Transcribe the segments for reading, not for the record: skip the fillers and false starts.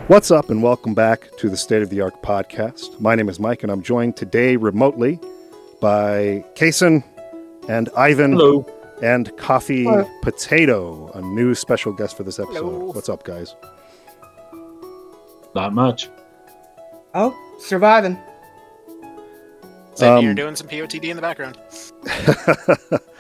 What's up, and welcome back to the State of the Arc podcast. My name is Mike, and I'm joined today remotely by Kason and Ivan. Hello. And Coffee Hello. Potato, a new special guest for this episode. Hello. What's up, guys? Not much. Oh, surviving. Same here, doing some POTD in the background.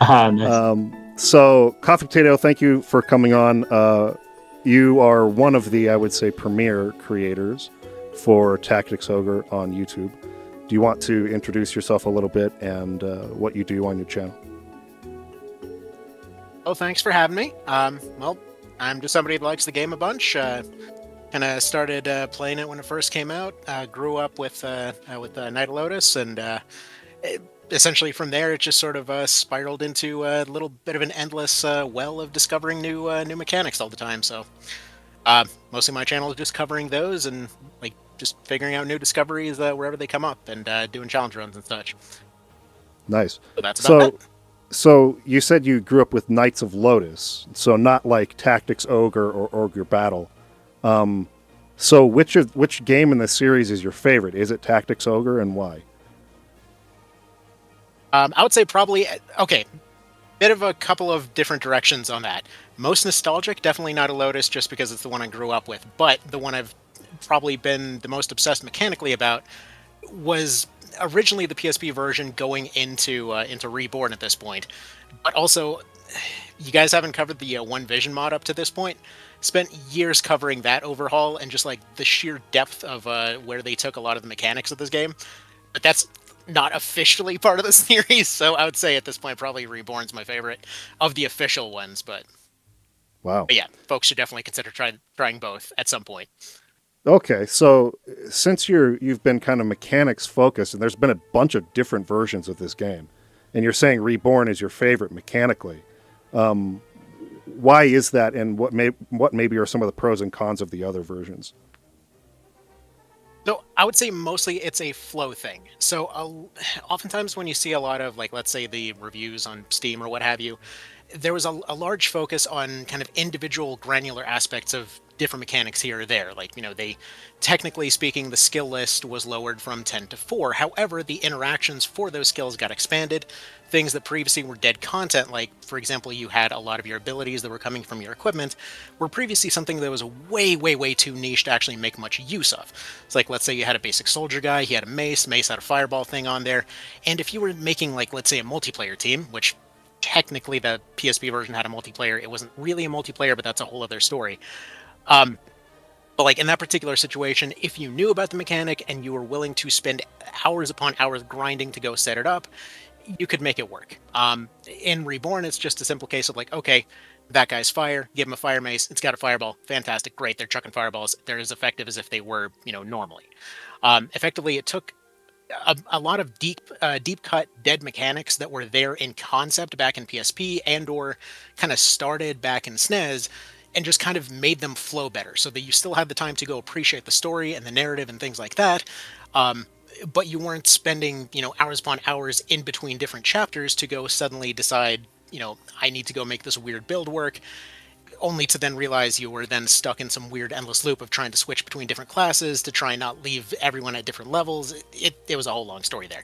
Nice. So, Coffee Potato, thank you for coming on. You are one of the, I would say, premier creators for Tactics Ogre on YouTube. Do you want to introduce yourself a little bit and what you do on your channel? Oh, thanks for having me. Well, I'm just somebody that likes the game a bunch. Kind of started playing it when it first came out. Grew up with Night of Lotus, and essentially from there, it just sort of spiraled into a little bit of an endless well of discovering new mechanics all the time. So, mostly my channel is just covering those and like just figuring out new discoveries wherever they come up, and doing challenge runs and such. Nice. So that's about that. So you said you grew up with Knights of Lotus, so not like Tactics Ogre or Ogre Battle. So which game in the series is your favorite? Is it Tactics Ogre, and why? I would say probably, okay, bit of a couple of different directions on that. Most nostalgic, definitely Night of Lotus, just because it's the one I grew up with, but the one I've probably been the most obsessed mechanically about was originally the PSP version going into Reborn at this point. But also, you guys haven't covered the One Vision mod up to this point. Spent years covering that overhaul and just like the sheer depth of where they took a lot of the mechanics of this game. But that's not officially part of the series, so I would say at this point probably Reborn's my favorite of the official ones. But Wow. yeah, folks should definitely consider trying both at some point. Okay, so since you've been kind of mechanics focused, and there's been a bunch of different versions of this game, and you're saying Reborn is your favorite mechanically, why is that, and what maybe are some of the pros and cons of the other versions? So I would say mostly it's a flow thing. So oftentimes when you see a lot of, like, let's say the reviews on Steam or what have you, there was a large focus on kind of individual granular aspects of different mechanics here or there. Like, they, technically speaking, the skill list was lowered from 10 to 4. However, the interactions for those skills got expanded. Things that previously were dead content, like, for example, you had a lot of your abilities that were coming from your equipment, were previously something that was way, way, way too niche to actually make much use of. It's like, let's say you had a basic soldier guy, he had a mace had a fireball thing on there, and if you were making, like, let's say a multiplayer team, which technically the PSP version had a multiplayer, it wasn't really a multiplayer, but that's a whole other story. But like in that particular situation, if you knew about the mechanic and you were willing to spend hours upon hours grinding to go set it up, you could make it work. In Reborn, it's just a simple case of like, okay, that guy's fire, give him a fire mace, it's got a fireball, fantastic, great, they're chucking fireballs, they're as effective as if they were, normally. Effectively, it took a lot of deep cut dead mechanics that were there in concept back in PSP and or kind of started back in SNES, and just kind of made them flow better so that you still had the time to go appreciate the story and the narrative and things like that. But you weren't spending, hours upon hours in between different chapters to go suddenly decide, I need to go make this weird build work, only to then realize you were then stuck in some weird endless loop of trying to switch between different classes to try and not leave everyone at different levels. It was a whole long story there.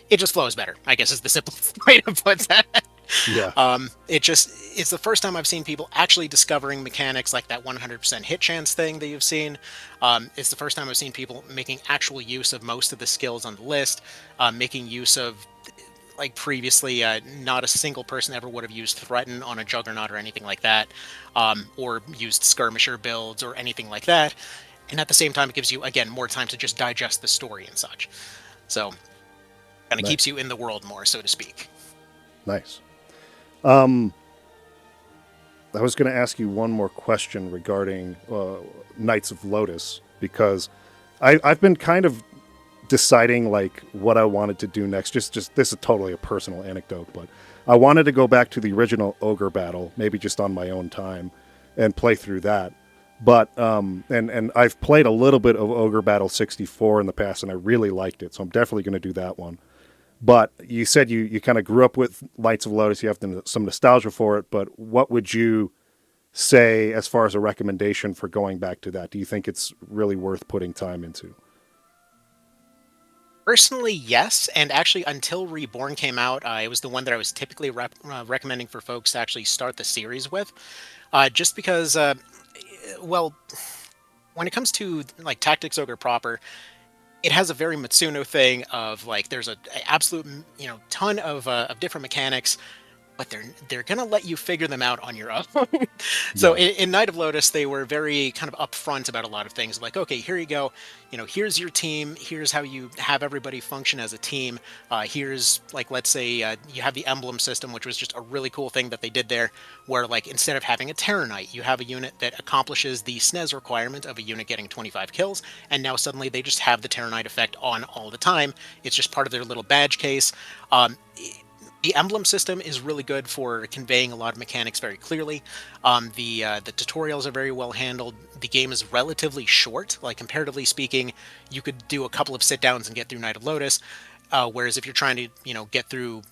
It just flows better, I guess is the simplest way to put that. Yeah. It's the first time I've seen people actually discovering mechanics like that 100% hit chance thing that you've seen. It's the first time I've seen people making actual use of most of the skills on the list, making use of, like, previously not a single person ever would have used Threaten on a Juggernaut or anything like that, or used Skirmisher builds or anything like that. And at the same time, it gives you, again, more time to just digest the story and such. So, kind of keeps you in the world more, so to speak. Nice. I was going to ask you one more question regarding Knights of Lotus, because I've been kind of deciding like what I wanted to do next. Just this is totally a personal anecdote, but I wanted to go back to the original Ogre Battle, maybe just on my own time, and play through that. But and I've played a little bit of Ogre Battle 64 in the past, and I really liked it, so I'm definitely going to do that one. But you said you kind of grew up with Knights of Lotus. You have some nostalgia for it. But what would you say as far as a recommendation for going back to that? Do you think it's really worth putting time into? Personally, yes, and actually, until Reborn came out, it was the one that I was typically recommending for folks to actually start the series with, just because, well, when it comes to like Tactics Ogre proper, it has a very Matsuno thing of like there's a absolute ton of different mechanics, but they're gonna let you figure them out on your own. So Yeah. in Night of Lotus, they were very kind of upfront about a lot of things. Like, okay, here you go. Here's your team. Here's how you have everybody function as a team. Here's like, let's say you have the emblem system, which was just a really cool thing that they did there, where like instead of having a Terror Knight, you have a unit that accomplishes the SNES requirement of a unit getting 25 kills, and now suddenly they just have the Terror Knight effect on all the time. It's just part of their little badge case. The emblem system is really good for conveying a lot of mechanics very clearly. The tutorials are very well handled. The game is relatively short. Like comparatively speaking, you could do a couple of sit downs and get through Night of Lotus. Whereas if you're trying to get through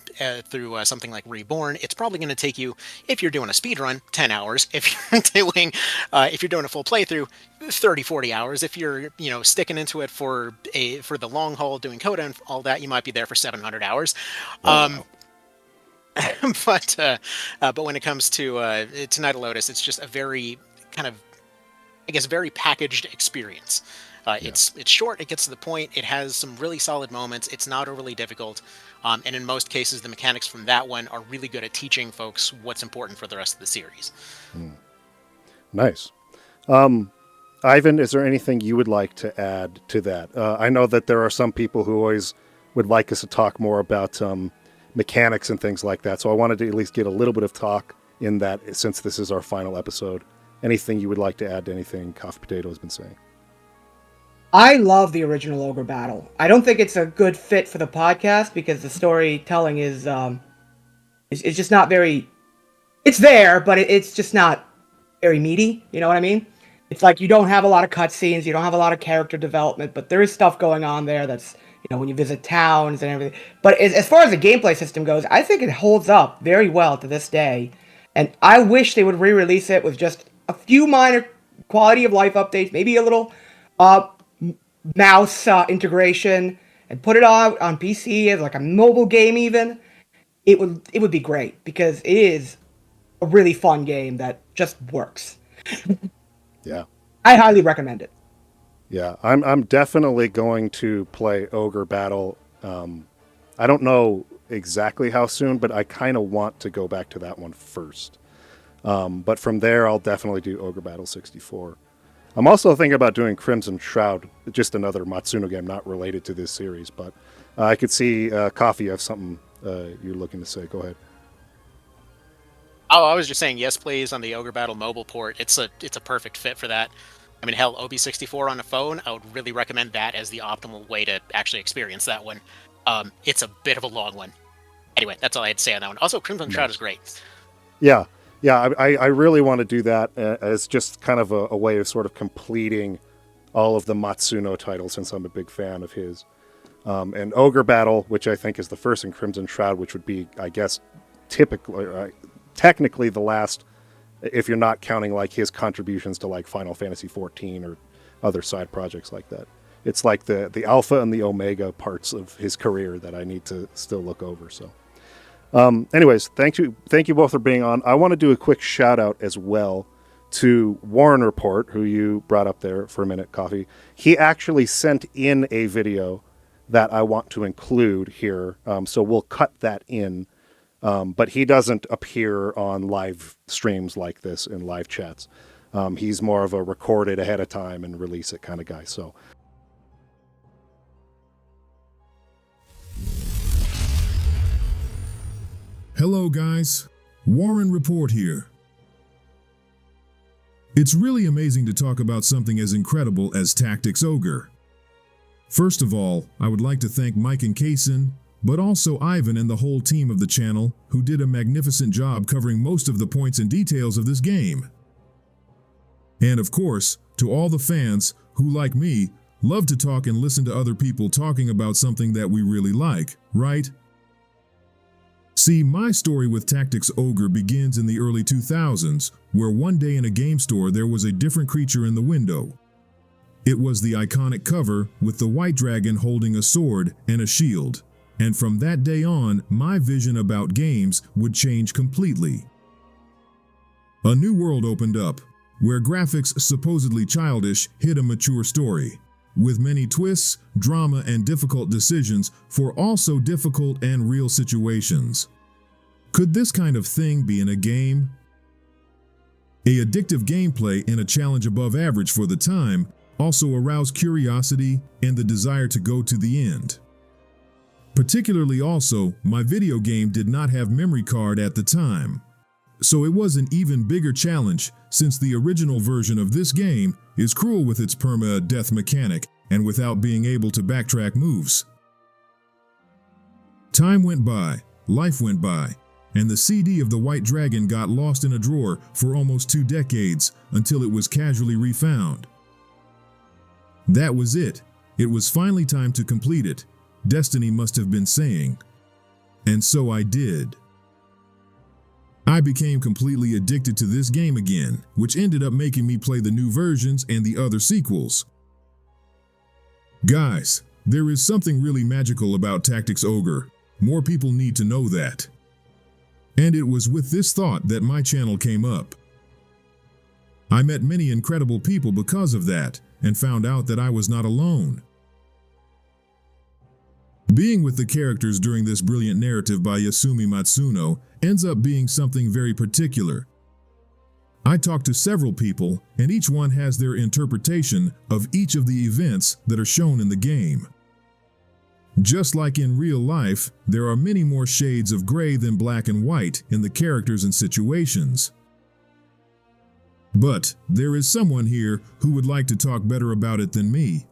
something like Reborn, it's probably going to take you, if you're doing a speed run, 10 hours. If you're doing a full playthrough, 30, 40 hours. If you're sticking into it for the long haul, doing CODA and all that, you might be there for 700 hours. Wow. But when it comes to Night of Lotus, it's just a very kind of, I guess, very packaged experience. It's short, it gets to the point, it has some really solid moments, it's not overly difficult, and in most cases the mechanics from that one are really good at teaching folks what's important for the rest of the series. Nice. Ivan, is there anything you would like to add to that? I know that there are some people who always would like us to talk more about mechanics and things like that, so I wanted to at least get a little bit of talk in that since this is our final episode. Anything you would like to add to anything Coffee Potato has been saying? I love the original Ogre battle. I don't think it's a good fit for the podcast because the storytelling is just not very. It's there, but it's just not very meaty. You know what I mean? It's like you don't have a lot of cutscenes, you don't have a lot of character development, but there is stuff going on there that's when you visit towns and everything. But as far as the gameplay system goes, I think it holds up very well to this day, and I wish they would re-release it with just a few minor quality of life updates, maybe a little mouse integration, and put it on PC as like a mobile game even. It would be great because it is a really fun game that just works. Yeah. I highly recommend it. Yeah, I'm definitely going to play Ogre Battle. I don't know exactly how soon, but I kind of want to go back to that one first. But from there, I'll definitely do Ogre Battle 64. I'm also thinking about doing Crimson Shroud, just another Matsuno game not related to this series. But I could see, Coffee, you have something you're looking to say. Go ahead. Oh, I was just saying yes, please, on the Ogre Battle mobile port. It's a perfect fit for that. I mean, hell, OB64 on a phone, I would really recommend that as the optimal way to actually experience that one. It's a bit of a long one. Anyway, that's all I had to say on that one. Also, Crimson Shroud is great. Yeah, I really want to do that as just kind of a way of sort of completing all of the Matsuno titles, since I'm a big fan of his. And Ogre Battle, which I think is the first in Crimson Shroud, which would be, I guess, technically the last, if you're not counting like his contributions to like Final Fantasy XIV or other side projects like that. It's like the alpha and the omega parts of his career that I need to still look over. So, anyways, thank you both for being on. I want to do a quick shout out as well to Warren Report, who you brought up there for a minute, Coffee. He actually sent in a video that I want to include here, so we'll cut that in. But he doesn't appear on live streams like this in live chats. He's more of a record it ahead of time and release it kind of guy. So, hello guys, Warren Report here. It's really amazing to talk about something as incredible as Tactics Ogre. First of all, I would like to thank Mike and Kaysen, but also Ivan and the whole team of the channel, who did a magnificent job covering most of the points and details of this game. And of course, to all the fans who, like me, love to talk and listen to other people talking about something that we really like, right? See, my story with Tactics Ogre begins in the early 2000s, where one day in a game store there was a different creature in the window. It was the iconic cover with the white dragon holding a sword and a shield. And from that day on, my vision about games would change completely. A new world opened up, where graphics supposedly childish hit a mature story, with many twists, drama, and difficult decisions for also difficult and real situations. Could this kind of thing be in a game? A addictive gameplay and a challenge above average for the time also aroused curiosity and the desire to go to the end. Particularly also, my video game did not have memory card at the time. So it was an even bigger challenge since the original version of this game is cruel with its perma-death mechanic and without being able to backtrack moves. Time went by, life went by, and the CD of the White Dragon got lost in a drawer for almost 2 decades until it was casually refound. That was it. It was finally time to complete it. Destiny must have been saying. And so I did. I became completely addicted to this game again, which ended up making me play the new versions and the other sequels. Guys, there is something really magical about Tactics Ogre. More people need to know that. And it was with this thought that my channel came up. I met many incredible people because of that, and found out that I was not alone. Being with the characters during this brilliant narrative by Yasumi Matsuno ends up being something very particular. I talked to several people, and each one has their interpretation of each of the events that are shown in the game. Just like in real life, there are many more shades of gray than black and white in the characters and situations. But there is someone here who would like to talk better about it than me.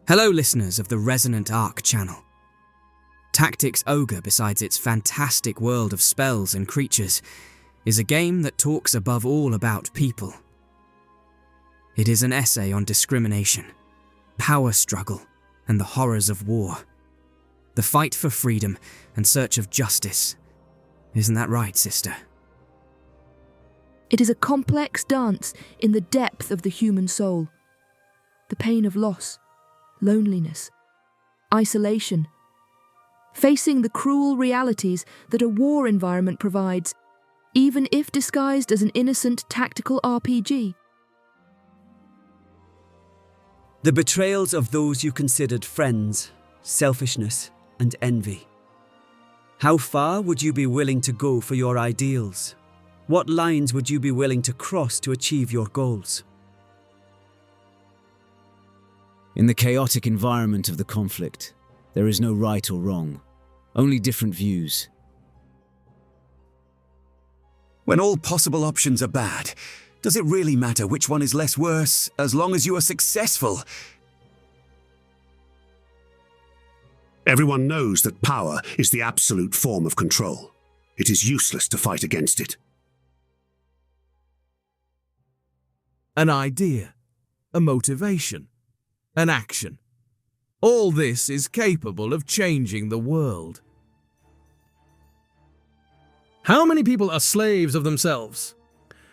Hello listeners of the Resonant Arc channel. Tactics Ogre, besides its fantastic world of spells and creatures, is a game that talks above all about people. It is an essay on discrimination, power struggle, and the horrors of war. The fight for freedom and search of justice. Isn't that right, sister? It is a complex dance in the depth of the human soul. The pain of loss, loneliness, isolation. Facing the cruel realities that a war environment provides, even if disguised as an innocent tactical RPG. The betrayals of those you considered friends, selfishness, and envy. How far would you be willing to go for your ideals? What lines would you be willing to cross to achieve your goals? In the chaotic environment of the conflict, there is no right or wrong, only different views. When all possible options are bad, does it really matter which one is less worse, as long as you are successful? Everyone knows that power is the absolute form of control. It is useless to fight against it. An idea, a motivation, an action. All this is capable of changing the world. How many people are slaves of themselves?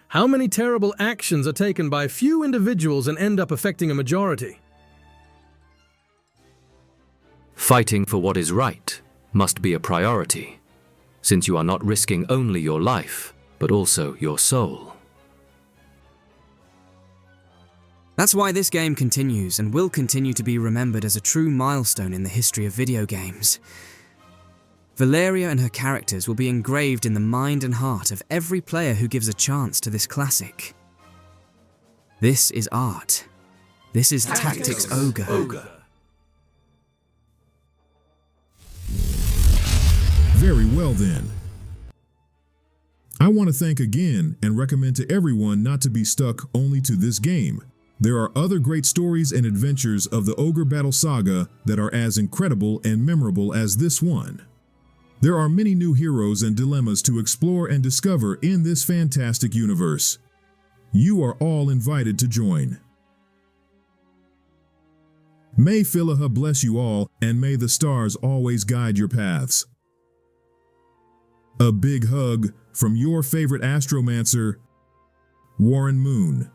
How many terrible actions are taken by few individuals and end up affecting a majority? Fighting for what is right must be a priority, since you are not risking only your life, but also your soul. That's why this game continues and will continue to be remembered as a true milestone in the history of video games. Valeria and her characters will be engraved in the mind and heart of every player who gives a chance to this classic. This is art. This is Tactics Ogre. Very well then. I want to thank again and recommend to everyone not to be stuck only to this game. There are other great stories and adventures of the Ogre Battle Saga that are as incredible and memorable as this one. There are many new heroes and dilemmas to explore and discover in this fantastic universe. You are all invited to join. May Philaha bless you all, and may the stars always guide your paths. A big hug from your favorite astromancer, Warren Moon.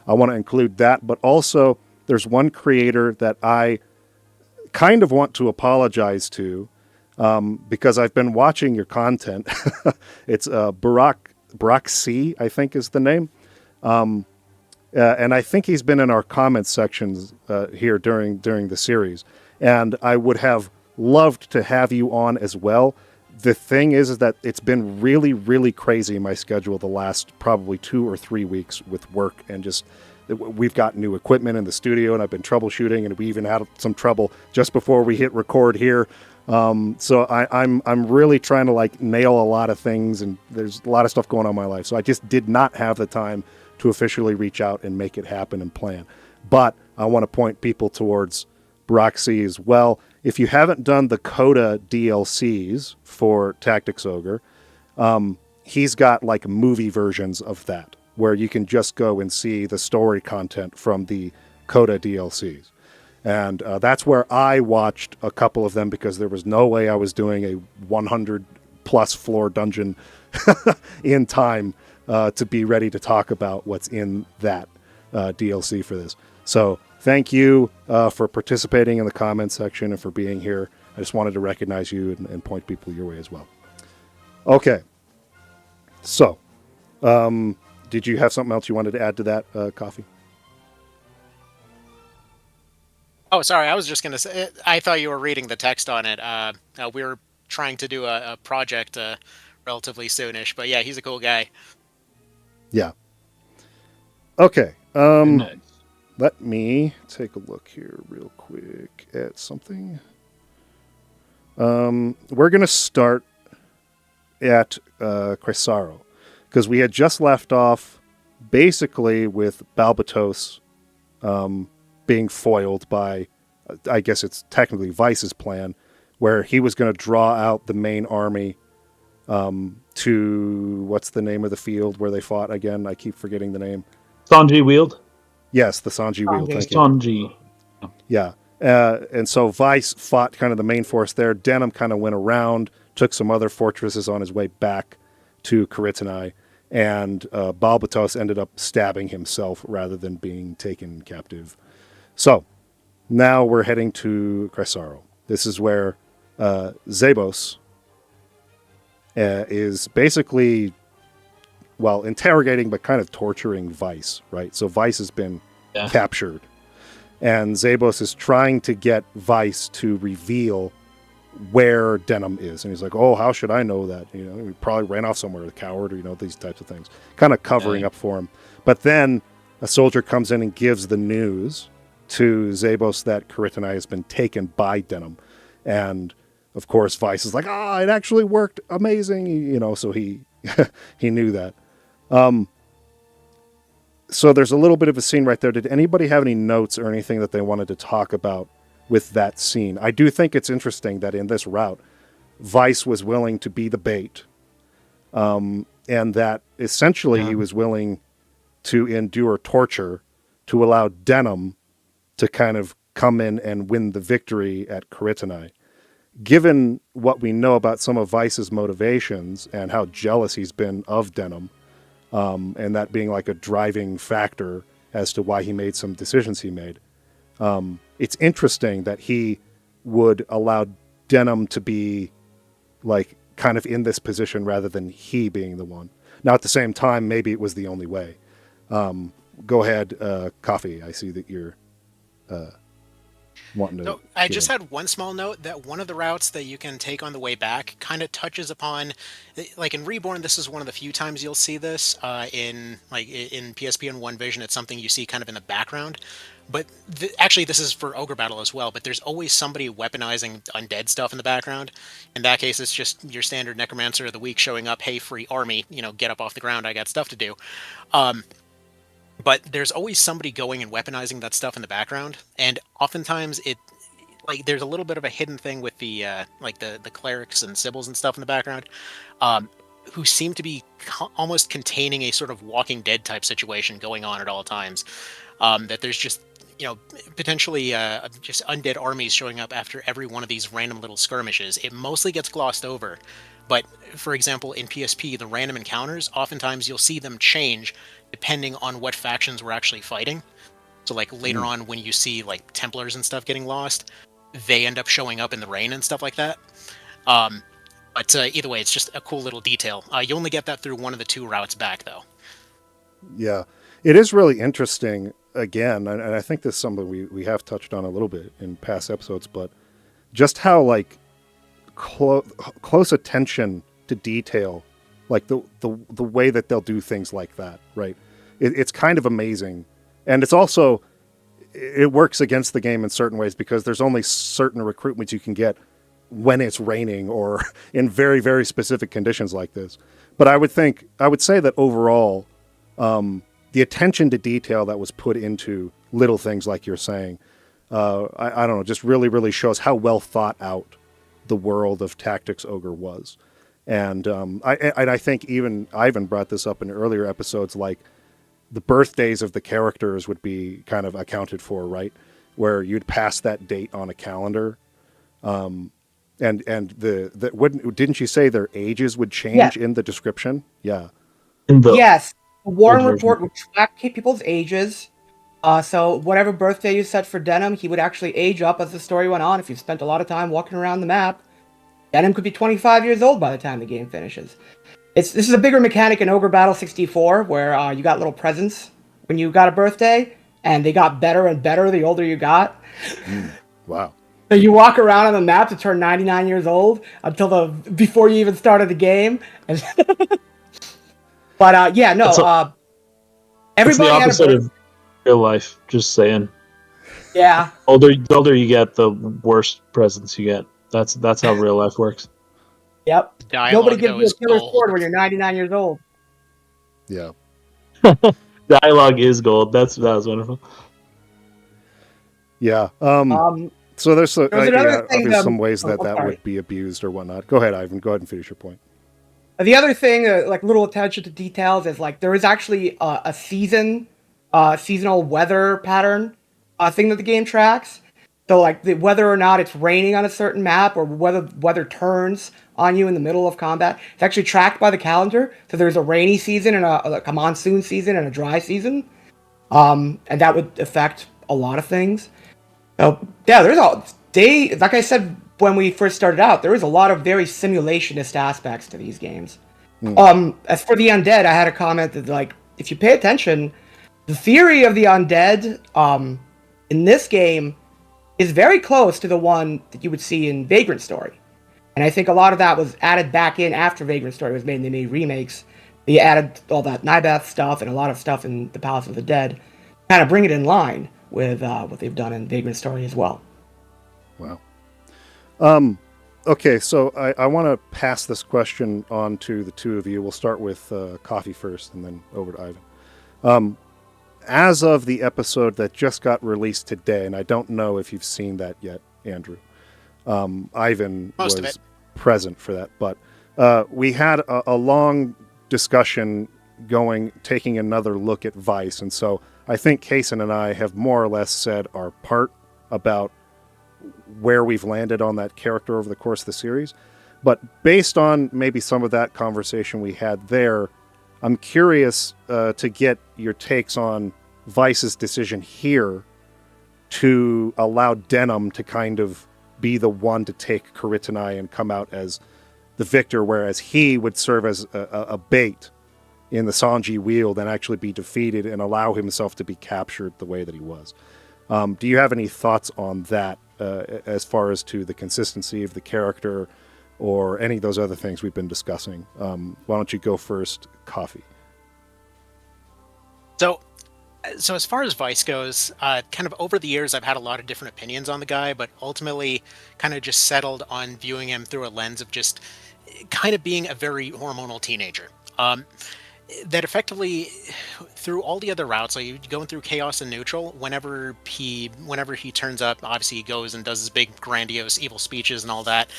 I want to include that, but also there's one creator that I kind of want to apologize to because I've been watching your content. It's Barack C, I think is the name. And I think he's been in our comments sections here during the series. And I would have loved to have you on as well. The thing is that it's been really, really crazy in my schedule the last probably 2 or 3 weeks with work, and just we've got new equipment in the studio and I've been troubleshooting, and we even had some trouble just before we hit record here. So I'm really trying to like nail a lot of things, and there's a lot of stuff going on in my life. So I just did not have the time to officially reach out and make it happen and plan. But I want to point people towards Broxy as well. If you haven't done the CODA DLCs for Tactics Ogre, he's got like movie versions of that, where you can just go and see the story content from the CODA DLCs. And that's where I watched a couple of them, because there was no way I was doing a 100 plus floor dungeon in time to be ready to talk about what's in that DLC for this. So thank you for participating in the comments section and for being here. I just wanted to recognize you and point people your way as well. Okay. So, did you have something else you wanted to add to that, Coffee? Oh, sorry. I was just going to say, I thought you were reading the text on it. We were trying to do a project relatively soonish, but yeah, he's a cool guy. Yeah. Okay. Let me take a look here real quick at something. We're going to start at Cesaro, because we had just left off basically with Balbatos being foiled by, I guess it's technically Vice's plan, where he was going to draw out the main army to, what's the name of the field where they fought again? I keep forgetting the name. Sanji Wield? Yes, the Sanji Wield. Sanji. Yeah. And so Vice fought kind of the main force there. Denim kind of went around, took some other fortresses on his way back to Karitanai, and Balbatos ended up stabbing himself rather than being taken captive. So now we're heading to Cesaro. This is where Zebos is basically, well, interrogating but kind of torturing Vice, right? So Vice has been captured, and Zebos is trying to get Vice to reveal where Denim is. And he's like, oh, how should I know that? You know, he probably ran off somewhere, a coward, or, you know, these types of things. Kind of covering up for him. But then a soldier comes in and gives the news to Zebos that Karitanai has been taken by Denim. And, of course, Vice is like, it actually worked amazing. You know, so he he knew that. So there's a little bit of a scene right there. Did anybody have any notes or anything that they wanted to talk about with that scene? I do think it's interesting that in this route, Vice was willing to be the bait, and that essentially he was willing to endure torture to allow Denim to kind of come in and win the victory at Karitanai. Given what we know about some of Vice's motivations and how jealous he's been of Denim, and that being like a driving factor as to why he made some decisions he made, it's interesting that he would allow Denim to be like kind of in this position rather than he being the one. Now, at the same time, maybe it was the only way. Go ahead, Coffee. I see that you're wanting to... So I just had one small note that one of the routes that you can take on the way back kind of touches upon, like in Reborn, this is one of the few times you'll see this. In PSP and One Vision, it's something you see kind of in the background. But actually, this is for Ogre Battle as well, but there's always somebody weaponizing undead stuff in the background. In that case, it's just your standard Necromancer of the Week showing up, hey, free army, you know, get up off the ground, I got stuff to do. But there's always somebody going and weaponizing that stuff in the background, and oftentimes there's a little bit of a hidden thing with the the clerics and sibyls and stuff in the background. who seem to be almost containing a sort of Walking Dead type situation going on at all times. That there's just, potentially just undead armies showing up after every one of these random little skirmishes. It mostly gets glossed over. But, for example, in PSP, the random encounters, oftentimes you'll see them change depending on what factions we're actually fighting. So, like, later on when you see, like, Templars and stuff getting lost, they end up showing up in the rain and stuff like that. But either way, it's just a cool little detail. You only get that through one of the 2 routes back, though. Yeah. It is really interesting, again, and I think this is something we have touched on a little bit in past episodes, but just how, like, close attention to detail, like the way that they'll do things like that, right? It's kind of amazing. And it's also, it works against the game in certain ways because there's only certain recruitments you can get when it's raining or in very, very specific conditions like this. But I would say that overall, the attention to detail that was put into little things like you're saying, I don't know, just really, really shows how well thought out the world of Tactics Ogre was. And I think even Ivan brought this up in earlier episodes, like the birthdays of the characters would be kind of accounted for, right? Where you'd pass that date on a calendar. And didn't you say their ages would change in the description? Yeah. Yes. The Warren report would track people's ages. So whatever birthday you set for Denim, he would actually age up as the story went on. If you spent a lot of time walking around the map, Denim could be 25 years old by the time the game finishes. This is a bigger mechanic in Ogre Battle 64, where you got little presents when you got a birthday, and they got better and better the older you got. Wow. So you walk around on the map to turn 99 years old before you even started the game. But everybody the had opposite of real life. Just saying. Yeah. The older you get, the worse presents you get. That's how real life works. Yep. Dialogue, Nobody gives you a killer gold. sword when you're 99 years old. Yeah. Dialogue is gold. That was wonderful. Yeah. So there's obviously some ways that sorry. would be abused or whatnot. Go ahead, Ivan. Go ahead and finish your point. The other thing, like little attention to details, is like there is actually a seasonal weather pattern thing that the game tracks. So like whether or not it's raining on a certain map or whether weather turns on you in the middle of combat, it's actually tracked by the calendar. So there's a rainy season and a monsoon season and a dry season, and that would affect a lot of things. So yeah, like I said when we first started out, there is a lot of very simulationist aspects to these games. As for the undead, I had a comment that, like, if you pay attention, the theory of the undead in this game is very close to the one that you would see in Vagrant Story. And I think a lot of that was added back in after Vagrant Story was made and they made remakes. They added all that Nibeth stuff and a lot of stuff in the Palace of the Dead, kind of bring it in line with what they've done in Vagrant Story as well. Wow. Okay, so I want to pass this question on to the two of you. We'll start with Coffee first and then over to Ivan. As of the episode that just got released today, and I don't know if you've seen that yet, Andrew, Ivan was present for that, but we had a long discussion taking another look at Vice, and so I think Kaysen and I have more or less said our part about where we've landed on that character over the course of the series. But based on maybe some of that conversation we had there, I'm curious to get your takes on Vice's decision here to allow Denim to kind of be the one to take Karitanai and come out as the victor, whereas he would serve as a bait in the Sanji Wield and actually be defeated and allow himself to be captured the way that he was. Do you have any thoughts on that as far as to the consistency of the character or any of those other things we've been discussing? Why don't you go first, Coffee? So as far as Vice goes, kind of over the years, I've had a lot of different opinions on the guy, but ultimately kind of just settled on viewing him through a lens of just kind of being a very hormonal teenager. that effectively through all the other routes, like going through chaos and neutral, whenever he turns up, obviously he goes and does his big grandiose evil speeches and all that.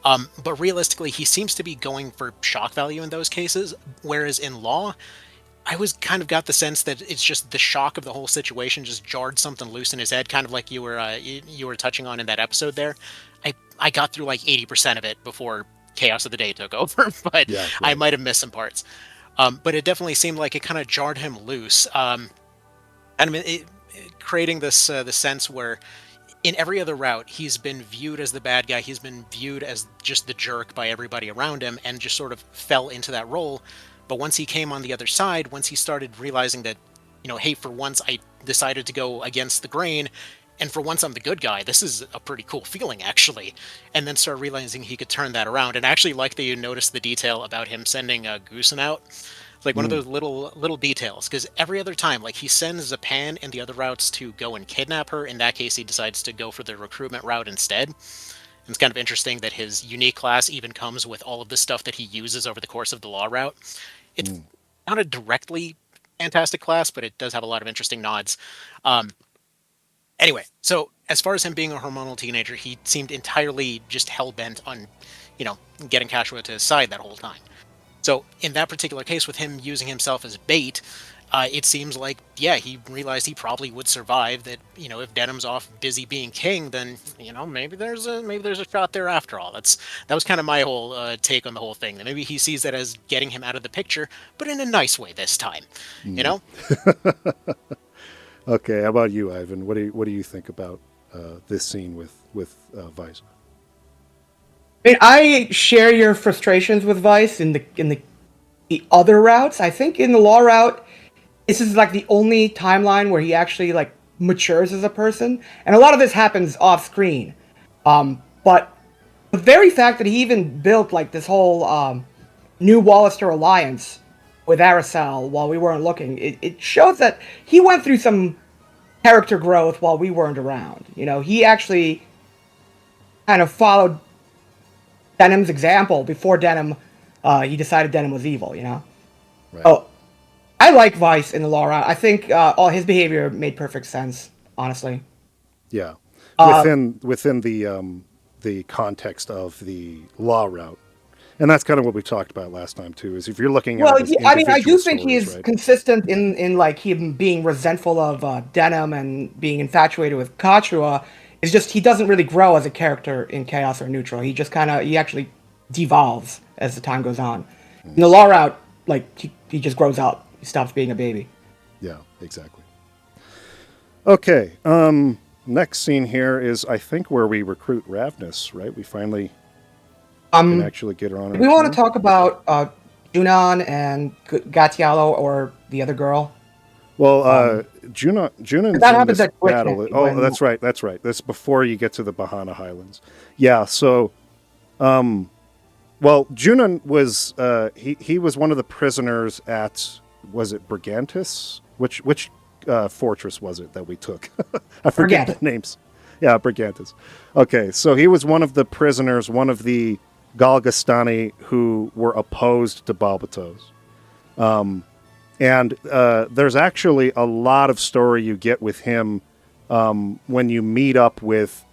But realistically, he seems to be going for shock value in those cases, whereas in Law, I was kind of got the sense that it's just the shock of the whole situation just jarred something loose in his head, kind of like you were touching on in that episode there. I got through like 80% of it before Chaos of the Day took over, but Yeah, I right. might have missed some parts. But it definitely seemed like it kind of jarred him loose. And I mean, creating this sense where in every other route he's been viewed as the bad guy, he's been viewed as just the jerk by everybody around him, and just sort of fell into that role. But once he came on the other side, once he started realizing that, hey, for once I decided to go against the grain, and for once I'm the good guy, this is a pretty cool feeling, actually. And then started realizing he could turn that around. And I actually like that you noticed the detail about him sending Goosen out. It's like one of those little details, because every other time, like he sends Zapan and the other routes to go and kidnap her. In that case, he decides to go for the recruitment route instead. And it's kind of interesting that his unique class even comes with all of the stuff that he uses over the course of the Law route. It's not a directly fantastic class, but it does have a lot of interesting nods. Anyway, so as far as him being a hormonal teenager, he seemed entirely just hell-bent on, getting Kashua to his side that whole time. So in that particular case, with him using himself as bait, it seems like, yeah, he realized he probably would survive. That if Denham's off busy being king, then maybe there's a shot there after all. That was kind of my whole take on the whole thing. That maybe he sees that as getting him out of the picture, but in a nice way this time. Okay, how about you, Ivan? What do you think about this scene with Vice? I mean, I share your frustrations with Vice in the other routes. I think in the Law route, this is like the only timeline where he actually like matures as a person, and a lot of this happens off screen. But the very fact that he even built like this whole new Wallister alliance with Arisal while we weren't looking, it shows that he went through some character growth while we weren't around. He actually kind of followed Denham's example before Denham, he decided Denham was evil. Right. Oh, I like Vice in the Law route. I think all his behavior made perfect sense, honestly. Yeah, within the context of the Law route, and that's kind of what we talked about last time too. Is if you're looking at it as I mean, I do think stories, he's right? consistent in like him being resentful of Denham and being infatuated with Kachua. It's just he doesn't really grow as a character in Chaos or Neutral. He just he actually devolves as the time goes on. In the Law route, like he just grows up. He stops being a baby. Yeah, exactly. Okay, next scene here is, I think, where we recruit Ravness, right? We finally can actually get her on our We want to team. talk about Junon and Gatiello or the other girl. Well, Junon's that in happens this at Quick battle. Nick, Oh, when- that's right. That's before you get to the Bahana Highlands. Yeah, so, well, Junon was, he was one of the prisoners at, was it Brigantis? Which fortress was it that we took? I forget Brigantis. the names. Yeah, Brigantis. Okay, so he was one of the prisoners, one of the Galgastani who were opposed to Balbatos. And there's actually a lot of story you get with him when you meet up with...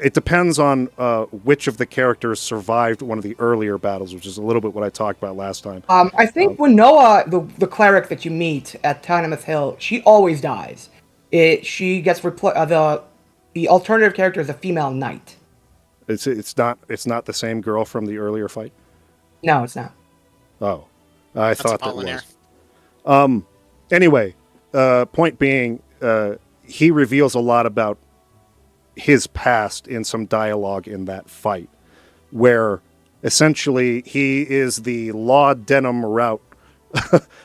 It depends on which of the characters survived one of the earlier battles, which is a little bit what I talked about last time. I think when Noah, the cleric that you meet at Tynemouth Hill, she always dies. She gets the alternative character is a female knight. It's not the same girl from the earlier fight? No, it's not. Oh, I That's thought that Apollinaire. was. Anyway, point being, he reveals a lot about his past in some dialogue in that fight, where essentially he is the Law Denham route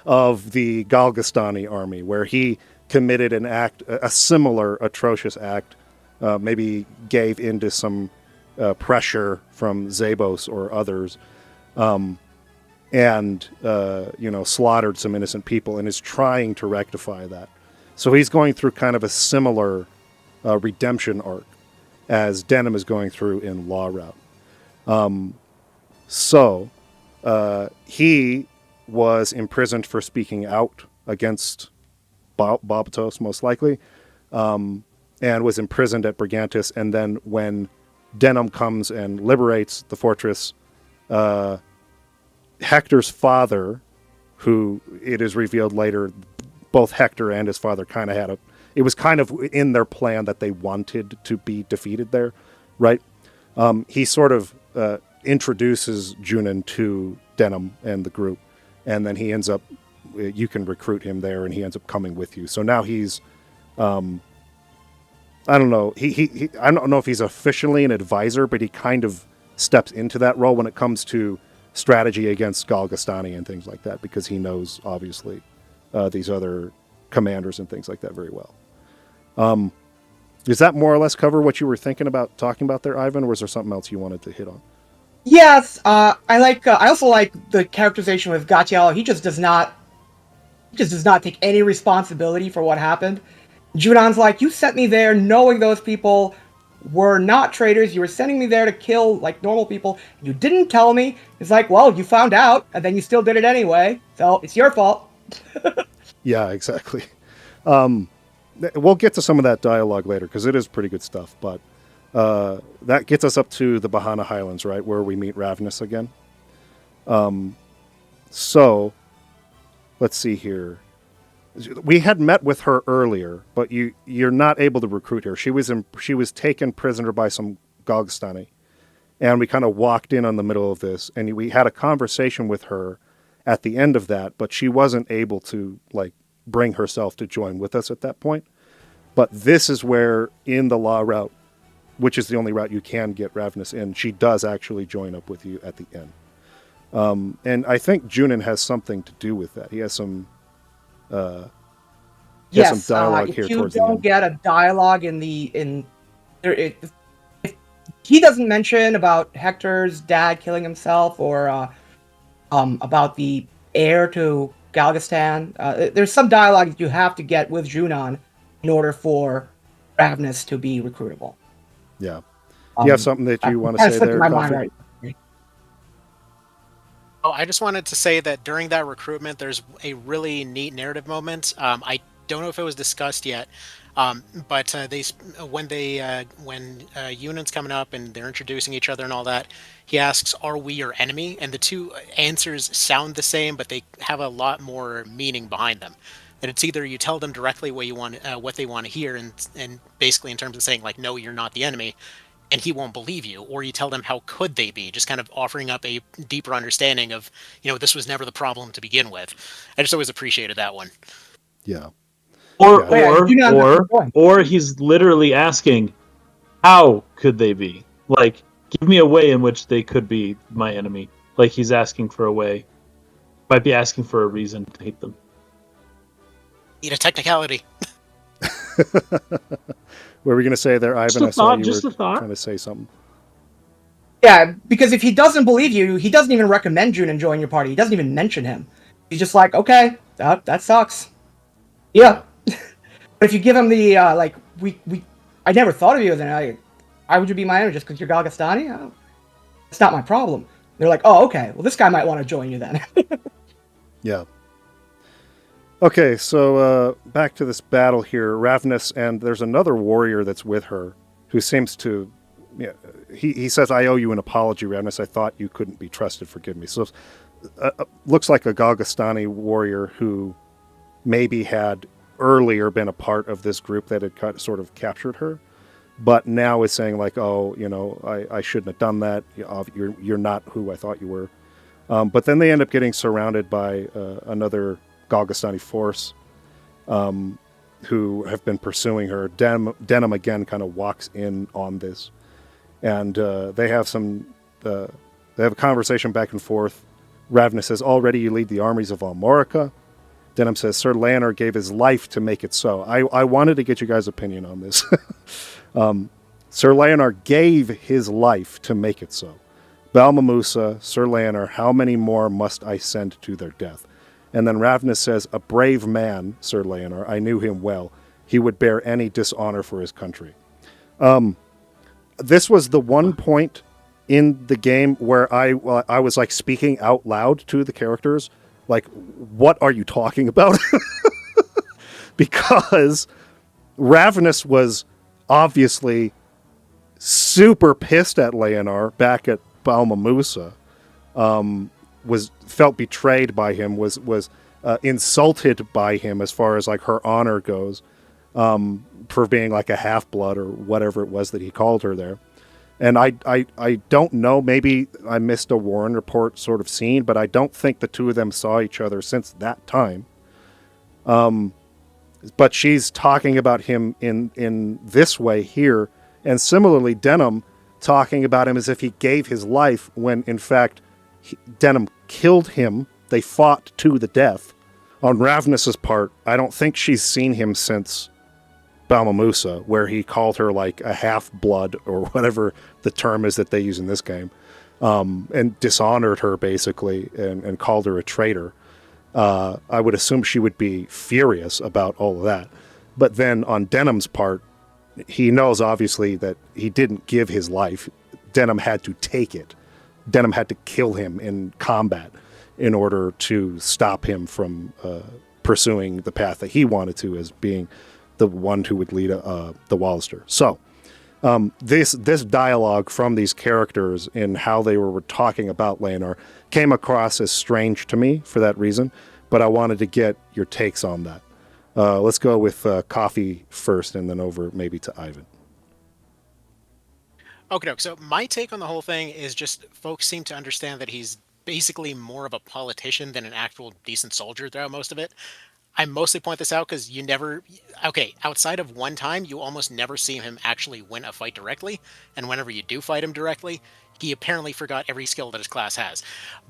of the Galgastani army, where he committed an act, a similar atrocious act, maybe gave into some pressure from Zabos or others, and slaughtered some innocent people, and is trying to rectify that. So he's going through kind of a similar redemption arc as Denham is going through in Law Route. So he was imprisoned for speaking out against Bobatos, most likely, and was imprisoned at Brigantis. And then when Denim comes and liberates the fortress, Hector's father, who it is revealed later, both Hector and his father kind of had it was kind of in their plan that they wanted to be defeated there, right? He sort of introduces Junin to Denim and the group, and then he ends up, you can recruit him there, and he ends up coming with you. So now he's, I don't know, I don't know if he's officially an advisor, but he kind of steps into that role when it comes to strategy against Galgastani and things like that, because he knows, obviously, these other commanders and things like that very well. Does that more or less cover what you were thinking about talking about there, Ivan, or was there something else you wanted to hit on? Yes, I also like the characterization with Gatiel. He just does not take any responsibility for what happened. Junon's like, you sent me there knowing those people were not traitors. You were sending me there to kill like normal people. You didn't tell me. It's like, well, you found out, and then you still did it anyway. So it's your fault. Yeah, exactly. We'll get to some of that dialogue later because it is pretty good stuff. But that gets us up to the Bahana Highlands, right, where we meet Ravness again. So let's see here. We had met with her earlier, but you're not able to recruit her. She was taken prisoner by some Galgastani, and we kind of walked in on the middle of this, and we had a conversation with her at the end of that, but she wasn't able to like bring herself to join with us at that point. But this is where, in the law route, which is the only route you can get Ravness in, she does actually join up with you at the end. And I think Junin has something to do with that. He has some. Yes, some dialogue here towards the end. If you don't get a dialogue if he doesn't mention about Hector's dad killing himself or about the heir to Galgastan, there's some dialogue that you have to get with Junon in order for Ravness to be recruitable. Yeah. Do you have something that you want to say there, Coffee? Oh, I just wanted to say that during that recruitment, there's a really neat narrative moment. I don't know if it was discussed yet, but when Yunin's coming up and they're introducing each other and all that, he asks, "Are we your enemy?" And the two answers sound the same, but they have a lot more meaning behind them. And it's either you tell them directly what they want to hear, and basically in terms of saying like, "No, you're not the enemy," and he won't believe you, or you tell them how could they be, just kind of offering up a deeper understanding of, this was never the problem to begin with. I just always appreciated that one. Yeah. Or he's literally asking, how could they be? Like, give me a way in which they could be my enemy. Like, he's asking for a way. Might be asking for a reason to hate them. Need a technicality. What were we going to say there, Ivan? I saw you were trying to say something. Yeah, because if he doesn't believe you, he doesn't even recommend Junin join your party. He doesn't even mention him. He's just like, okay, that sucks. Yeah. But if you give him the, I never thought of you as an, why would you be my enemy just because you're Galgastani? Oh, it's not my problem. They're like, oh, okay, well, this guy might want to join you then. Yeah. Okay, so back to this battle here. Ravness, and there's another warrior that's with her who seems to... Yeah, he says, I owe you an apology, Ravness. I thought you couldn't be trusted. Forgive me. So looks like a Galgastani warrior who maybe had earlier been a part of this group that had sort of captured her, but now is saying like, oh, I shouldn't have done that. You're not who I thought you were. But then they end up getting surrounded by another Galgastani force who have been pursuing her. Denim again kind of walks in on this, and they have a conversation back and forth. Ravness says, already you lead the armies of Almora. Denim says, Sir Leonar gave his life to make it so. I wanted to get you guys' opinion on this. Sir Leonar gave his life to make it so. Balmamusa, Sir Leonar, how many more must I send to their death? And then Ravness says, a brave man, Sir Leonar. I knew him well. He would bear any dishonor for his country. This was the one point in the game where I was like speaking out loud to the characters Like, what are you talking about? Because Ravness was obviously super pissed at Leonar back at Balma Musa, felt betrayed by him, was insulted by him as far as like her honor goes, for being like a half-blood or whatever it was that he called her there. And I don't know, maybe I missed a Warren report sort of scene, but I don't think the two of them saw each other since that time. But she's talking about him in this way here, and similarly Denham talking about him as if he gave his life when in fact Denham killed him. They fought to the death. On Ravness's part, I don't think she's seen him since Balma Musa, where he called her like a half-blood or whatever the term is that they use in this game, and dishonored her basically and called her a traitor. I would assume she would be furious about all of that. But then on Denham's part, he knows obviously that he didn't give his life. Denham had to take it. Denham had to kill him in combat in order to stop him from pursuing the path that he wanted to, as being the one who would lead the Wallister. So this dialogue from these characters in how they were talking about Leonar came across as strange to me for that reason, but I wanted to get your takes on that. Let's go with Coffee first and then over maybe to Ivan. Okay, so my take on the whole thing is just folks seem to understand that he's basically more of a politician than an actual decent soldier throughout most of it. I mostly point this out because outside of one time, you almost never see him actually win a fight directly, and whenever you do fight him directly, he apparently forgot every skill that his class has.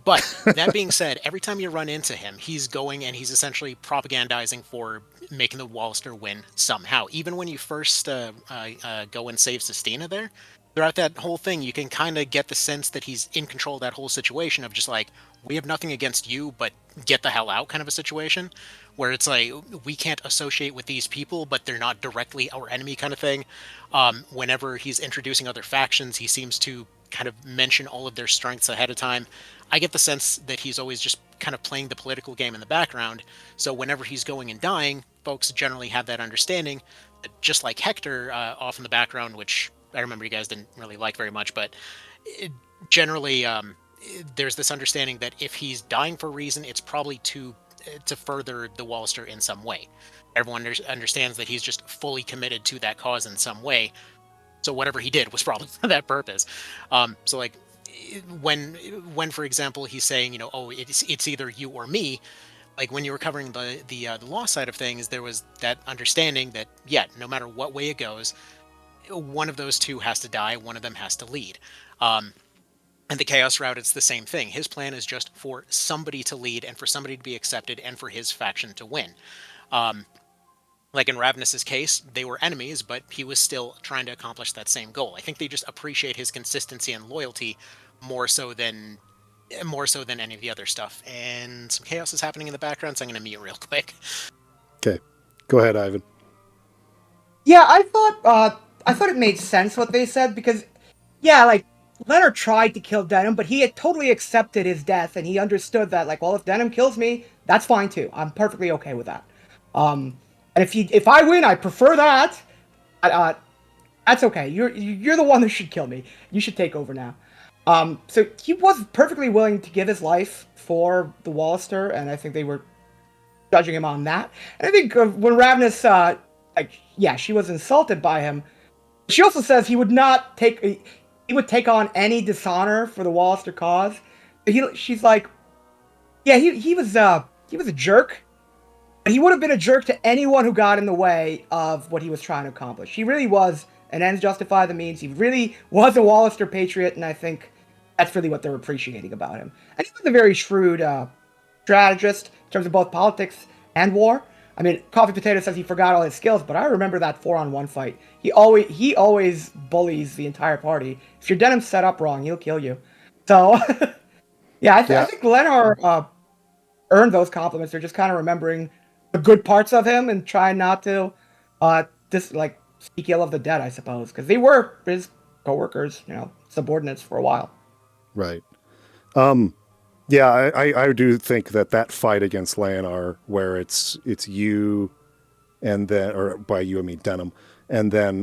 But that being said, every time you run into him, he's going and he's essentially propagandizing for making the Wallister win somehow. Even when you first go and save Cistina there, throughout that whole thing, you can kind of get the sense that he's in control of that whole situation of just like, we have nothing against you, but get the hell out kind of a situation, where it's like, we can't associate with these people, but they're not directly our enemy kind of thing. Whenever he's introducing other factions, he seems to kind of mention all of their strengths ahead of time. I get the sense that he's always just kind of playing the political game in the background. So whenever he's going and dying, folks generally have that understanding that just like Hector off in the background, which I remember you guys didn't really like very much, but generally there's this understanding that if he's dying for a reason, it's probably to further the Wallister in some way. Everyone understands that he's just fully committed to that cause in some way. So whatever he did was probably for that purpose. So like when for example he's saying, it's either you or me, like when you were covering the law side of things, there was that understanding that no matter what way it goes, one of those two has to die, one of them has to lead. And the Chaos route, it's the same thing. His plan is just for somebody to lead and for somebody to be accepted and for his faction to win. Like in Ravness's case, they were enemies, but he was still trying to accomplish that same goal. I think they just appreciate his consistency and loyalty more so than any of the other stuff. And some chaos is happening in the background, so I'm going to mute real quick. Okay, go ahead, Ivan. Yeah, I thought it made sense what they said because, like Leonard tried to kill Denham, but he had totally accepted his death, and he understood that, like, well, if Denham kills me, that's fine too. I'm perfectly okay with that. And if I win, I prefer that. That's okay. You're the one that should kill me. You should take over now. So he was perfectly willing to give his life for the Wallister, and I think they were judging him on that. And I think when Ravness, she was insulted by him. She also says he would not take. He would take on any dishonor for the Wallister cause. She's like, he was a jerk, but he would have been a jerk to anyone who got in the way of what he was trying to accomplish. He really was an ends justify the means. He really was a Wallister patriot, and I think that's really what they're appreciating about him. And he was a very shrewd strategist in terms of both politics and war. I mean, Coffee Potato says he forgot all his skills, but I remember that 4-on-1 fight. He always bullies the entire party. If your Denham's set up wrong, he'll kill you. So, I think Leonar earned those compliments. They're just kind of remembering the good parts of him and trying not to speak ill of the dead, I suppose, because they were his co-workers, subordinates for a while. Right. Yeah, I do think that fight against Leonar, where it's you, and then, or by you I mean Denim, and then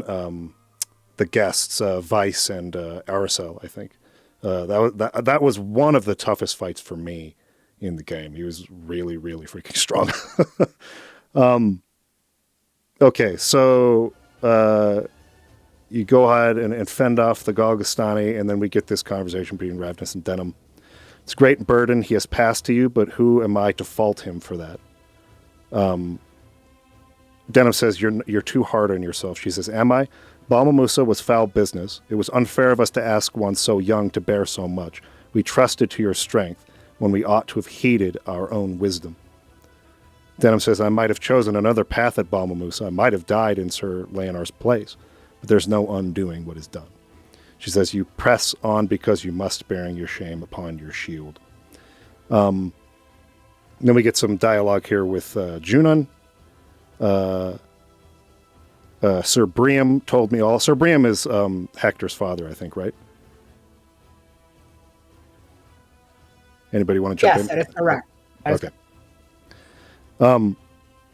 the guests Vice and Aracel, I think that was one of the toughest fights for me in the game. He was really, really freaking strong. Okay, so you go ahead and fend off the Galgastani, and then we get this conversation between Ravness and Denim. It's a great burden he has passed to you, but who am I to fault him for that? Denim says, you're too hard on yourself. She says, am I? Balmamusa was foul business. It was unfair of us to ask one so young to bear so much. We trusted to your strength when we ought to have heeded our own wisdom. Denim says, I might have chosen another path at Balmamusa. I might have died in Sir Leonar's place, but there's no undoing what is done. She says, you press on because you must, bearing your shame upon your shield. Then we get some dialogue here with Junon. Sir Briam told me all. Sir Briam is Hector's father, I think, right? Anybody want to jump in? Yes, that is correct. Okay.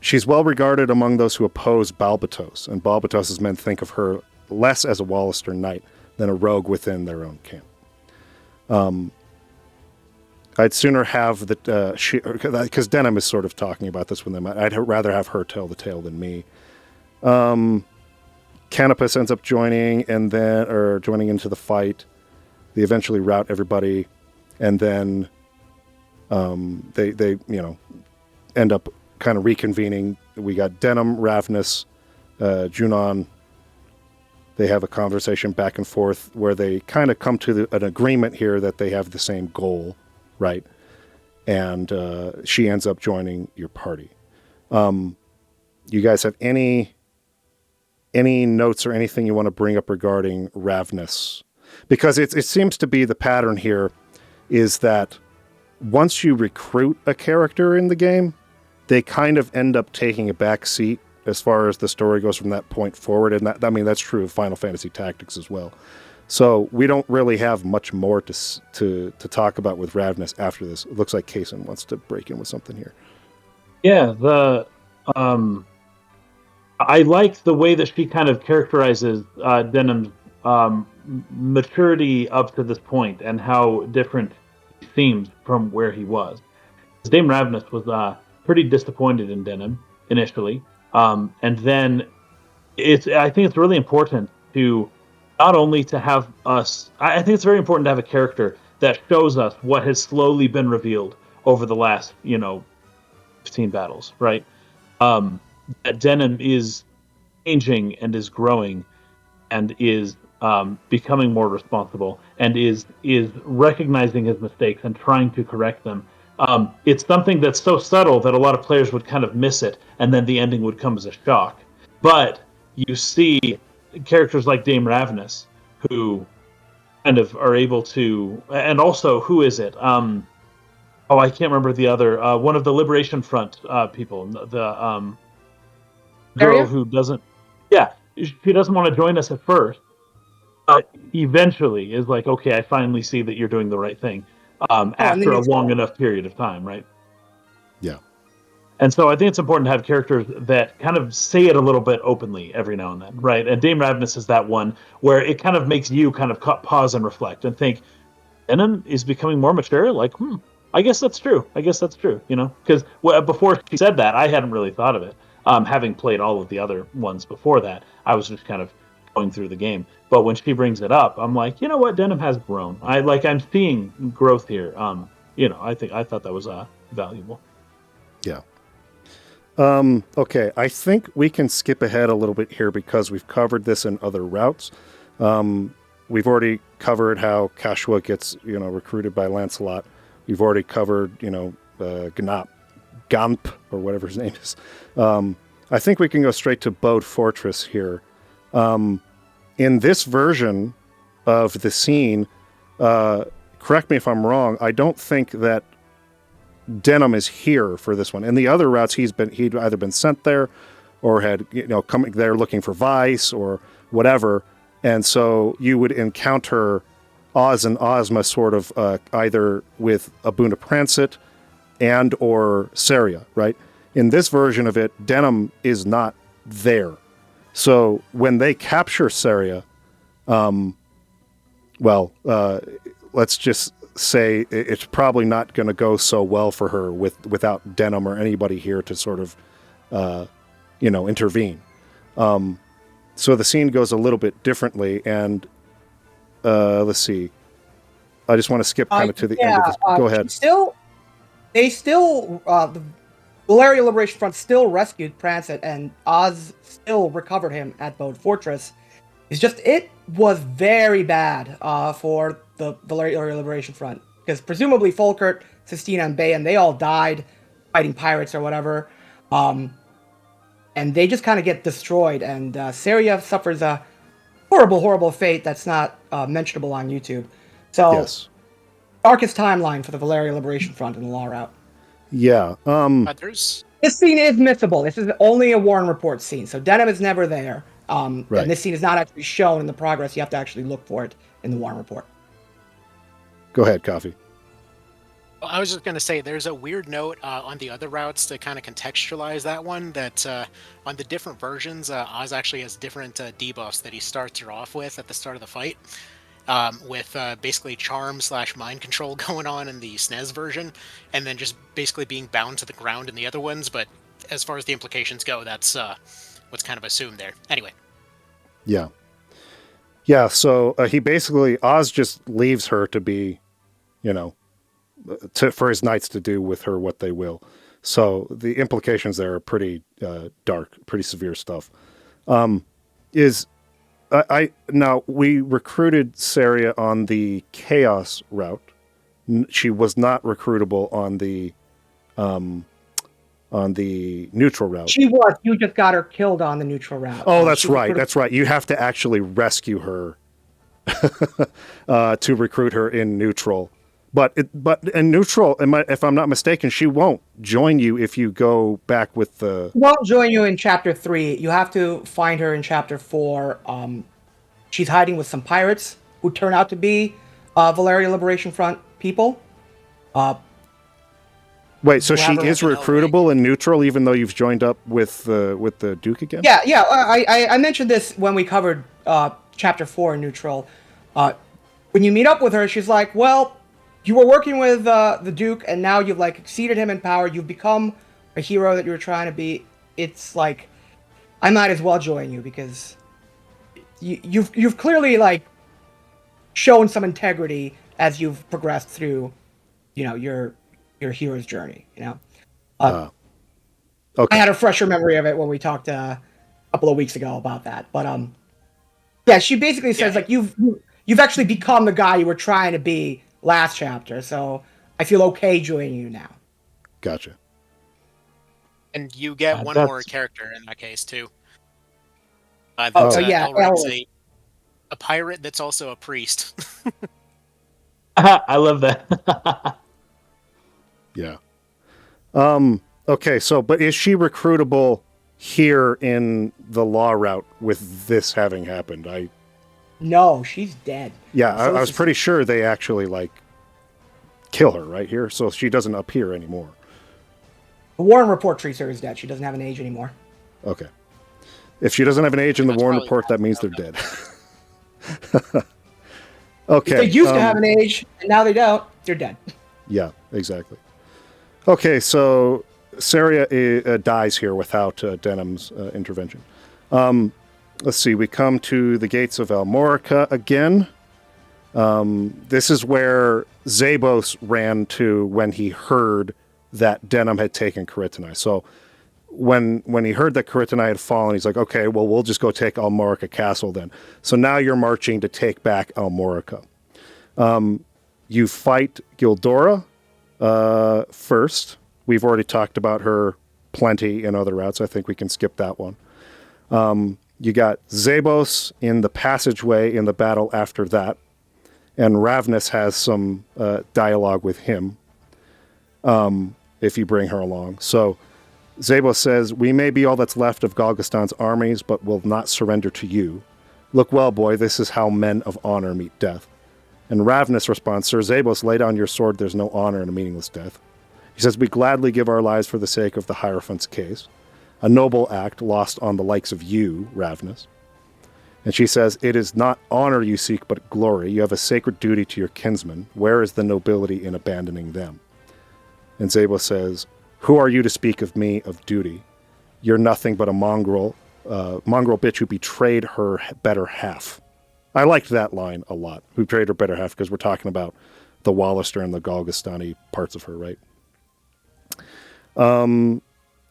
She's well regarded among those who oppose Balbatos, and Balbatos's men think of her less as a Wallister knight than a rogue within their own camp. I'd sooner have because Denim is sort of talking about this with them. I'd rather have her tell the tale than me. Canopus ends up joining joining into the fight. They eventually rout everybody, and then they end up kind of reconvening. We got Denim, Ravness, Junon. They have a conversation back and forth where they kind of come to an agreement here that they have the same goal, right? And she ends up joining your party. You guys have any notes or anything you want to bring up regarding Ravness? Because it seems to be the pattern here is that once you recruit a character in the game, they kind of end up taking a back seat as far as the story goes from that point forward. And that's true of Final Fantasy Tactics as well. So we don't really have much more to talk about with Ravness after this. It looks like Kaysen wants to break in with something here. Yeah, I like the way that she kind of characterizes Denim's maturity up to this point and how different he seems from where he was. Dame Ravness was pretty disappointed in Denim initially. And then I think it's really important to not only to have us, I think it's very important to have a character that shows us what has slowly been revealed over the last, 15 battles, right? That Denim is changing and is growing and is becoming more responsible and is recognizing his mistakes and trying to correct them. It's something that's so subtle that a lot of players would kind of miss it, and then the ending would come as a shock. But you see characters like Dame Ravness, who kind of are able to, and also, who is it? I can't remember the other, one of the Liberation Front people, the girl who doesn't, she doesn't want to join us at first, but eventually is like, okay, I finally see that you're doing the right thing. After a long enough period of time, right? Yeah. And so I think it's important to have characters that kind of say it a little bit openly every now and then, right? And Dame Ravness is that one where it kind of makes you kind of pause and reflect and think, Denim is becoming more mature? Like, I guess that's true. Because before she said that, I hadn't really thought of it. Having played all of the other ones before that, I was just kind of going through the game. But when she brings it up, I'm like, you know what? Denim has grown. I'm seeing growth here. I thought that was valuable. Yeah. Okay. I think we can skip ahead a little bit here because we've covered this in other routes. We've already covered how Kashua gets, recruited by Lancelot. We've already covered, Gamp or whatever his name is. I think we can go straight to Bode Fortress here. In this version of the scene, correct me if I'm wrong, I don't think that Denim is here for this one. In the other routes, he'd either been sent there or had, coming there looking for Vice or whatever. And so you would encounter Oz and Osma sort of either with Abuna Prancet and or Seria, right? In this version of it, Denim is not there. So when they capture Seria, let's just say it's probably not going to go so well for her without Denim or anybody here to sort of, intervene. So the scene goes a little bit differently, and let's see. I just want to skip kind of to the end of this. Go ahead. The Valeria Liberation Front still rescued Prancet, and Oz still recovered him at Bode Fortress. It's just, it was very bad for the Valeria Liberation Front, because presumably Folkert, Cistina, and Bayan, they all died fighting pirates or whatever, and they just kind of get destroyed, and Seria suffers a horrible, horrible fate that's not mentionable on YouTube. So, yes. Darkest timeline for the Valeria Liberation Front in the Law Route. Yeah. There's This scene is missable. This is only a Warren Report scene, so Denim is never there. Right. And this scene is not actually shown in the progress. You have to actually look for it in the Warren Report. Go ahead, Coffee. I was just going to say, there's a weird note on the other routes to kind of contextualize that one, that on the different versions, Oz actually has different debuffs that he starts her off with at the start of the fight, with basically charm/mind control going on in the SNES version, and then just basically being bound to the ground in the other ones, but as far as the implications go, that's what's kind of assumed there. Anyway. Yeah. Yeah, so he basically, Oz just leaves her to be, for his knights to do with her what they will. So the implications there are pretty dark, pretty severe stuff. Now we recruited Seria on the Chaos route. She was not recruitable on the neutral route. She was. You just got her killed on the neutral route. Oh, that's right. That's right. You have to actually rescue her to recruit her in neutral. But in neutral, if I'm not mistaken, she won't join you if you go back with the... She won't join you in Chapter 3. You have to find her in Chapter 4. She's hiding with some pirates who turn out to be Valeria Liberation Front people. Wait, so she is recruitable in neutral, even though you've joined up with the Duke again? Yeah. I mentioned this when we covered Chapter 4 in neutral. When you meet up with her, she's like, well, you were working with the Duke, and now you've exceeded him in power. You've become a hero that you were trying to be. It's like, I might as well join you, because you've clearly shown some integrity as you've progressed through, your hero's journey. Okay. I had a fresher memory of it when we talked a couple of weeks ago about that. But yeah, she basically says you've actually become the guy you were trying to be last chapter, so I feel okay joining you now. Gotcha. And you get one more character in that case too. Yeah, Elric's a pirate that's also a priest. I love that. Yeah. Okay, so, but is she recruitable here in the Law route with this having happened? No, she's dead. Yeah, I was pretty sure they actually, kill her right here, so she doesn't appear anymore. The Warren Report treats her as dead. She doesn't have an age anymore. Okay. If she doesn't have an age in the Warren Report, that means they're dead. Okay. If they used to have an age, and now they don't, they're dead. Yeah, exactly. Okay, so Seria dies here without Denim's intervention. Let's see, we come to the gates of Almora again. This is where Zabos ran to when he heard that Denim had taken Caritanai. So when he heard that Caritanai had fallen, he's like, okay, well, we'll just go take Almora Castle then. So now you're marching to take back Almora. You fight Gildora first. We've already talked about her plenty in other routes. I think we can skip that one. You got Zabos in the passageway in the battle after that. And Ravness has some dialogue with him if you bring her along. So Zabos says, we may be all that's left of Galgastan's armies, but will not surrender to you. Look well, boy, this is how men of honor meet death. And Ravness responds, Sir Zabos, lay down your sword. There's no honor in a meaningless death. He says, we gladly give our lives for the sake of the Hierophant's case. A noble act lost on the likes of you, Ravness. And she says, it is not honor you seek, but glory. You have a sacred duty to your kinsmen. Where is the nobility in abandoning them? And Zabos says, who are you to speak of me of duty? You're nothing but a mongrel bitch who betrayed her better half. I liked that line a lot. Who betrayed her better half, because we're talking about the Wallister and the Galgastani parts of her, right?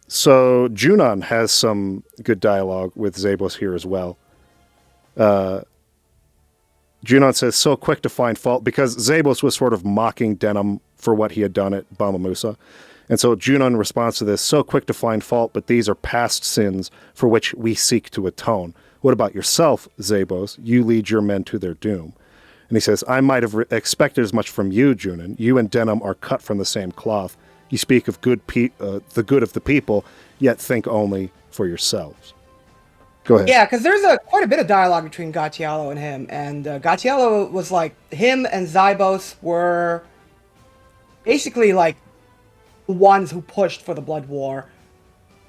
So Junon has some good dialogue with Zabos here as well. Junon says, so quick to find fault, because Zabos was sort of mocking Denim for what he had done at Bamamusa. And so Junon responds to this, so quick to find fault, but these are past sins for which we seek to atone. What about yourself, Zabos? You lead your men to their doom. And he says, I might have expected as much from you, Junon. You and Denim are cut from the same cloth. You speak of the good of the people, yet think only for yourselves. Go ahead. Yeah, because there's quite a bit of dialogue between Gatiello and him. And Gatiello was like, him and Zabos were basically like the ones who pushed for the Blood War,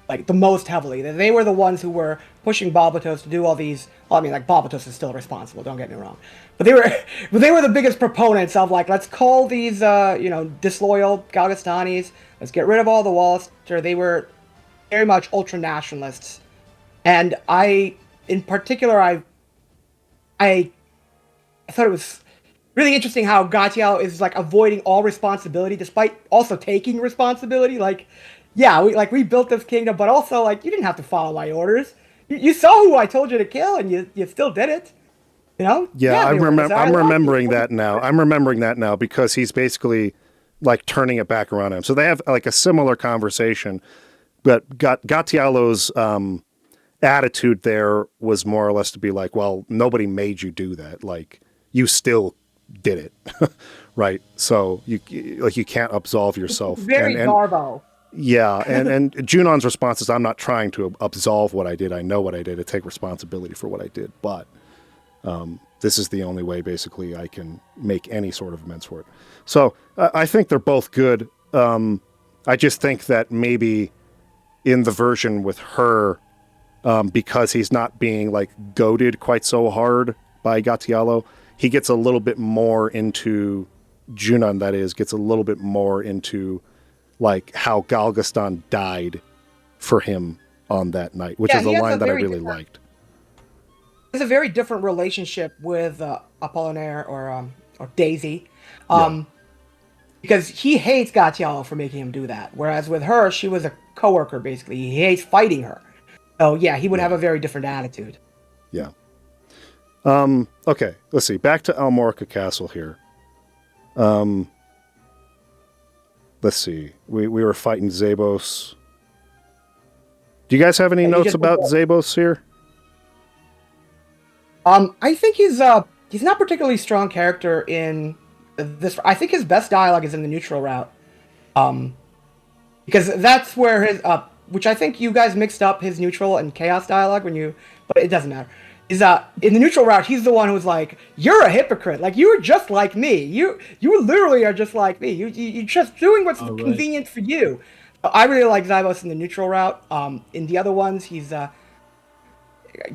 like the most heavily. They were the ones who were pushing Balbatos to do all these. Well, I mean, like Balbatos is still responsible. Don't get me wrong, but they were the biggest proponents of like, let's call these disloyal Galgastanis. Let's get rid of all the Wallister. They were very much ultra nationalists, and in particular, I thought it was really interesting how Gatiello is like avoiding all responsibility despite also taking responsibility. Like, yeah, we built this kingdom, but also like you didn't have to follow my orders. You saw who I told you to kill, and you still did it. You know? Yeah, I'm remembering that now. I'm remembering that now because he's basically like turning it back around on him. So they have like a similar conversation, but Gatiello's attitude there was more or less to be like, well, nobody made you do that. Like, you still did it, right? So you can't absolve yourself. Very Garbo. Yeah, and Junon's response is, I'm not trying to absolve what I did. I know what I did. I take responsibility for what I did. But this is the only way, basically, I can make any sort of amends for it. So I think they're both good. I just think that maybe in the version with her, because he's not being like goaded quite so hard by Gatiello, he gets a little bit more into Junon, that is, gets a little bit more into like how Galgastan died for him on that night, which is a line that I really liked. It's a very different relationship with Apollinaire or Daisy, because he hates Gatiello for making him do that, whereas with her, she was a coworker basically. He hates fighting her, so yeah, he would have a very different attitude. Yeah. Okay, let's see. Back to Almora Castle here. Let's see. We were fighting Zabos. Do you guys have any notes about Zabos here? I think he's not particularly strong character in this. I think his best dialogue is in the neutral route. Because that's where his which I think you guys mixed up his neutral and chaos dialogue but it doesn't matter. Is in the neutral route, he's the one who's like, you're a hypocrite. Like, you're just like me. You literally are just like me. You're just doing what's convenient for you. So I really like Zabos in the neutral route. In the other ones, he's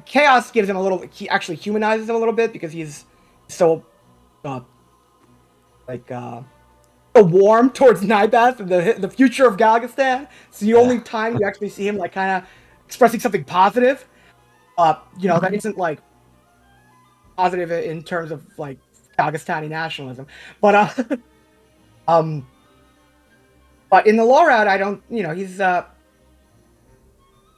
Chaos gives him a little. He actually humanizes him a little bit because he's so warm towards Nybath and the future of Galgastan. So the only time you actually see him like kind of expressing something positive. That isn't like positive in terms of like Galgastani nationalism, but but in the law route, I don't, he's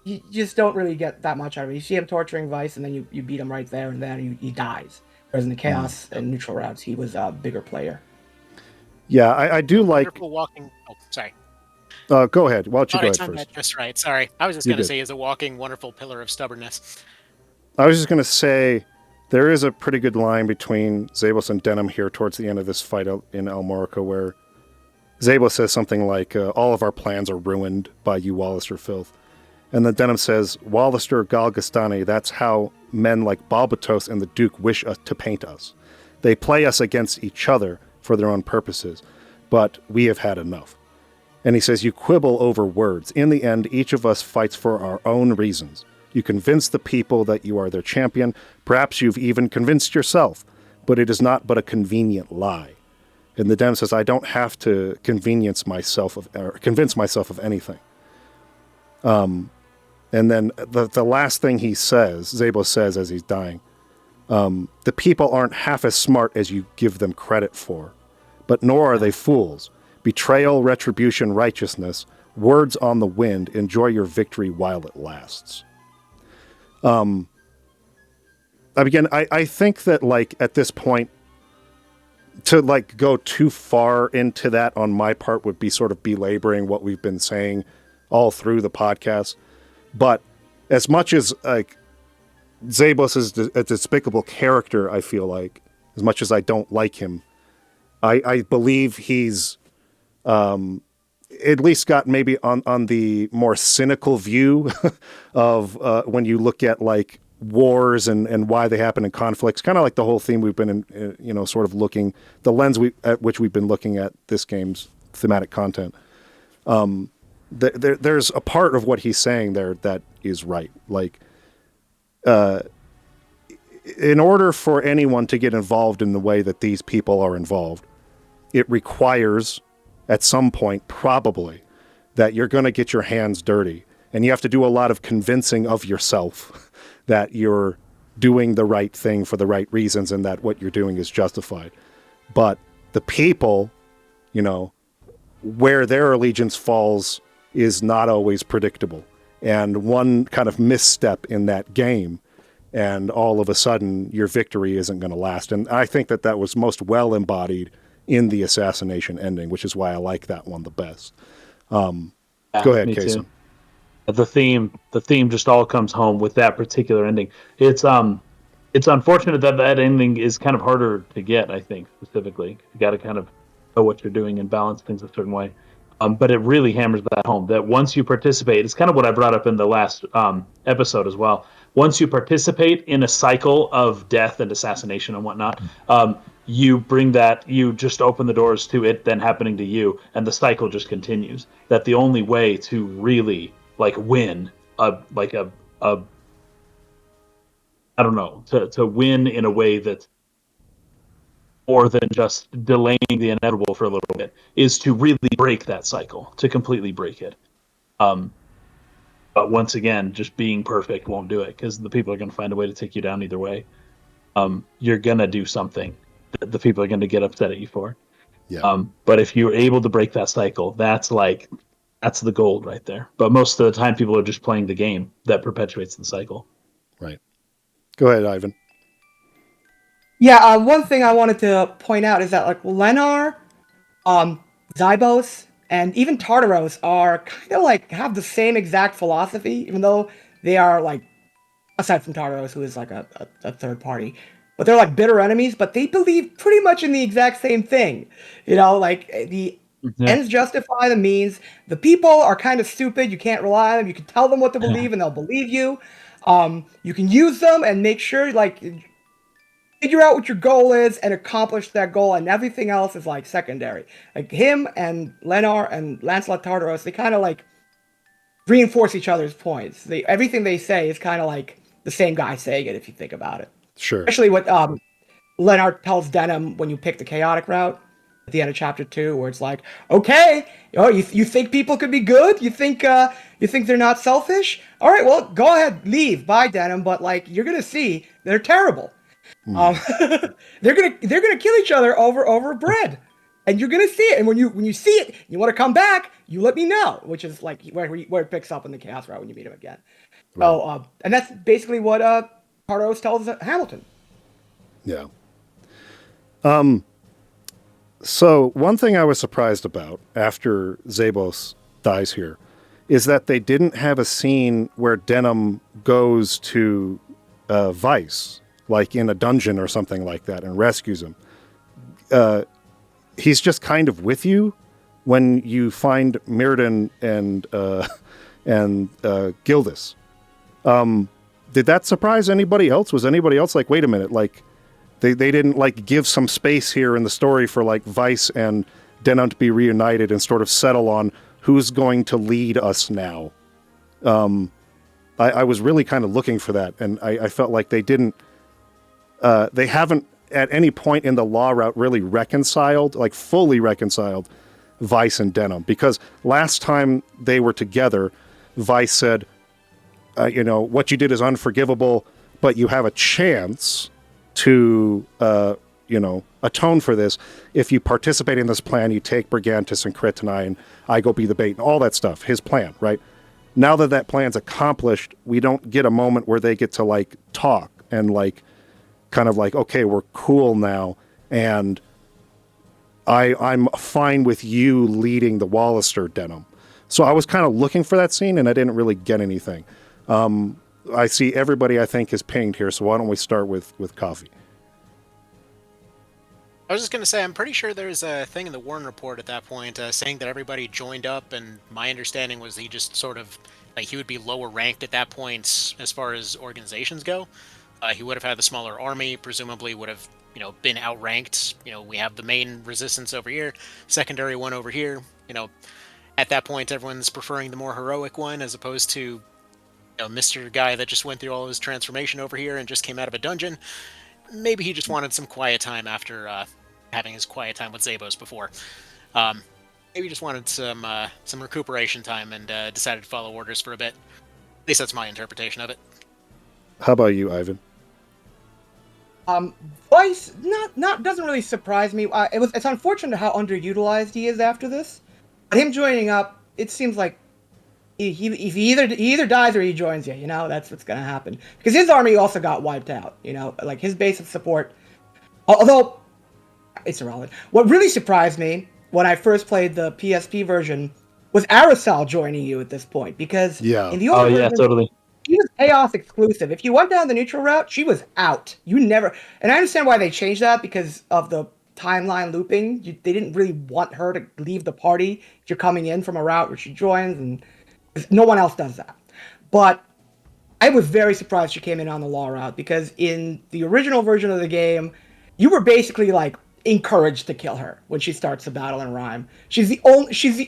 you just don't really get that much out of it. You see him torturing Vice, and then you beat him right there, and then he dies. Whereas in the chaos and neutral routes, he was a bigger player. Yeah, I do like walking. Oh, sorry. Go ahead. Why don't you go ahead first? Just right. Sorry, I was just going to say, is a walking wonderful pillar of stubbornness. I was just going to say, there is a pretty good line between Zabos and Denim here towards the end of this fight in Almorica, where Zabos says something like, all of our plans are ruined by you Wallister filth. And then Denim says, Wallister Galgastani, that's how men like Balbatos and the Duke wish us to paint us. They play us against each other for their own purposes, but we have had enough. And he says, you quibble over words. In the end, each of us fights for our own reasons. You convince the people that you are their champion. Perhaps you've even convinced yourself, but it is not but a convenient lie. And the Dem says, I don't have to convince myself of anything. And then the last thing he says, Zabos says as he's dying, the people aren't half as smart as you give them credit for, but nor are they fools. Betrayal, retribution, righteousness, words on the wind, enjoy your victory while it lasts. Again, I think that, like, at this point, to, like, go too far into that on my part would be sort of belaboring what we've been saying all through the podcast. But as much as, like, Zabos is a despicable character, I feel like, as much as I don't like him, I believe he's at least got maybe on the more cynical view of when you look at, like, wars and why they happen in conflicts, kind of like the whole theme we've been in, sort of looking, the lens at which we've been looking at this game's thematic content. There's a part of what he's saying there that is right. Like, in order for anyone to get involved in the way that these people are involved, it requires, at some point, probably, that you're going to get your hands dirty. And you have to do a lot of convincing of yourself that you're doing the right thing for the right reasons and that what you're doing is justified. But the people, where their allegiance falls is not always predictable. And one kind of misstep in that game, and all of a sudden your victory isn't going to last. And I think that was most well embodied in the assassination ending, which is why I like that one the best. Go ahead, Kason. The theme just all comes home with that particular ending. It's unfortunate that ending is kind of harder to get, I think, specifically. You got to kind of know what you're doing and balance things a certain way. But it really hammers that home, that once you participate, it's kind of what I brought up in the last episode as well. Once you participate in a cycle of death and assassination and whatnot, you just open the doors to it then happening to you, and the cycle just continues. That the only way to really, like, win to win in a way that's more than just delaying the inevitable for a little bit, is to really break that cycle, to completely break it. But once again, just being perfect won't do it, because the people are going to find a way to take you down either way. You're going to do something that the people are going to get upset at you for. Yeah. But if you're able to break that cycle, that's the gold right there. But most of the time, people are just playing the game that perpetuates the cycle. Right. Go ahead, Ivan. Yeah, one thing I wanted to point out is that, like, Leonar, Zybos, and even Tartaros are kind of like have the same exact philosophy, even though they are, like, aside from Tartaros, who is like a third party, but they're like bitter enemies, but they believe pretty much in the exact same thing. Like, the ends justify the means. The people are kind of stupid. You can't rely on them. You can tell them what to believe and they'll believe you. You can use them and make sure, like, figure out what your goal is and accomplish that goal, and everything else is, like, secondary. Like, him and Leonar and Lancelot Tartaros, they kind of, like, reinforce each other's points. Everything they say is kind of like the same guy saying it, if you think about it. Sure. Especially what Leonar tells Denim when you pick the chaotic route at the end of chapter 2, where it's like, okay, you think people could be good? You think they're not selfish? All right, well, go ahead, leave, bye, Denim. But, like, you're gonna see they're terrible. They're gonna kill each other over bread, and you're gonna see it. And when you see it, you want to come back, you let me know. Which is, like, where it picks up in the chaos route when you meet him again. Right. So, and that's basically what Tartaros tells Hamilton. Yeah. So one thing I was surprised about after Zabos dies here is that they didn't have a scene where Denim goes to Vice, like in a dungeon or something like that, and rescues him. He's just kind of with you when you find Mirrodin and Gildas. Did that surprise anybody else? Was anybody else like, wait a minute, like, They didn't like give some space here in the story for like Vice and Denim to be reunited and sort of settle on who's going to lead us now. I was really kind of looking for that, and I felt like they didn't. They haven't at any point in the law route really reconciled, like fully reconciled, Vice and Denim. Because last time they were together, Vice said, what you did is unforgivable, but you have a chance to, atone for this. If you participate in this plan, you take Brigantis and Kryptonite, and I go be the bait, and all that stuff, his plan, right? Now that that plan's accomplished, we don't get a moment where they get to, like, talk and, like, kind of like, okay, we're cool now, and I'm fine with you leading the Wallister, Denim. So I was kind of looking for that scene, and I didn't really get anything. I see everybody I think is pinged here, so why don't we start with Coffee? I was just going to say, I'm pretty sure there's a thing in the Warren report at that point saying that everybody joined up, and my understanding was he just sort of, like, he would be lower ranked at that point as far as organizations go. He would have had the smaller army, presumably would have, been outranked. We have the main resistance over here, secondary one over here. At that point, everyone's preferring the more heroic one as opposed to, Mr. Guy that just went through all his transformation over here and just came out of a dungeon. Maybe he just wanted some quiet time after having his quiet time with Zabos before. Maybe he just wanted some recuperation time and decided to follow orders for a bit. At least that's my interpretation of it. How about you, Ivan? Vice not doesn't really surprise me. It's unfortunate how underutilized he is after this. But him joining up, it seems like he either dies or he joins you. That's what's gonna happen, because his army also got wiped out. Like his base of support. Although it's irrelevant. What really surprised me when I first played the PSP version was Aerosol joining you at this point, because in the old version, totally. She was Chaos exclusive. If you went down the neutral route, she was out. You never... And I understand why they changed that, because of the timeline looping. They didn't really want her to leave the party if you're coming in from a route where she joins, and no one else does that. But I was very surprised she came in on the law route, because in the original version of the game, you were basically, like, encouraged to kill her when she starts the battle in Rhime. She's the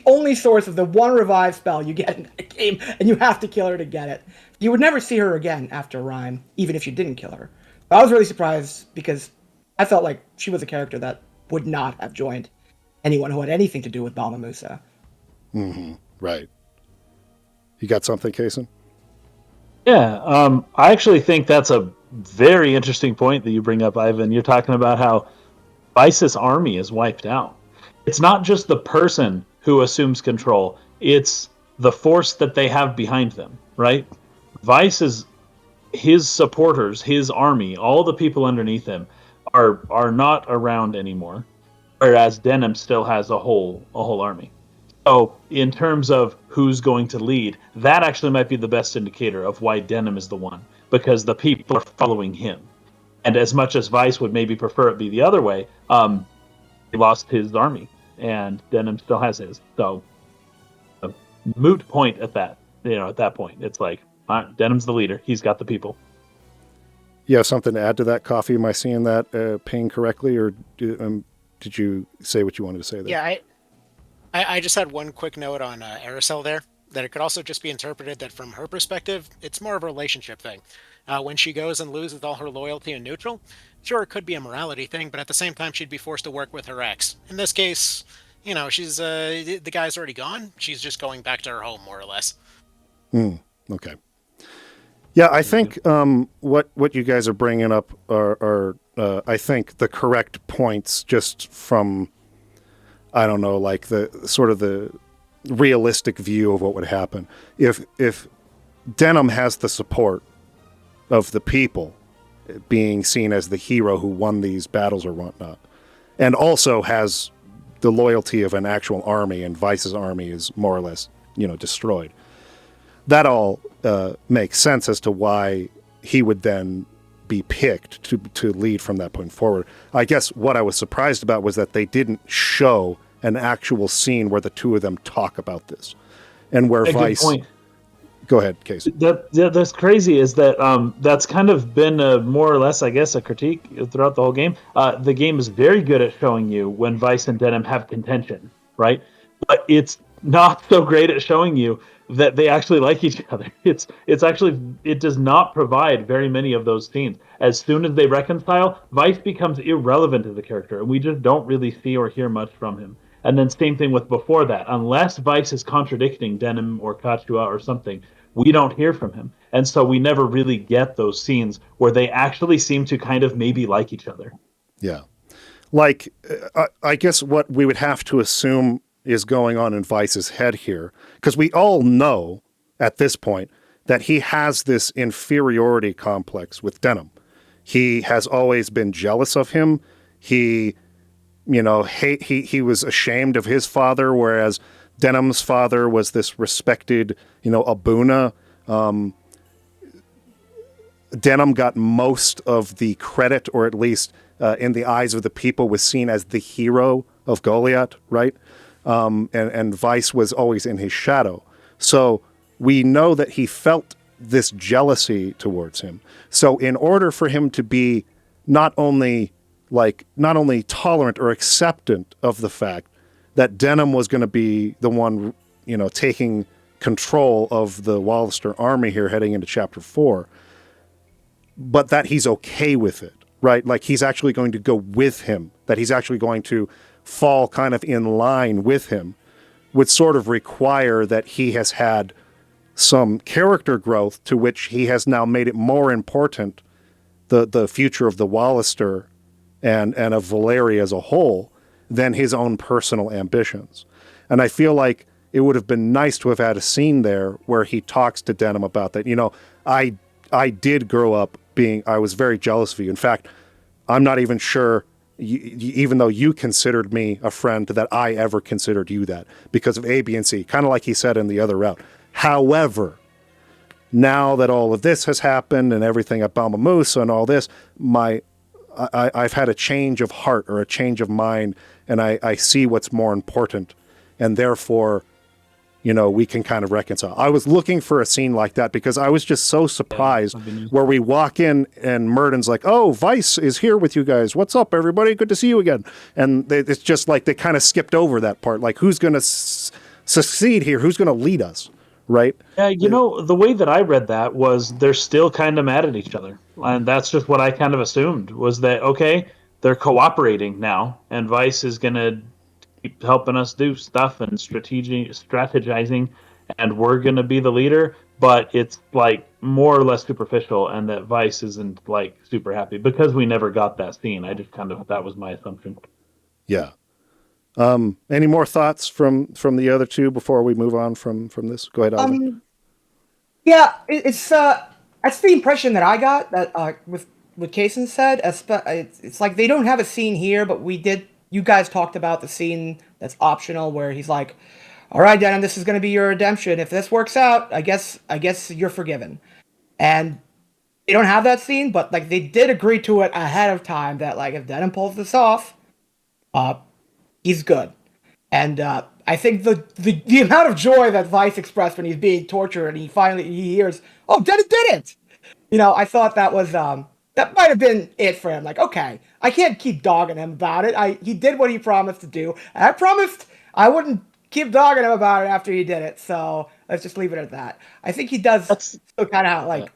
only source of the one revive spell you get in that game, and you have to kill her to get it. You would never see her again after Rhime, even if you didn't kill her. But I was really surprised, because I felt like she was a character that would not have joined anyone who had anything to do with Balma Musa. Mm-hmm. Right. You got something, Kaysen? Yeah, I actually think that's a very interesting point that you bring up, Ivan. You're talking about how Vice's army is wiped out. It's not just the person who assumes control, it's the force that they have behind them, right? Vice's his supporters, his army, all the people underneath him are not around anymore, whereas Denim still has a whole army. So in terms of who's going to lead, that actually might be the best indicator of why Denim is the one, because the people are following him. And as much as Vice would maybe prefer it be the other way, he lost his army, and Denim still has his. So a moot point at that. At that point, it's like, Denim's the leader. He's got the people. You have something to add to that, Coffee? Am I seeing that ping correctly, or did you say what you wanted to say there? Yeah, I just had one quick note on Aerosol there, that it could also just be interpreted that from her perspective, it's more of a relationship thing. When she goes and loses all her loyalty in neutral, sure, it could be a morality thing, but at the same time, she'd be forced to work with her ex. In this case, she's the guy's already gone. She's just going back to her home, more or less. Okay. Yeah, I think what you guys are bringing up are I think the correct points, just from, I don't know, like the sort of the realistic view of what would happen if Denim has the support of the people, being seen as the hero who won these battles or whatnot, and also has the loyalty of an actual army, and Vice's army is more or less, destroyed. That all makes sense as to why he would then be picked to lead from that point forward. I guess what I was surprised about was that they didn't show an actual scene where the two of them talk about this, and where Vice, Go ahead, Casey. That's crazy. Is that that's kind of been more or less, I guess, a critique throughout the whole game. The game is very good at showing you when Vice and Denim have contention, right? But it's not so great at showing you that they actually like each other. It's actually, it does not provide very many of those scenes. As soon as they reconcile, Vice becomes irrelevant as a character, and we just don't really see or hear much from him. And then same thing with before that. Unless Vice is contradicting Denim or Kachua or something, we don't hear from him. And so we never really get those scenes where they actually seem to kind of maybe like each other. Yeah. Like, I guess what we would have to assume is going on in Vice's head here, because we all know at this point that he has this inferiority complex with Denim. He has always been jealous of him. He, he was ashamed of his father, whereas Denim's father was this respected, Abuna. Denim got most of the credit, or at least in the eyes of the people, was seen as the hero of Goliath, right? And Vice was always in his shadow. So we know that he felt this jealousy towards him. So in order for him to be not only tolerant or acceptant of the fact that Denim was going to be the one, taking control of the Wallister army here heading into chapter 4, but that he's okay with it, right? Like he's actually going to go with him, that he's actually going to fall kind of in line with him, would sort of require that he has had some character growth to which he has now made it more important, the future of the Wallister and of Valeria as a whole, than his own personal ambitions. And I feel like it would have been nice to have had a scene there where he talks to Denim about that. I did grow up I was very jealous of you. In fact, I'm not even sure, even though you considered me a friend, that I ever considered you that, because of A, B, and C, kind of like he said in the other route. However, now that all of this has happened and everything at Balma Musa and all this, I've had a change of heart or a change of mind, and I see what's more important, and therefore, we can kind of reconcile. I was looking for a scene like that because I was just so surprised where we walk in and Murden's like, "Oh, Vice is here with you guys. What's up, everybody? Good to see you again." And it's just like they kind of skipped over that part. Like, who's going to succeed here? Who's going to lead us? Right? Yeah, the way that I read that was they're still kind of mad at each other. And that's just what I kind of assumed, was that, okay, they're cooperating now, and Vice is going to keep helping us do stuff and strategizing, and we're going to be the leader, but it's like more or less superficial, and that Vice isn't like super happy because we never got that scene. I just that was my assumption. Yeah. Any more thoughts from the other two before we move on from this? Go ahead, Alvin. Yeah, it's that's the impression that I got, that with what Kaysen said. It's like they don't have a scene here, but you guys talked about the scene that's optional where he's like, "All right, Denim, this is going to be your redemption. If this works out, I guess you're forgiven." And they don't have that scene, but like they did agree to it ahead of time that like if Denim pulls this off, he's good. And I think the amount of joy that Vice expressed when he's being tortured and he hears, "Oh, Denim did it!" I thought that was that might have been it for him. Like, okay, I can't keep dogging him about it. He did what he promised to do. And I promised I wouldn't keep dogging him about it after he did it. So let's just leave it at that. I think he does still kind of like,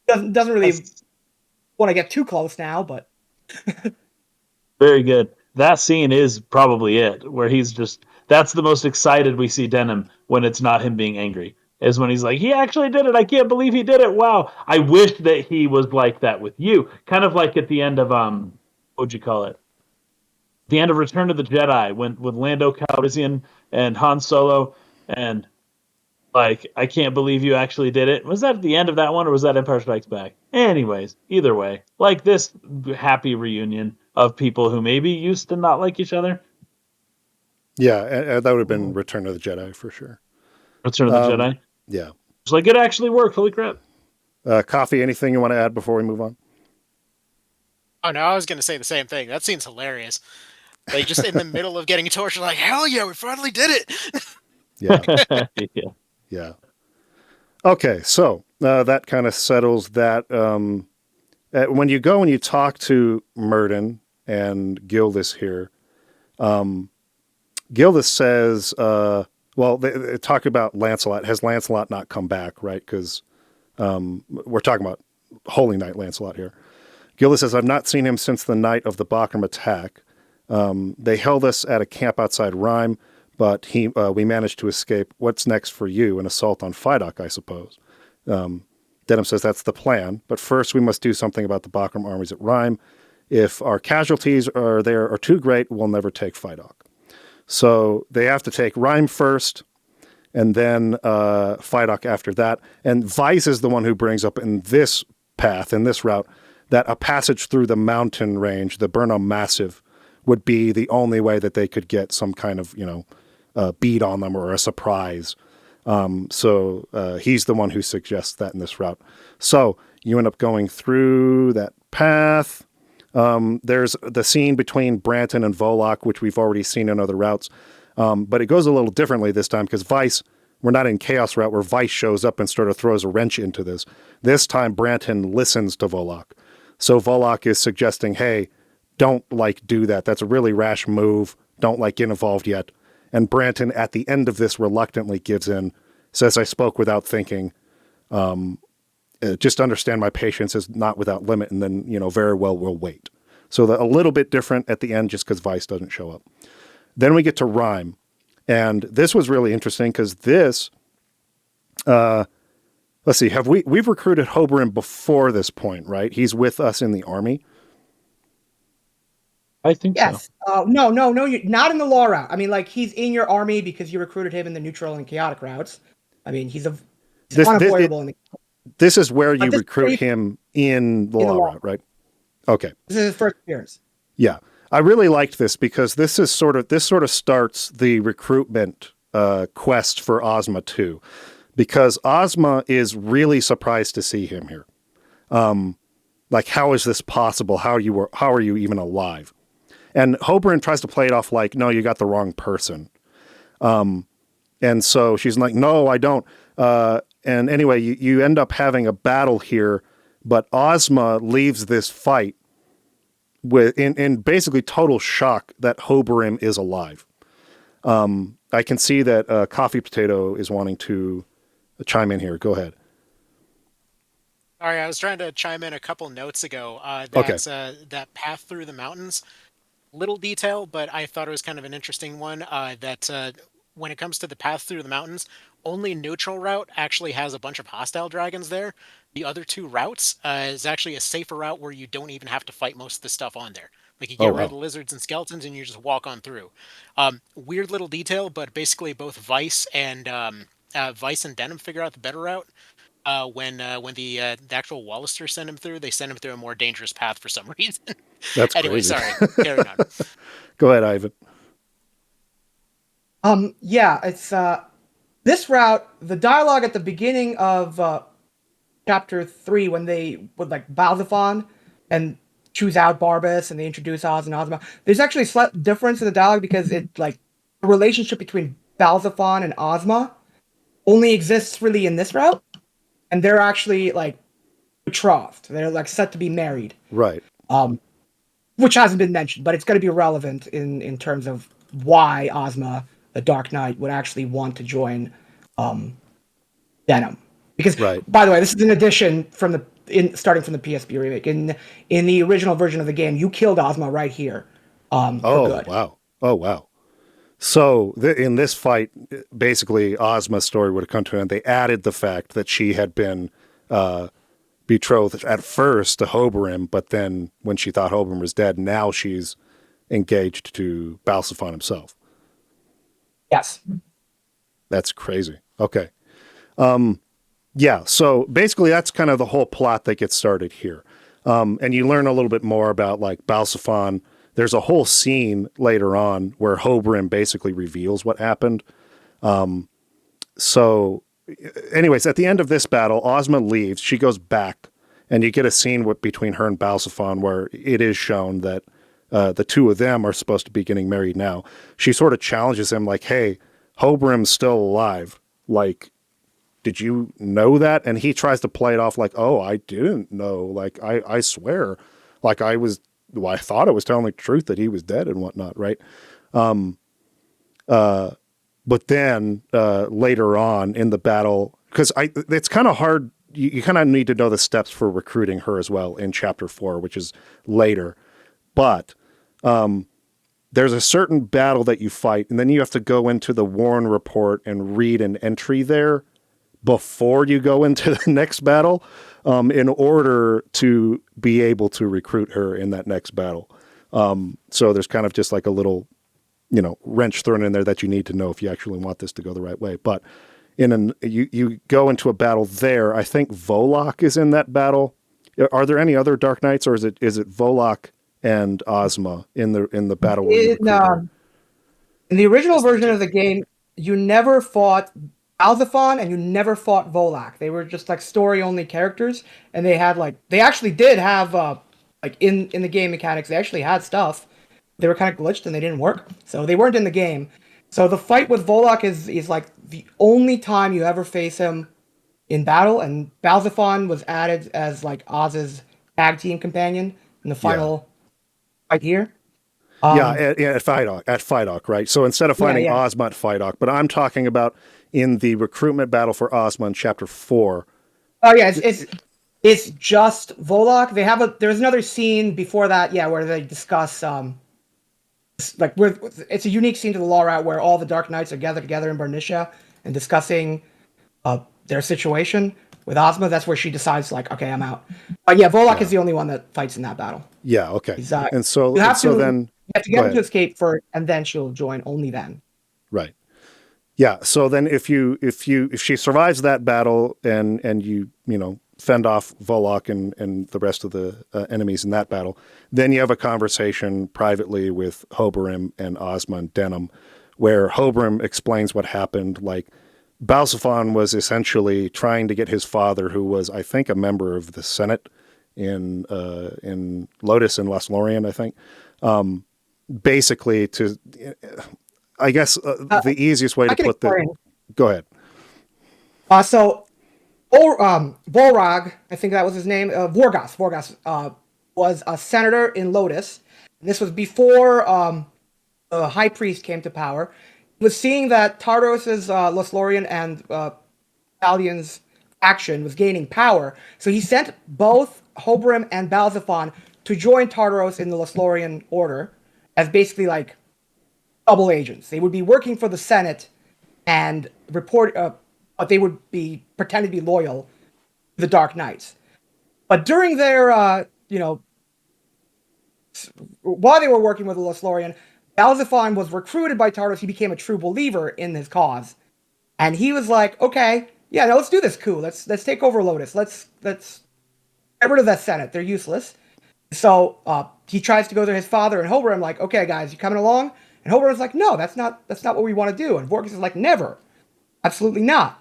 doesn't really want to get too close now, but. Very good. That scene is probably it, where that's the most excited we see Denim when it's not him being angry, is when he's like, "He actually did it. I can't believe he did it. Wow. I wish that he was like that with you." Kind of like at the end of, what would you call it? The end of Return of the Jedi, with Lando Calrissian and Han Solo, and like, "I can't believe you actually did it." Was that at the end of that one, or was that Empire Strikes Back? Anyways, either way, like this happy reunion of people who maybe used to not like each other. Yeah, that would have been Return of the Jedi for sure. Return of the Jedi? Yeah. It's like, it actually worked. Holy crap. Coffee, anything you want to add before we move on? Oh, no, I was going to say the same thing. That seems hilarious. Like, just in the middle of getting tortured, like, hell yeah, we finally did it. Yeah. Yeah. Okay, so that kind of settles that. When you go and you talk to Murden and Gildas here, Gildas says, well, they talk about Lancelot. Has Lancelot not come back, right? Because we're talking about Holy Knight Lancelot here. Gildas says, I've not seen him since the night of the Bockham attack. They held us at a camp outside Rhime, but we managed to escape. What's next for you? An assault on Phydock, I suppose. Denham says that's the plan, but first we must do something about the Bockham armies at Rhime. If our casualties are too great, we'll never take Phydock. So they have to take Rhime first, and then Phydock after that. And Vice is the one who brings up in this path, in this route, that a passage through the mountain range, the Burnham Massif, would be the only way that they could get some kind of, beat on them or a surprise. So he's the one who suggests that in this route. So you end up going through that path. There's the scene between Branton and Volok, which we've already seen in other routes. But it goes a little differently this time because Vice, we're not in Chaos route where Vice shows up and sort of throws a wrench into this. This time Branton listens to Volok. So Volok is suggesting, hey, don't do that. That's a really rash move. Don't get involved yet. And Branton at the end of this reluctantly gives in, says, I spoke without thinking. Just understand my patience is not without limit. And then, very well, we'll wait. So a little bit different at the end just because Vice doesn't show up. Then we get to Rhime. And this was really interesting because this, let's see, we've recruited Hoberin before this point, right? He's with us in the army. I think yes. so. No, you're not in the law route. I mean, he's in your army because you recruited him in the neutral and chaotic routes. I mean, he's unavoidable. This is where you recruit him in the law route, right? Okay. This is his first appearance. Yeah. I really liked this because this sort of starts the recruitment quest for Osma too, because Osma is really surprised to see him here. How is this possible? How are you even alive? And Hoberin tries to play it off no, you got the wrong person. And so she's like, no, I don't. And anyway, you end up having a battle here, but Osma leaves this fight in basically total shock that Hoberin is alive. I can see that Coffee Potato is wanting to chime in here. Go ahead. Sorry, I was trying to chime in a couple notes ago. That path through the mountains. Little detail, but I thought it was kind of an interesting one. That when it comes to the path through the mountains, only neutral route actually has a bunch of hostile dragons there. The other two routes is actually a safer route where you don't even have to fight most of the stuff on there. You get rid of the lizards and skeletons and you just walk on through. Weird little detail, but basically both Vice and Denham figure out the better route. When the actual Wallisters send him through, they send him through a more dangerous path for some reason. That's anyway, crazy. Sorry. Carry on. Go ahead, Ivan. Yeah, it's this route. The dialogue at the beginning of chapter 3 when they would Balzaphon and choose out Barbas and they introduce Oz and Ozma. There's actually a slight difference in the dialogue because the relationship between Balzaphon and Ozma only exists really in this route. And they're actually betrothed. They're set to be married. Right. Which hasn't been mentioned, but it's going to be relevant in terms of why Ozma, the Dark Knight, would actually want to join Denham. Because, by the way, this is an addition starting from the PSP remake. In the original version of the game, you killed Ozma right here. For good. Wow. Oh, wow. So in this fight, basically Ozma's story would have come to an end. They added the fact that she had been betrothed at first to Hoberin, but then when she thought Hoberin was dead, now she's engaged to Balzaphon himself. Yes. That's crazy. Okay. Yeah, so basically that's kind of the whole plot that gets started here. And you learn a little bit more about Balzaphon. There's a whole scene later on where Hoberin basically reveals what happened. So anyways, at the end of this battle, Ozma leaves. She goes back, and you get a scene between her and Balzaphon where it is shown that the two of them are supposed to be getting married now. She sort of challenges him hey, Hoberin's still alive. did you know that? And he tries to play it off like, oh, I didn't know. Like, I swear, like I thought I was telling the truth that he was dead and whatnot. Right. But then later on in the battle, because it's kind of hard. You kind of need to know the steps for recruiting her as well in chapter 4, which is later. But there's a certain battle that you fight, and then you have to go into the Warren report and read an entry there before you go into the next battle in order to be able to recruit her in that next battle. So there's kind of just like a little, wrench thrown in there that you need to know if you actually want this to go the right way. But you go into a battle there. I think Volok is in that battle. Are there any other Dark Knights, or is it Volok and Osma in the battle? In the original version of the game, you never fought Alzaphon and you never fought Volok. They were just like story only characters, and they actually did have in the game mechanics, they actually had stuff. They were kind of glitched and they didn't work, so they weren't in the game. So the fight with Volok is like the only time you ever face him in battle, and Balzaphon was added as like Oz's tag team companion in the final fight here. At Phydock, right? So instead of fighting Osma at Phydock, but I'm talking about in the recruitment battle for Osma in chapter 4. Oh yeah, it's just Volok. There's another scene before that, where they discuss it's a unique scene to the lore route where all the Dark Knights are gathered together in Bernicia and discussing their situation with Osma. That's where she decides, like, okay, I'm out. But Volok is the only one that fights in that battle. Yeah, okay. And so you have to get him to escape first, and then she'll join. Only then. Right. Yeah. So then, if she survives that battle and you fend off Volok and the rest of the enemies in that battle, then you have a conversation privately with Hoberim and Osma and Denham, where Hoberim explains what happened. Like, Balzaphon was essentially trying to get his father, who was, I think, a member of the Senate in Lotus and Lothlorien, I think, basically to, I guess, the easiest way to put the... Go ahead. Volrag, I think that was his name, Vorgas was a senator in Lotus. This was before the High Priest came to power. He was seeing that Tartaros's Lothlorien and Valian's action was gaining power, so he sent both Hoberim and Balzaphon to join Tartaros in the Lothlorien Order as basically like double agents. They would be working for the Senate and but they would be pretend to be loyal to the Dark Knights. But during their, while they were working with the Lothlorien, Balzaphon was recruited by Tartarus. He became a true believer in his cause, and he was like, "Okay, let's do this coup. Let's take over Lotus. Let's get rid of that Senate. They're useless." So he tries to go to his father and Hoberim, like, "Okay, guys, you coming along?" And Hoberim's like, "No, that's not what we want to do." And Vorgas is like, "Never, absolutely not."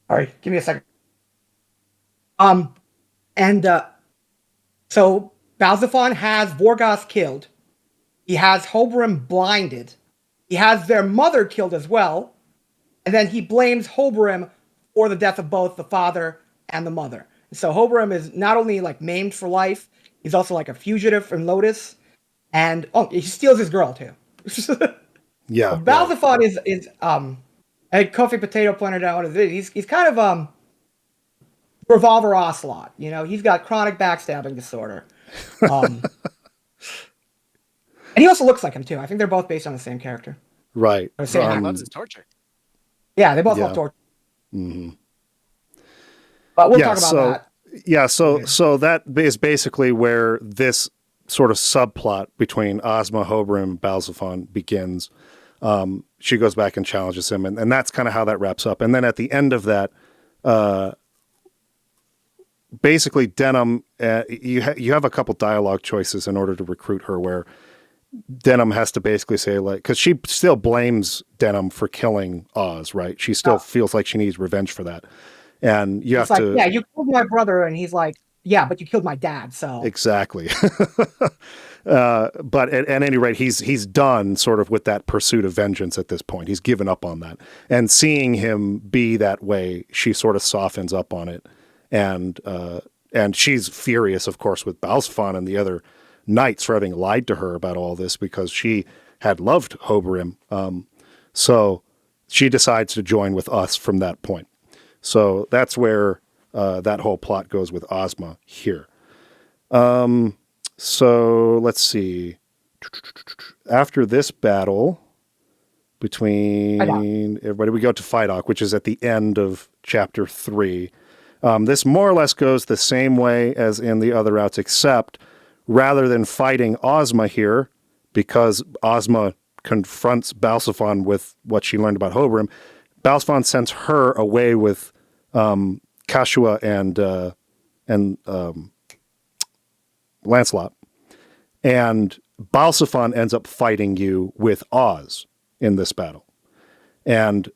All right, give me a second. So Balzaphon has Vorgas killed. He has Hoberim blinded. He has their mother killed as well. And then he blames Hoberim for the death of both the father and the mother. So Hoberim is not only like maimed for life, he's also like a fugitive from Lotus. And he steals his girl too. Yeah. Balzaphon is and Coffee Potato pointed out he's kind of Revolver Ocelot. He's got chronic backstabbing disorder. And he also looks like him too. I think they're both based on the same character. Right. He loves his torture. Yeah, they both love torture. Mm-hmm. But we'll talk about that. Yeah, so that is basically where this sort of subplot between Osma, Hoberim, Balzaphon begins. She goes back and challenges him, and that's kind of how that wraps up. And then at the end of that, basically Denham, you have a couple dialogue choices in order to recruit her, where Denham has to basically say, like, because she still blames Denham for killing Oz, right? She still feels like she needs revenge for that. And you have to... Yeah, you killed my brother, and he's like, yeah, but you killed my dad, so. Exactly. But at any rate, he's done sort of with that pursuit of vengeance at this point. He's given up on that. And seeing him be that way, she sort of softens up on it. And she's furious, of course, with Balsafon and the other knights for having lied to her about all this because she had loved Hobrim. So she decides to join with us from that point. So that's where that whole plot goes with Osma here. So let's see. After this battle between everybody, we go to Phidok, which is at the end of chapter 3. This more or less goes the same way as in the other routes, except rather than fighting Osma here, because Osma confronts Balsafon with what she learned about Hobrim, Balsafon sends her away with Kashua and Lancelot. And Balsafon ends up fighting you with Oz in this battle. And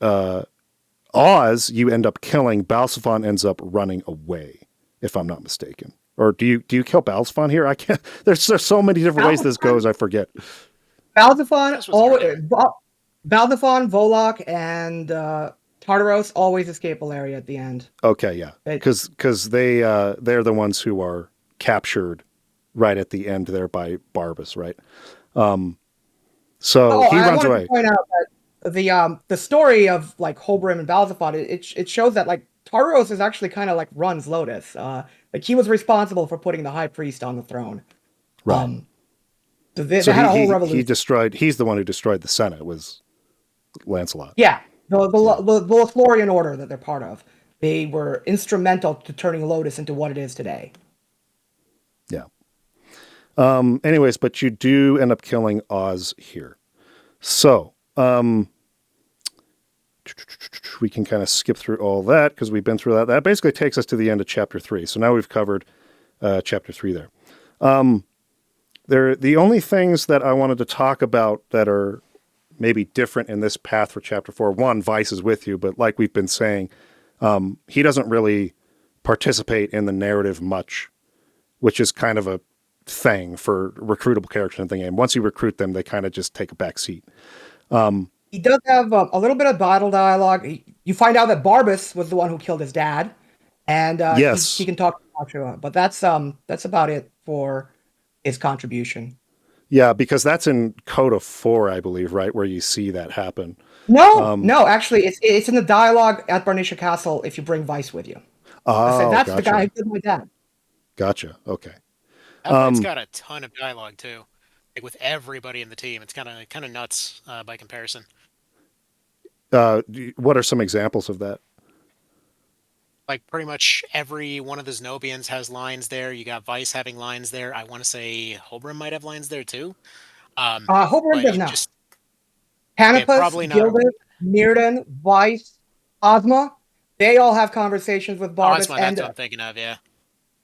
Oz, you end up killing. Balsafon ends up running away, if I'm not mistaken. Or do you kill Balsafon here? I can't. There's so many different ways this goes. I forget. Balsafon, Volok, and Tartaros always escape Valeria at the end. Okay, yeah, because they're the ones who are captured right at the end there by Barbas, right? So he runs away. To point out that the story of like Hobrim and Balsafon, it shows that like Tartaros is actually kind of like runs Lotus. Like he was responsible for putting the High Priest on the throne. Right. So they had a whole revolution. He's the one who destroyed the Senate, was Lancelot. Yeah. The Lothlorien order that they're part of. They were instrumental to turning Lotus into what it is today. Yeah. Anyways, but you do end up killing Oz here. So, we can kind of skip through all that because we've been through that. That basically takes us to the end of chapter 3. So now we've covered chapter 3 there. The only things that I wanted to talk about that are maybe different in this path for chapter 4. One, Vice is with you, but like we've been saying, he doesn't really participate in the narrative much, which is kind of a thing for recruitable characters in the game. Once you recruit them, they kind of just take a back seat. He does have a little bit of battle dialogue. You find out that Barbas was the one who killed his dad, and yes, he can talk to Joshua, but that's about it for his contribution. Yeah, because that's in CODA 4, I believe, right, where you see that happen. No, actually, it's in the dialogue at Almora Castle if you bring Vice with you. Oh, that's gotcha. the guy who killed my dad. Gotcha. Okay. It's got a ton of dialogue too, like with everybody in the team. It's kind of nuts by comparison. What are some examples of that? Like pretty much every one of the Zenobians has lines there. You got Vice having lines there. I want to say Hobrim might have lines there too. Hobrim does not. Just, Canopus, Gilded, Mirrodin, Vice, Osma, they all have conversations with Barbas. Osma, that's what I'm thinking of, yeah.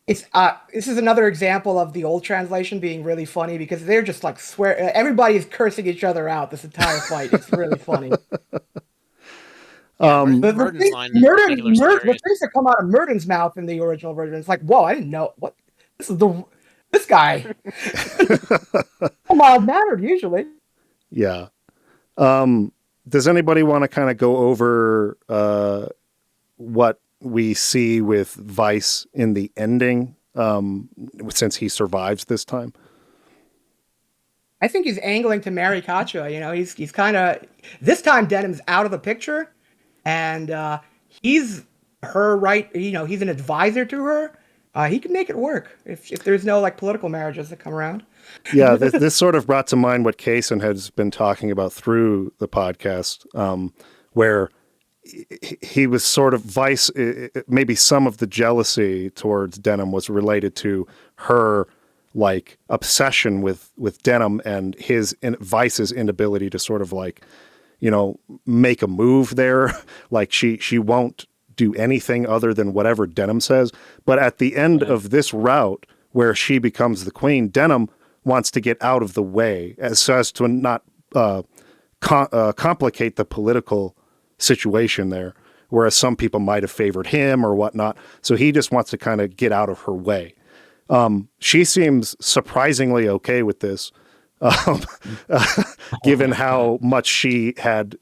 It's this is another example of the old translation being really funny because they're just like everybody's cursing each other out this entire fight. It's really funny. The things that come out of Murden's mouth in the original version, it's like, whoa, I didn't know what this guy. Mild mannered usually. Yeah. Does anybody want to kind of go over what we see with Vice in the ending, since he survives this time? I think he's angling to marry Katja. You know, he's kind of this time Denham's out of the picture, and he's her right. You know, he's an advisor to her. He can make it work if there's no like political marriages that come around. Yeah, this sort of brought to mind what Kaysen has been talking about through the podcast, where he was sort of Vice. Maybe some of the jealousy towards Denham was related to her like obsession with Denham and Vice's inability to sort of like, you know, make a move there. Like she won't do anything other than whatever Denham says. But at the end of this route where she becomes the queen, Denham wants to get out of the way as to not complicate the political situation there, whereas some people might have favored him or whatnot. So he just wants to kind of get out of her way. She seems surprisingly okay with this, um, given how much she had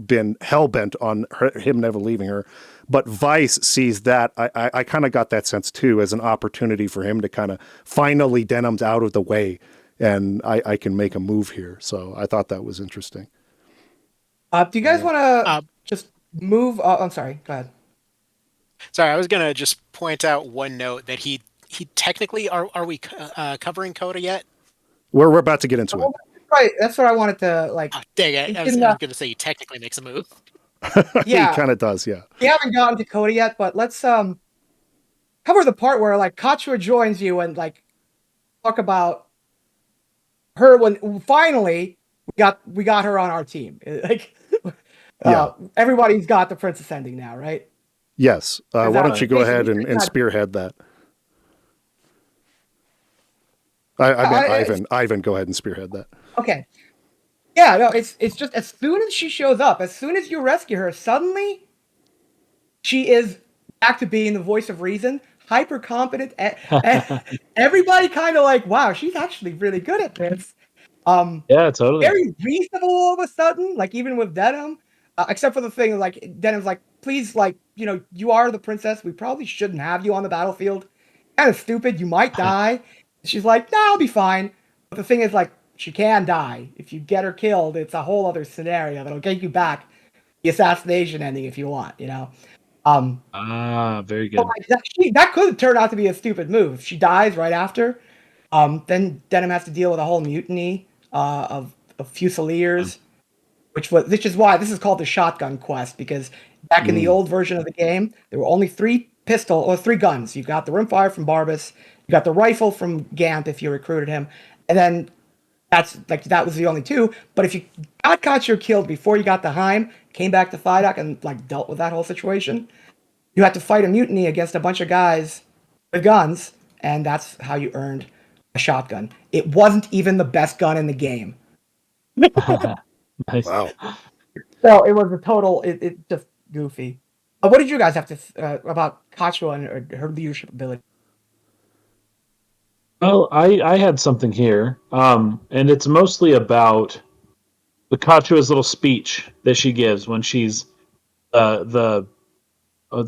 been hell bent on him never leaving her. But Vice sees that. I kind of got that sense too, as an opportunity for him to kind of finally Denim's out of the way, and I can make a move here. So I thought that was interesting. Do you guys want to just move? I'm sorry. Go ahead. Sorry, I was gonna just point out one note that he technically are we covering CODA yet? We're about to get into it. Right, that's what I wanted to like. Dang it! I was gonna say he technically makes a move. Yeah, he kind of does. Yeah, we haven't gotten to CODA yet, but let's cover the part where like Kachua joins you and like talk about her when finally we got her on our team. Like, everybody's got the princess ending now, right? Yes. Why don't you go ahead and spearhead that? I mean, Ivan, go ahead and spearhead that. Okay. Yeah, no, it's just as soon as she shows up, as soon as you rescue her, suddenly she is back to being the voice of reason, hyper competent. Everybody kind of like, wow, she's actually really good at this. Yeah, totally. Very reasonable all of a sudden, like even with Denim, except for the thing like Denim's like, please, like, you know, you are the princess. We probably shouldn't have you on the battlefield. Kind of stupid. You might die. She's like, no, I'll be fine. But the thing is, like, she can die. If you get her killed, it's a whole other scenario that'll get you back the assassination ending if you want, you know? Very good. That could turn out to be a stupid move. If she dies right after, then Denim has to deal with a whole mutiny of Fusiliers, which is why this is called the shotgun quest, because back in the old version of the game, there were only three guns. You got the rimfire from Barbas, you got the rifle from Gamp if you recruited him, and then that was the only two. But if you got your killed before you got the Rhime, came back to Thydok and like dealt with that whole situation, you had to fight a mutiny against a bunch of guys with guns, and that's how you earned a shotgun. It wasn't even the best gun in the game. Nice. Wow. So it was a total. It just goofy. What did you guys have to about Kachua and her leadership ability? Well, I had something here, and it's mostly about the Kachua's little speech that she gives when she's the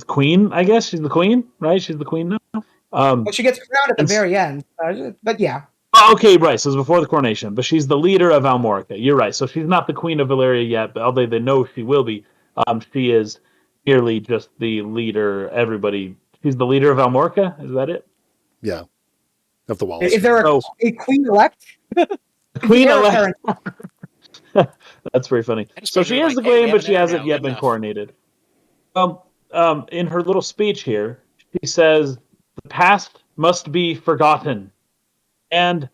queen. I guess she's the queen, right? She's the queen now. Well, she gets crowned at the very end, but yeah. Oh, okay, right. So it's before the coronation, but she's the leader of Almora. You're right. So she's not the queen of Valeria yet, but although they know she will be, she is merely just the leader. She's the leader of Almora. Is that it? Yeah. Of the walls. Is there a queen elect? Queen elect. That's very funny. So she is the queen, but she hasn't yet been coronated. In her little speech here, she says, "The past must be forgotten." And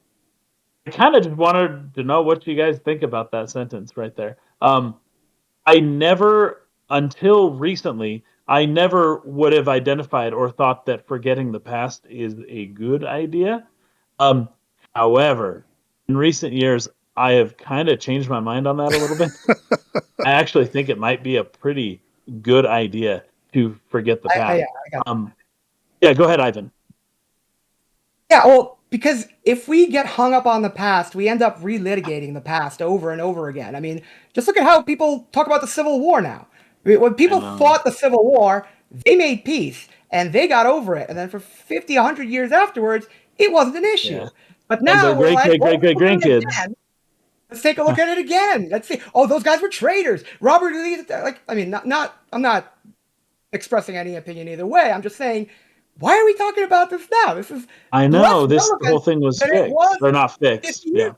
I kind of just wanted to know what you guys think about that sentence right there. I never, until recently, I never would have identified or thought that forgetting the past is a good idea. However, in recent years, I have kind of changed my mind on that a little bit. I actually think it might be a pretty good idea to forget the past. Go ahead, Ivan. Yeah, well, because if we get hung up on the past, we end up relitigating the past over and over again. I mean, just look at how people talk about the Civil War now. When people fought the Civil War, they made peace, and they got over it. And then for 50, 100 years afterwards, it wasn't an issue. Yeah. But now we're like, grandkids. Let's take a look at it again. Let's see. Oh, those guys were traitors. Robert Lee, I'm not expressing any opinion either way. I'm just saying, why are we talking about this now? This is. I know the whole thing was fixed. They're not fixed. Yeah.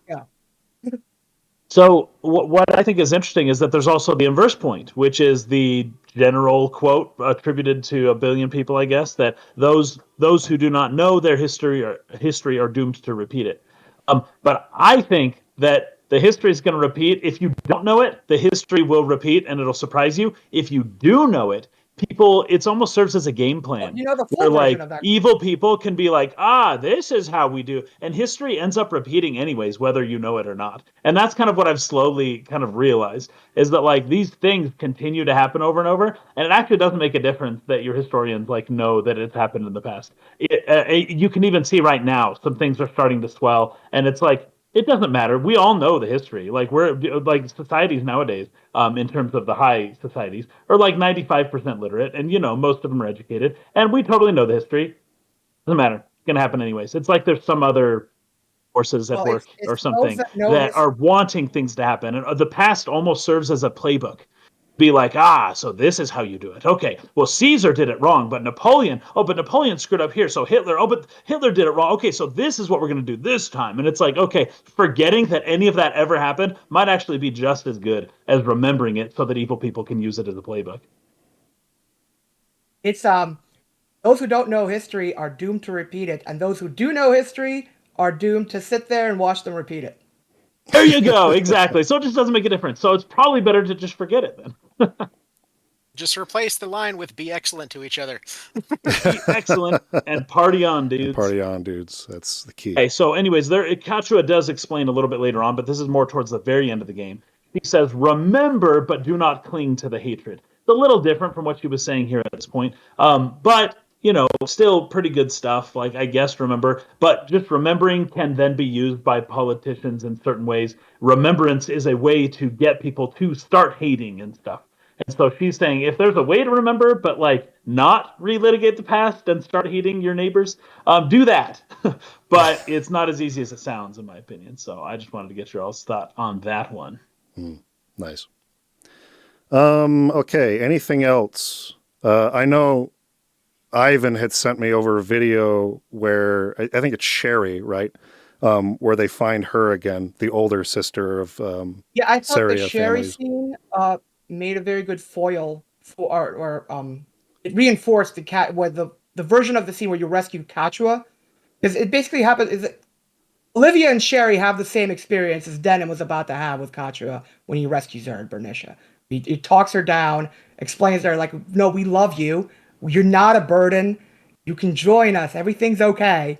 So what I think is interesting is that there's also the inverse point, which is the general quote attributed to a billion people, I guess, that those who do not know their history are doomed to repeat it. But I think that the history is going to repeat. If you don't know it, the history will repeat and it'll surprise you. If you do know it, people, it's almost serves as a game plan. You know, the full where version like of that. evil people can be like, this is how we do, and history ends up repeating anyways, whether you know it or not. And that's kind of what I've slowly kind of realized, is that like these things continue to happen over and over, and it actually doesn't make a difference that your historians like know that it's happened in the past. You can even see right now some things are starting to swell, and it's like, it doesn't matter. We all know the history. Like we're like societies nowadays, in terms of the high societies, are like 95% literate, and most of them are educated, and we totally know the history. Doesn't matter. It's gonna happen anyways. It's like there's some other forces at work it's or those something that know that are wanting things to happen, and the past almost serves as a playbook. Be like, so this is how you do it. Okay, well, Caesar did it wrong, but Napoleon screwed up here. So Hitler, but Hitler did it wrong. Okay, so this is what we're going to do this time. And it's like, okay, forgetting that any of that ever happened might actually be just as good as remembering it so that evil people can use it as a playbook. It's, those who don't know history are doomed to repeat it, and those who do know history are doomed to sit there and watch them repeat it. There you go. Exactly. So it just doesn't make a difference. So it's probably better to just forget it then. Just replace the line with "be excellent to each other." Be excellent and party on, dudes. And party on, dudes. That's the key. Okay, so anyways, Kachua does explain a little bit later on, but this is more towards the very end of the game. He says, remember, but do not cling to the hatred. It's a little different from what she was saying here at this point. But still pretty good stuff. Like, I guess remember, but just remembering can then be used by politicians in certain ways. Remembrance is a way to get people to start hating and stuff. And so she's saying, if there's a way to remember, but like not relitigate the past and start hating your neighbors, do that. But it's not as easy as it sounds, in my opinion. So I just wanted to get your all's thought on that one. Nice. Okay. Anything else? I know Ivan had sent me over a video where I think it's Sherry, right? Where they find her again, the older sister of I thought Seria the Sherry families. scene made a very good foil for, or it reinforced the version of the scene where you rescue Kachua, because it basically happens is that Olivia and Sherry have the same experience as Denim was about to have with Kachua when he rescues her in Bernicia. He talks her down, explains to her like, no, we love you. You're not a burden. You can join us. Everything's okay.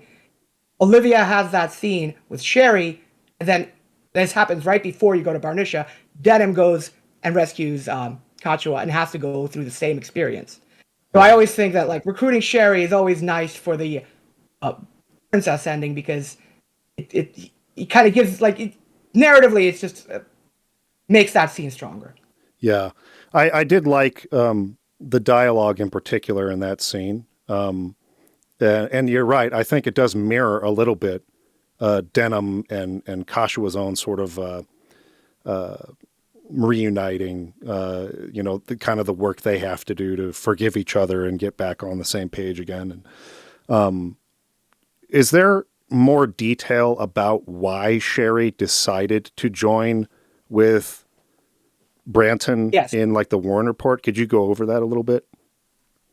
Olivia has that scene with Sherry, and then this happens right before you go to Barnisha. Denim goes and rescues Kachua and has to go through the same experience. So I always think that like recruiting Sherry is always nice for the princess ending, because it kind of gives narratively it's just makes that scene stronger. Yeah, I did like the dialogue in particular in that scene. And you're right. I think it does mirror a little bit Denim and Kashua's own sort of reuniting, the kind of the work they have to do to forgive each other and get back on the same page again. And is there more detail about why Sherry decided to join with Branton in like the Warren Report? Could you go over that a little bit?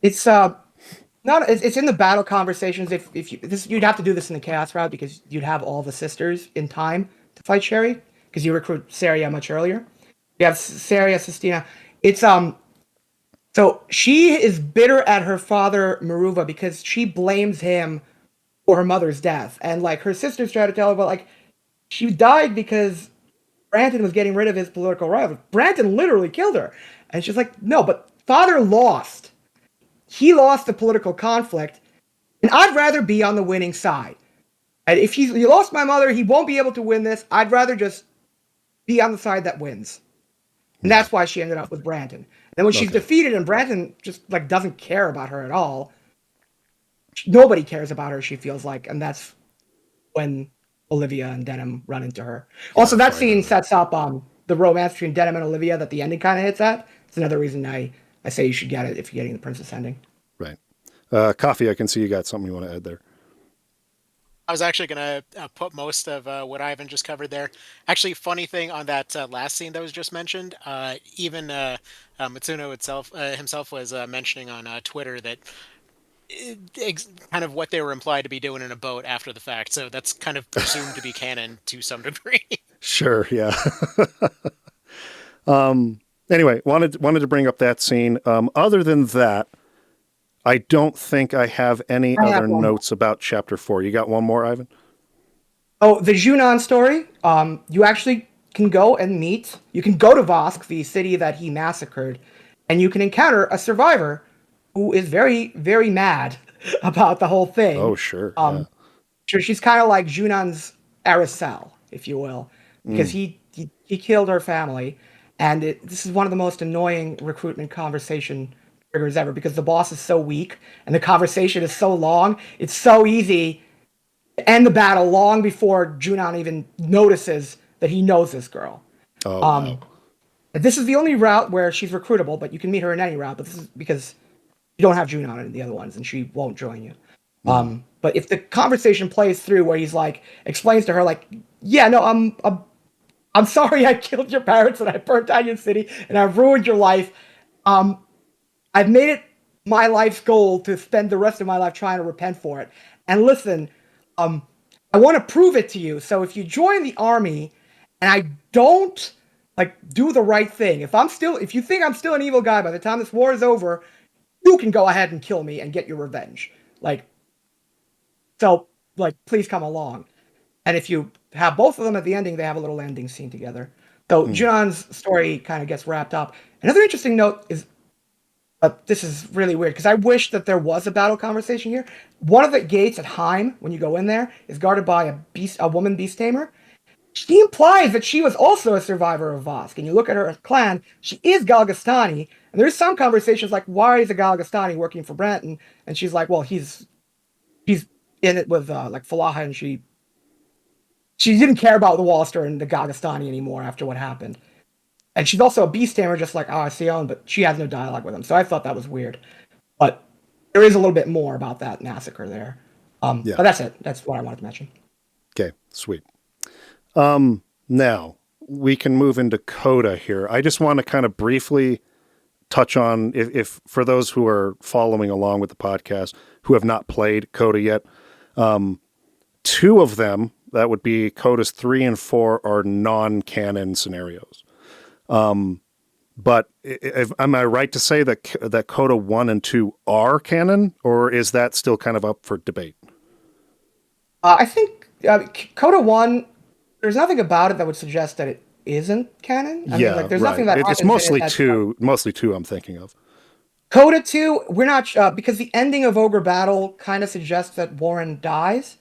It's it's in the battle conversations. You'd have to do this in the chaos route, because you'd have all the sisters in time to fight Sherry, because you recruit Seria much earlier. You have Seria, Cistina. It's so she is bitter at her father Maruva because she blames him for her mother's death, and like her sisters try to tell her, but like she died because Branton was getting rid of his political rival. Branton literally killed her, and she's like, no, but father lost. He lost the political conflict, and I'd rather be on the winning side. And if he lost my mother, he won't be able to win this. I'd rather just be on the side that wins. And that's why she ended up with Branton. And then when she's defeated and Branton just like doesn't care about her at all, nobody cares about her, she feels like, and that's when Olivia and Denim run into her. Also, that scene sets up the romance between Denim and Olivia that the ending kind of hits at. It's another reason I say you should get it if you're getting the princess ending. Right. Coffee, I can see you got something you want to add there. I was actually going to put most of what Ivan just covered there. Actually, funny thing on that last scene that was just mentioned, even Matsuno himself was mentioning on Twitter that kind of what they were implied to be doing in a boat after the fact. So that's kind of presumed to be canon to some degree. Sure, yeah. Anyway, wanted to bring up that scene. Other than that, I don't think I have any other notes about Chapter 4. You got one more, Ivan? Oh, the Junon story. You actually can go and meet. You can go to Vosk, the city that he massacred, and you can encounter a survivor who is very, very mad about the whole thing. Oh, sure. Sure, she's kind of like Junon's Aracel, if you will, because he killed her family, and this is one of the most annoying recruitment conversation triggers ever, because the boss is so weak and the conversation is so long. It's so easy to end the battle long before Junon even notices that he knows this girl. Oh, wow. This is the only route where she's recruitable, but you can meet her in any route. But this is because you don't have Junon in the other ones, and she won't join you. But if the conversation plays through where he's like explains to her like, yeah, no, I'm sorry I killed your parents and I burnt down your city and I've ruined your life. I've made it my life's goal to spend the rest of my life trying to repent for it. And listen, I want to prove it to you. So if you join the army and I don't like do the right thing, if you think I'm still an evil guy by the time this war is over, you can go ahead and kill me and get your revenge. So please come along. And if you have both of them at the ending, they have a little ending scene together. So Junon's story kind of gets wrapped up. Another interesting note is, this is really weird because I wish that there was a battle conversation here. One of the gates at Rhime, when you go in there, is guarded by a woman beast tamer. She implies that she was also a survivor of Vosk. And you look at her clan, she is Galgastani. And there's some conversations like, why is a Galgastani working for Branton? And she's like, well, he's in it with Falaha, and she didn't care about the Wallister and the Galgastani anymore after what happened. And she's also a beast tamer, just like Sion, but she has no dialogue with him. So I thought that was weird. But there is a little bit more about that massacre there. But that's it. That's what I wanted to mention. Okay, sweet. Now, we can move into CODA here. I just want to kind of briefly touch on, if for those who are following along with the podcast, who have not played CODA yet, two of them, that would be CODAs 3 and 4, are non-canon scenarios. But am I right to say that CODA 1 and 2 are canon, or is that still kind of up for debate? I think CODA 1, there's nothing about it that would suggest that it isn't canon. I mean, there's nothing that it's mostly two I'm thinking of. CODA 2, we're not because the ending of Ogre Battle kind of suggests that Warren dies.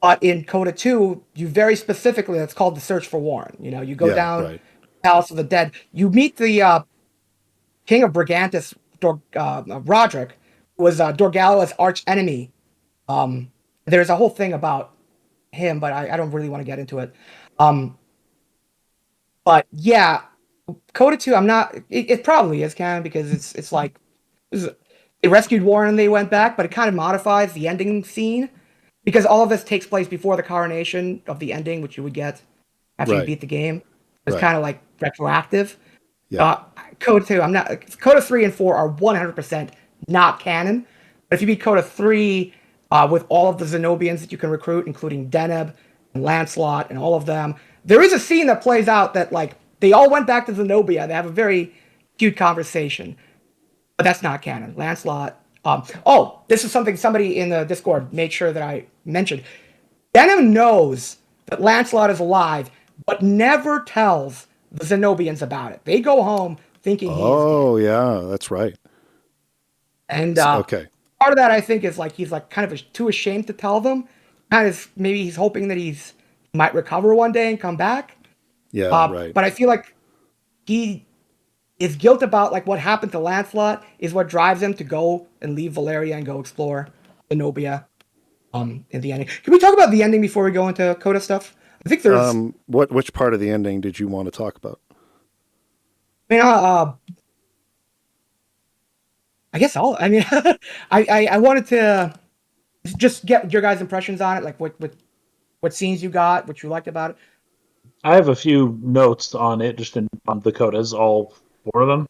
But in CODA 2, you very specifically, it's called the Search for Warren. You go down Palace of the Dead. You meet the King of Brigantis, Roderick, who was Dorgala's arch enemy. There's a whole thing about him, but I don't really want to get into it. But yeah, CODA 2, I'm not. It probably is canon because it's like they rescued Warren and they went back, but it kind of modifies the ending scene because all of this takes place before the coronation of the ending, which you would get after you beat the game. It's kind of like retroactive. Yeah. CODA 2, I'm not. CODA 3 and 4 are 100% not canon. But if you beat CODA 3 with all of the Zenobians that you can recruit, including Deneb and Lancelot and all of them, there is a scene that plays out that they all went back to Zenobia. They have a cute conversation. But that's not canon. Lancelot. This is something somebody in the Discord made sure that I mentioned. Deneb knows that Lancelot is alive, but never tells the Zenobians about it. They go home thinking he's dead. Oh, yeah, that's right. And okay. Part of that, I think, is he's kind of too ashamed to tell them. Kind of maybe he's hoping that he might recover one day and come back. Yeah, right. But I feel like his guilt about what happened to Lancelot is what drives him to go and leave Valeria and go explore Zenobia in the ending. Can we talk about the ending before we go into CODA stuff? I think there's which part of the ending did you want to talk about? I mean, I guess all. I mean, I wanted to just get your guys' impressions on it, what scenes you got, what you liked about it. I have a few notes on it, just on the CODAs, all 4 of them,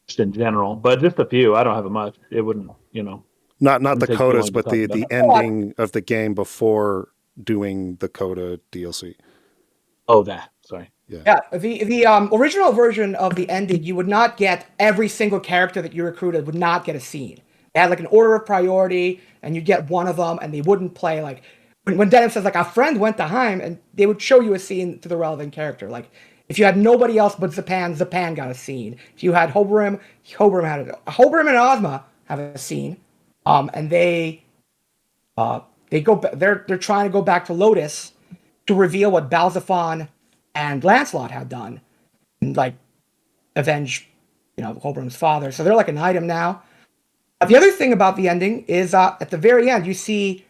just in general, but just a few. I don't have much. It wouldn't, Not the CODAs, but the ending of the game before doing the CODA DLC. Oh, that. Sorry. Yeah, the original version of the ending, you would not get every single character that you recruited would not get a scene. They had like an order of priority, and you'd get one of them, and they wouldn't play like when Denim says like a friend went to Rhime, and they would show you a scene to the relevant character. Like if you had nobody else but Zapan, Zapan got a scene. If you had Hoberim, Hoberim had Hoberim and Osma have a scene, and they're trying to go back to Lotus to reveal what Balzaphon and Lancelot had done, and like avenge, Hoberim's father. So they're like an item now. The other thing about the ending is at the very end, you see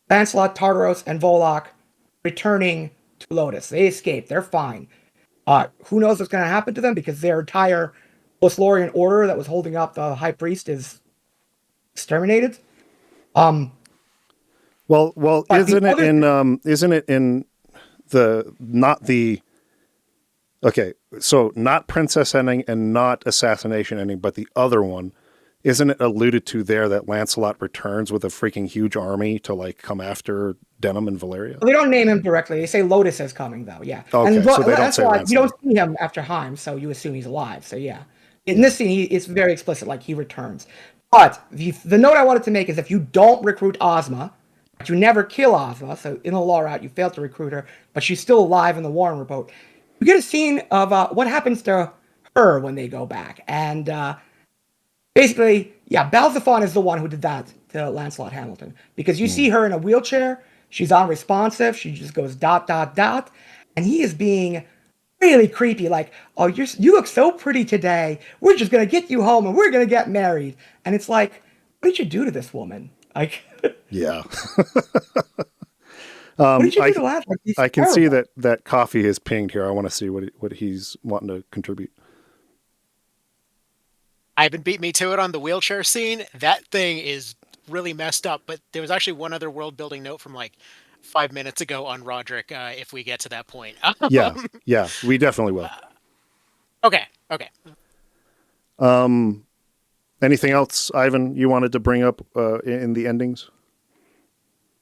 Lancelot, Tartaros, and Volok returning to Lotus. They escape. They're fine. Who knows what's going to happen to them because their entire Lothlorien order that was holding up the High Priest is exterminated. Well, isn't it in okay, so not princess ending and not assassination ending, but the other one, isn't it alluded to there that Lancelot returns with a freaking huge army to like come after Denim and Valeria? Well, they don't name him directly. They say Lotus is coming though. Yeah. Okay, and so they don't that's say why Lancelot. you don't see him after Rhime, so you assume he's alive. So yeah, in this scene, it's very explicit, like he returns. But the note I wanted to make is if you don't recruit Osma, but you never kill Osma, so in the lore route you failed to recruit her, but she's still alive in the Warren Report, you get a scene of what happens to her when they go back. And basically, yeah, Balzaphon is the one who did that to Lancelot Hamilton. Because you see her in a wheelchair, she's unresponsive, she just goes ... and he is being really creepy, like, oh, you look so pretty today, we're just gonna get you home and we're gonna get married. And it's like, what did you do to this woman? Like, yeah. what did you do to Lancelot? I can see that coffee is pinged here. I want to see what he's wanting to contribute. Ivan beat me to it on the wheelchair scene. That thing is really messed up, but there was actually one other world building note from like 5 minutes ago on Roderick, if we get to that point. Yeah, we definitely will. Okay. Anything else, Ivan, you wanted to bring up in the endings?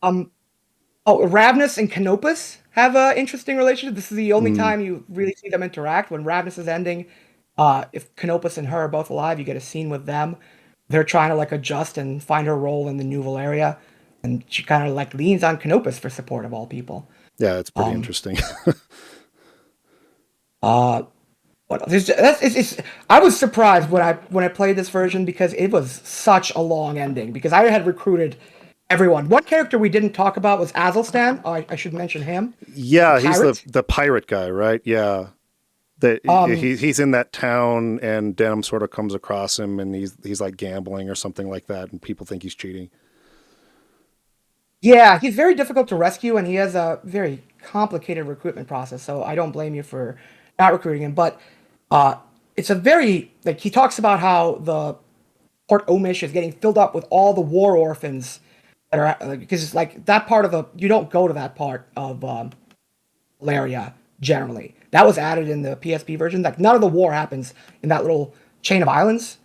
Ravness and Canopus have an interesting relationship. This is the only time you really see them interact. When Ravness is ending, if Canopus and her are both alive, you get a scene with them. They're trying to like adjust and find her role in the new Valeria, and she kind of like leans on Canopus for support of all people. Yeah, it's pretty interesting. What else? I was surprised when I played this version because it was such a long ending. Because I had recruited everyone. One character we didn't talk about was Azelstan. I should mention him. Yeah, he's the pirate guy, right? Yeah. He's in that town, and Denim sort of comes across him, and he's like gambling or something like that, and people think he's cheating. Yeah, he's very difficult to rescue, and he has a very complicated recruitment process. So I don't blame you for not recruiting him. But it's a very he talks about how the Port Omish is getting filled up with all the war orphans that are because it's like that part of you don't go to that part of Valeria generally. That was added in the PSP version. Like none of the war happens in that little chain of islands.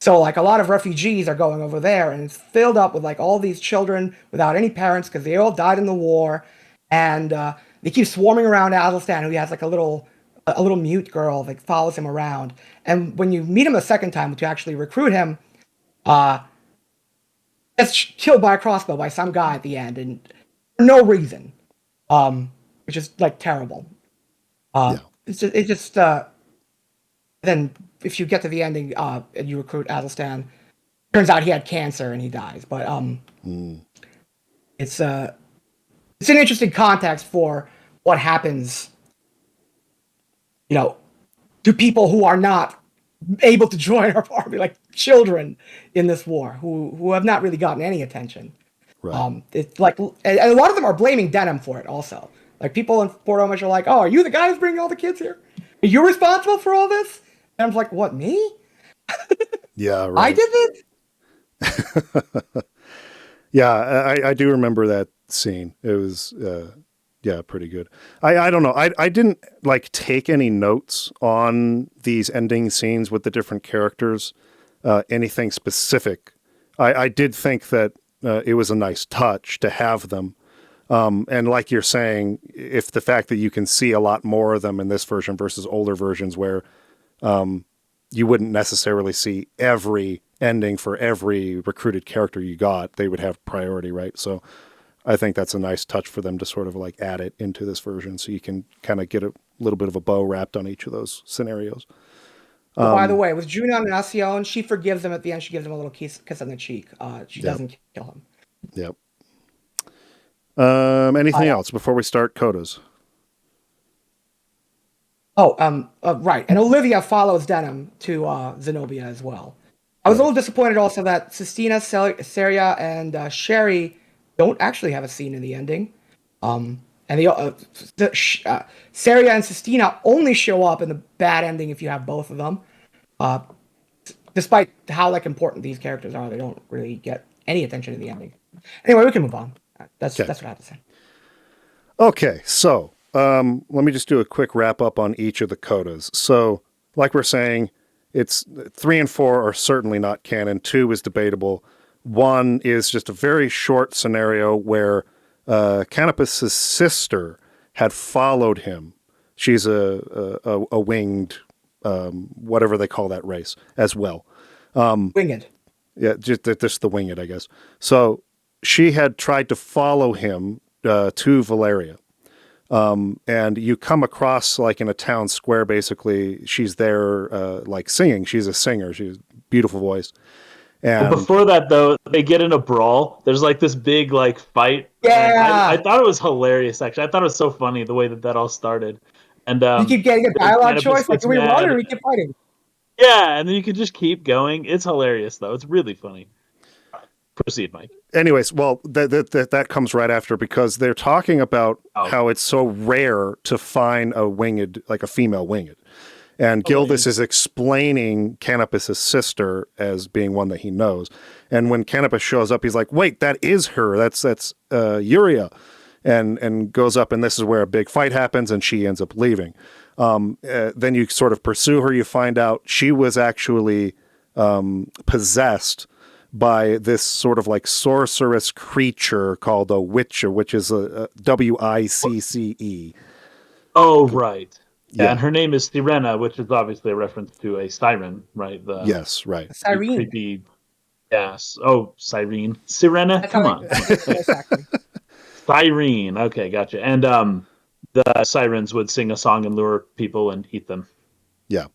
So like a lot of refugees are going over there, and it's filled up with like all these children without any parents because they all died in the war, and they keep swarming around Azelstan, who has like a little mute girl that follows him around. And when you meet him a second time to actually recruit him, gets killed by a crossbow by some guy at the end, and for no reason, which is like terrible. It's just then if you get to the ending and you recruit Azelstan, turns out he had cancer and he dies. But it's an interesting context for what happens, to people who are not able to join our army, like children in this war who have not really gotten any attention. Right. It's like, and a lot of them are blaming Denim for it also. Like people in Port Omish are like, "Oh, are you the guy who's bringing all the kids here? Are you responsible for all this?" And I'm like, "What, me? Yeah, right. I did it." Yeah, I do remember that scene. It was pretty good. I don't know. I didn't like take any notes on these ending scenes with the different characters, anything specific. I did think that it was a nice touch to have them. And like you're saying, if the fact that you can see a lot more of them in this version versus older versions where you wouldn't necessarily see every ending for every recruited character you got, they would have priority, right? So I think that's a nice touch for them to sort of like add it into this version so you can kind of get a little bit of a bow wrapped on each of those scenarios. By the way, with Junon and Ascion, she forgives him at the end. She gives him a little kiss on the cheek. She doesn't kill him. Yep. Anything else before we start CODAs? Right. And Olivia follows Denim to Zenobia as well. I was a little disappointed also that Cistina, Seria, and Sherry don't actually have a scene in the ending. And Seria and Cistina only show up in the bad ending if you have both of them. Despite how like important these characters are, they don't really get any attention in the ending. Anyway, we can move on. That's what I have to say. Okay, so let me just do a quick wrap up on each of the CODAs. So, like we're saying, it's 3 and 4 are certainly not canon. 2 is debatable. 1 is just a very short scenario where Canopus's sister had followed him. She's a winged, whatever they call that race as well. Winged. Yeah, just the winged, I guess. So she had tried to follow him to Valeria. And you come across like in a town square, basically, she's there like singing. She's a singer. She has a beautiful voice. And before that, though, they get in a brawl. There's like this big like fight. Yeah. I thought it was hilarious, actually. I thought it was so funny the way that all started. And you keep getting a dialogue choice, like, do we run or we keep fighting? Yeah, and then you can just keep going. It's hilarious, though. It's really funny. Proceed, Mike. Anyways, well, that comes right after because they're talking about how it's so rare to find a winged, like a female winged. And Gildas is explaining Canopus's sister as being one that he knows. And when Canopus shows up, he's like, wait, that is her. That's Uria. And goes up, and this is where a big fight happens, and she ends up leaving. Then you sort of pursue her. You find out she was actually possessed by this sort of like sorceress creature called a Witcher, which is a Wicce. Oh, right. Yeah, and her name is Sirena, which is obviously a reference to a siren, right? Yes, right. Siren. Creepy. Yes. Oh, Siren. Sirena? Come on. Siren. Okay, gotcha. And the sirens would sing a song and lure people and eat them. Yeah.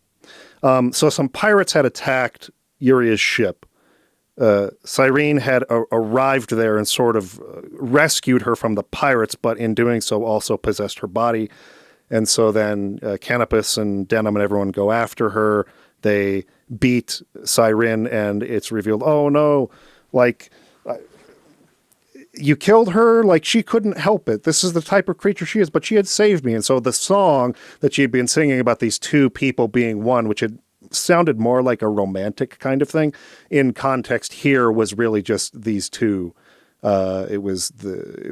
So some pirates had attacked Uria's ship. Cyrene had arrived there and sort of rescued her from the pirates, but in doing so also possessed her body. And so then Canopus and Denim and everyone go after her. They beat Cyrene, and it's revealed, oh no, like, you killed her, like she couldn't help it. This is the type of creature she is, but she had saved me. And so the song that she'd been singing about these two people being one, which had sounded more like a romantic kind of thing, in context here was really just these two. It was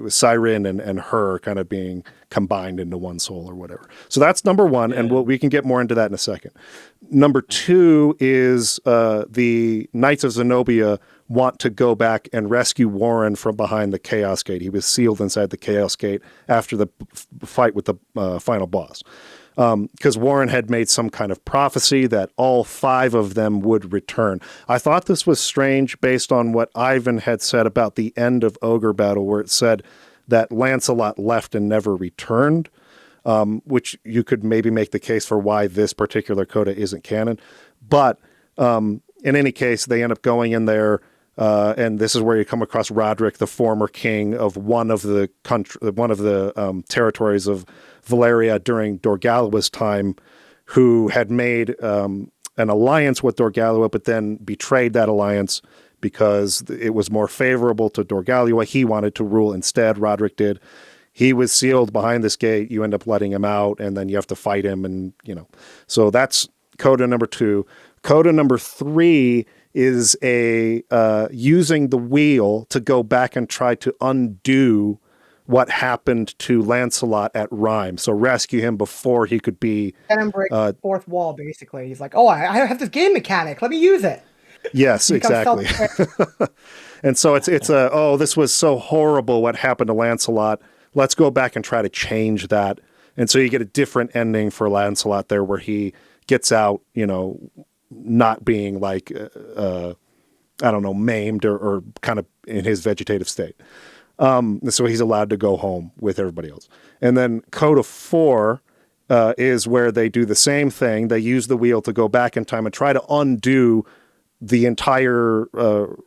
Cyrene and her kind of being combined into one soul or whatever. So that's number one, and we can get more into that in a second. Number two is the Knights of Zenobia want to go back and rescue Warren from behind the Chaos Gate. He was sealed inside the Chaos Gate after the fight with the final boss. Because Warren had made some kind of prophecy that all 5 of them would return. I thought this was strange based on what Ivan had said about the end of Ogre Battle, where it said that Lancelot left and never returned, which you could maybe make the case for why this particular coda isn't canon. But in any case, they end up going in there, and this is where you come across Roderick, the former king of one of the territories of Valeria during Dorgalawa's time, who had made an alliance with Dorgalawa, but then betrayed that alliance because it was more favorable to Dorgalawa. He wanted to rule instead. Roderick did. He was sealed behind this gate. You end up letting him out, and then you have to fight him, and So that's coda number 2. Coda number 3 is a using the wheel to go back and try to undo what happened to Lancelot at Rhime. So rescue him before he could be... And break the fourth wall, basically. He's like, oh, I have this game mechanic. Let me use it. Yes, exactly. And so it's this was so horrible what happened to Lancelot. let's go back and try to change that. And so you get a different ending for Lancelot there, where he gets out, not being like, I don't know, maimed or kind of in his vegetative state. So he's allowed to go home with everybody else. And then CODA 4 is where they do the same thing. They use the wheel to go back in time and try to undo the entire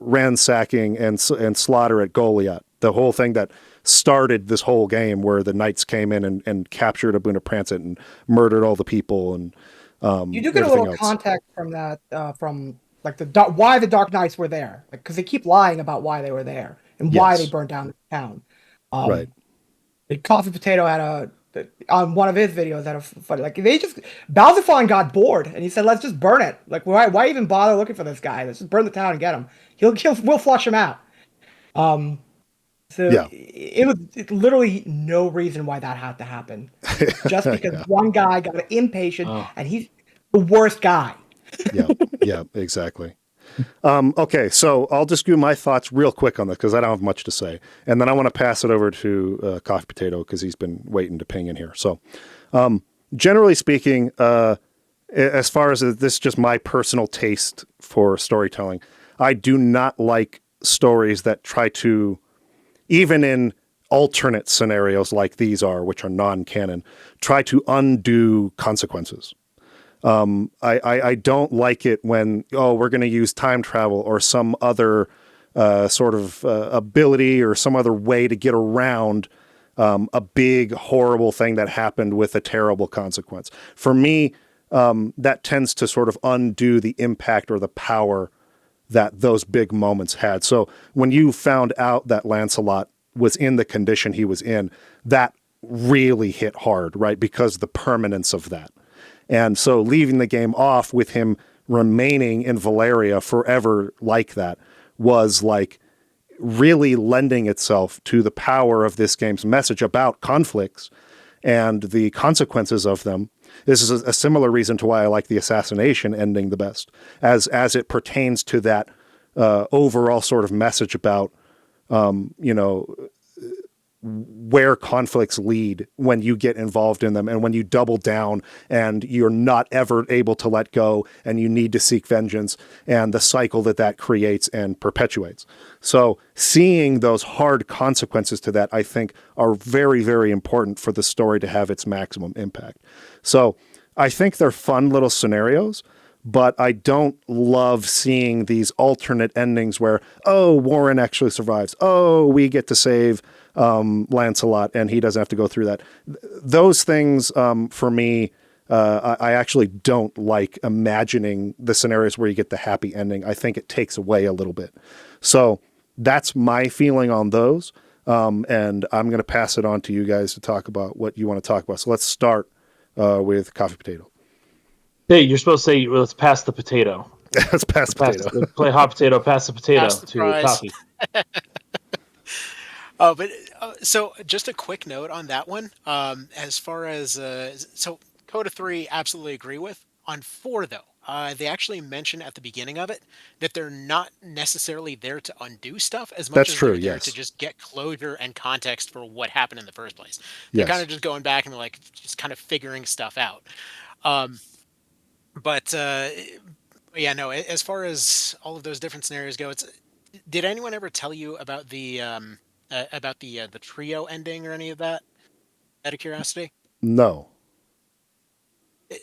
ransacking and slaughter at Goliath. The whole thing that started this whole game, where the knights came in and captured Abuna Prancet and murdered all the people. And you do get a little context from that, from like why the Dark Knights were there, because they keep lying about why they were there and why they burned down the town. Right. Coffee Potato had on one of his videos had a funny, like, Balzaphon got bored and he said, let's just burn it. Like, why even bother looking for this guy? Let's just burn the town and get him. We'll flush him out. It was literally no reason why that had to happen. Just because one guy got impatient and he's the worst guy. Yeah, exactly. Okay, so I'll just give my thoughts real quick on this because I don't have much to say. And then I want to pass it over to Coffee Potato because he's been waiting to ping in here. So generally speaking, as far as this is just my personal taste for storytelling, I do not like stories that try to, even in alternate scenarios like these are, which are non-canon, try to undo consequences. I don't like it when, we're going to use time travel or some other sort of ability or some other way to get around a big, horrible thing that happened with a terrible consequence. For me, that tends to sort of undo the impact or the power that those big moments had. So when you found out that Lancelot was in the condition he was in, that really hit hard, right? Because the permanence of that. And so leaving the game off with him remaining in Valeria forever like that was like really lending itself to the power of this game's message about conflicts and the consequences of them. This is a similar reason to why I like the assassination ending the best, as it pertains to that overall sort of message about, where conflicts lead when you get involved in them and when you double down and you're not ever able to let go and you need to seek vengeance and the cycle that creates and perpetuates. So seeing those hard consequences to that, I think, are very, very important for the story to have its maximum impact. So I think they're fun little scenarios, but I don't love seeing these alternate endings where, Warren actually survives. We get to save Lancelot and he doesn't have to go through that. Those things, for me, I actually don't like imagining the scenarios where you get the happy ending. I think it takes away a little bit. So that's my feeling on those. And I'm going to pass it on to you guys to talk about what you want to talk about. So let's start with Coffee Potato. Hey, you're supposed to say, let's pass the potato. Let's pass the potato. Play hot potato, pass the potato Pass the to prize. Coffee. So just a quick note on that one. As far as so CODA 3, absolutely agree with. On 4 though, they actually mention at the beginning of it that they're not necessarily there to undo stuff as much as they're there to just get closure and context for what happened in the first place. They're kind of just going back and like just kind of figuring stuff out. But yeah, no. As far as all of those different scenarios go, did anyone ever tell you about the trio ending or any of that? Out of curiosity. No.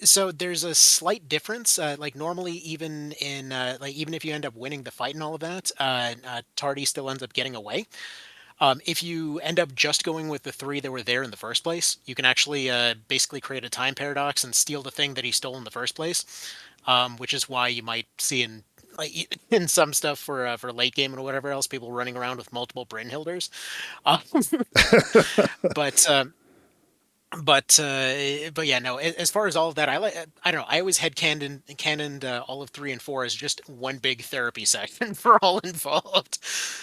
So there's a slight difference. Like normally, even in even if you end up winning the fight and all of that, Tardy still ends up getting away. If you end up just going with the 3 that were there in the first place, you can actually basically create a time paradox and steal the thing that he stole in the first place, which is why you might see in some stuff for late game and whatever else, people running around with multiple Brynhilders. But yeah, no. As far as all of that, I don't know. I always had canoned all of 3 and 4 as just one big therapy session for all involved.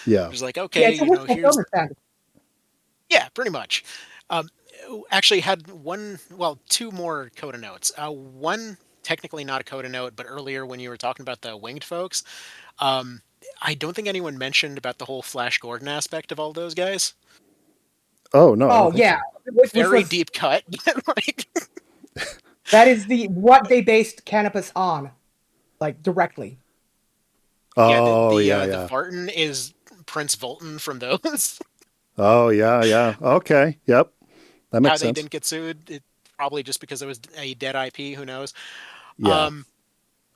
Yeah, it was like, okay, here's pretty much. Actually, had 2 more CODA notes. One technically not a CODA note, but earlier when you were talking about the winged folks, I don't think anyone mentioned about the whole Flash Gordon aspect of all those guys. Oh no. I don't Oh think yeah, so. which Very was deep cut. But like, that is what they based Canopus on, like directly. yeah, Oh yeah, the yeah. Vartan is Prince Volton from those. Oh yeah, yeah. Okay. Yep. That How makes they sense. didn't get sued, probably just because it was a dead IP. Who knows? Yeah. Um,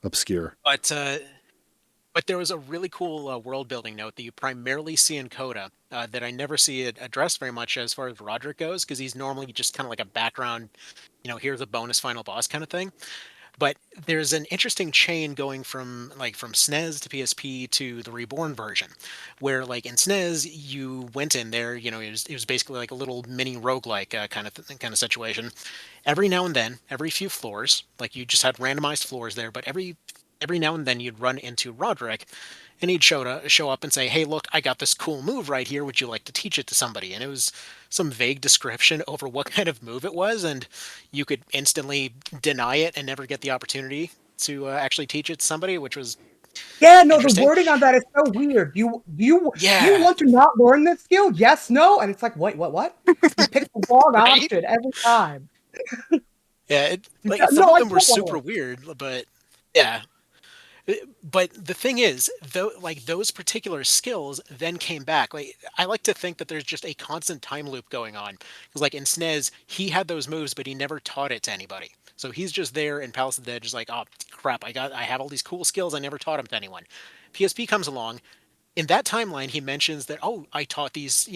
Obscure. but there was a really cool world building note that you primarily see in Coda that I never see it addressed very much as far as Roderick goes, because he's normally just kind of like a background, here's a bonus final boss kind of thing. But there's an interesting chain going from SNES to PSP to the Reborn version, where like in SNES you went in there, it was basically like a little mini roguelike kind of situation. Every now and then, every few floors, like you just had randomized floors there, but every now and then you'd run into Roderick, and he'd show up and say, "Hey, look, I got this cool move right here. Would you like to teach it to somebody?" And it was some vague description over what kind of move it was, and you could instantly deny it and never get the opportunity to actually teach it to somebody, which was Yeah, no, the interesting. wording on that is so weird. Do you Yeah, want to not learn this skill? Yes, no, and it's like, wait, what? You pick the wrong right? option every time. Yeah, some No, of I them were don't want to super learn. weird, but yeah. But the thing is, though, like those particular skills then came back. Like I like to think that there's just a constant time loop going on. Because like in SNES, he had those moves, but he never taught it to anybody. So he's just there in Palace of the Dead, just like, oh crap, I have all these cool skills, I never taught them to anyone. PSP comes along, in that timeline, he mentions that, oh, I taught these,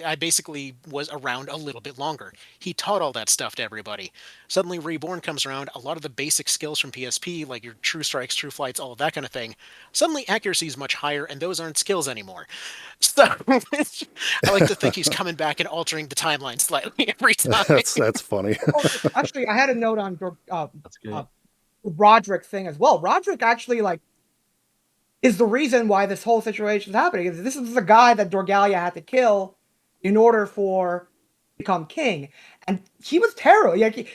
I basically was around a little bit longer. He taught all that stuff to everybody. Suddenly, Reborn comes around, a lot of the basic skills from PSP, like your true strikes, true flights, all of that kind of thing, suddenly accuracy is much higher, and those aren't skills anymore. So, I like to think he's coming back and altering the timeline slightly every time. That's funny. Oh, actually, I had a note on That's good. Roderick thing as well. Roderick actually is the reason why this whole situation is happening. This is the guy that Dorgalia had to kill in order for become king, and he was terrible. Like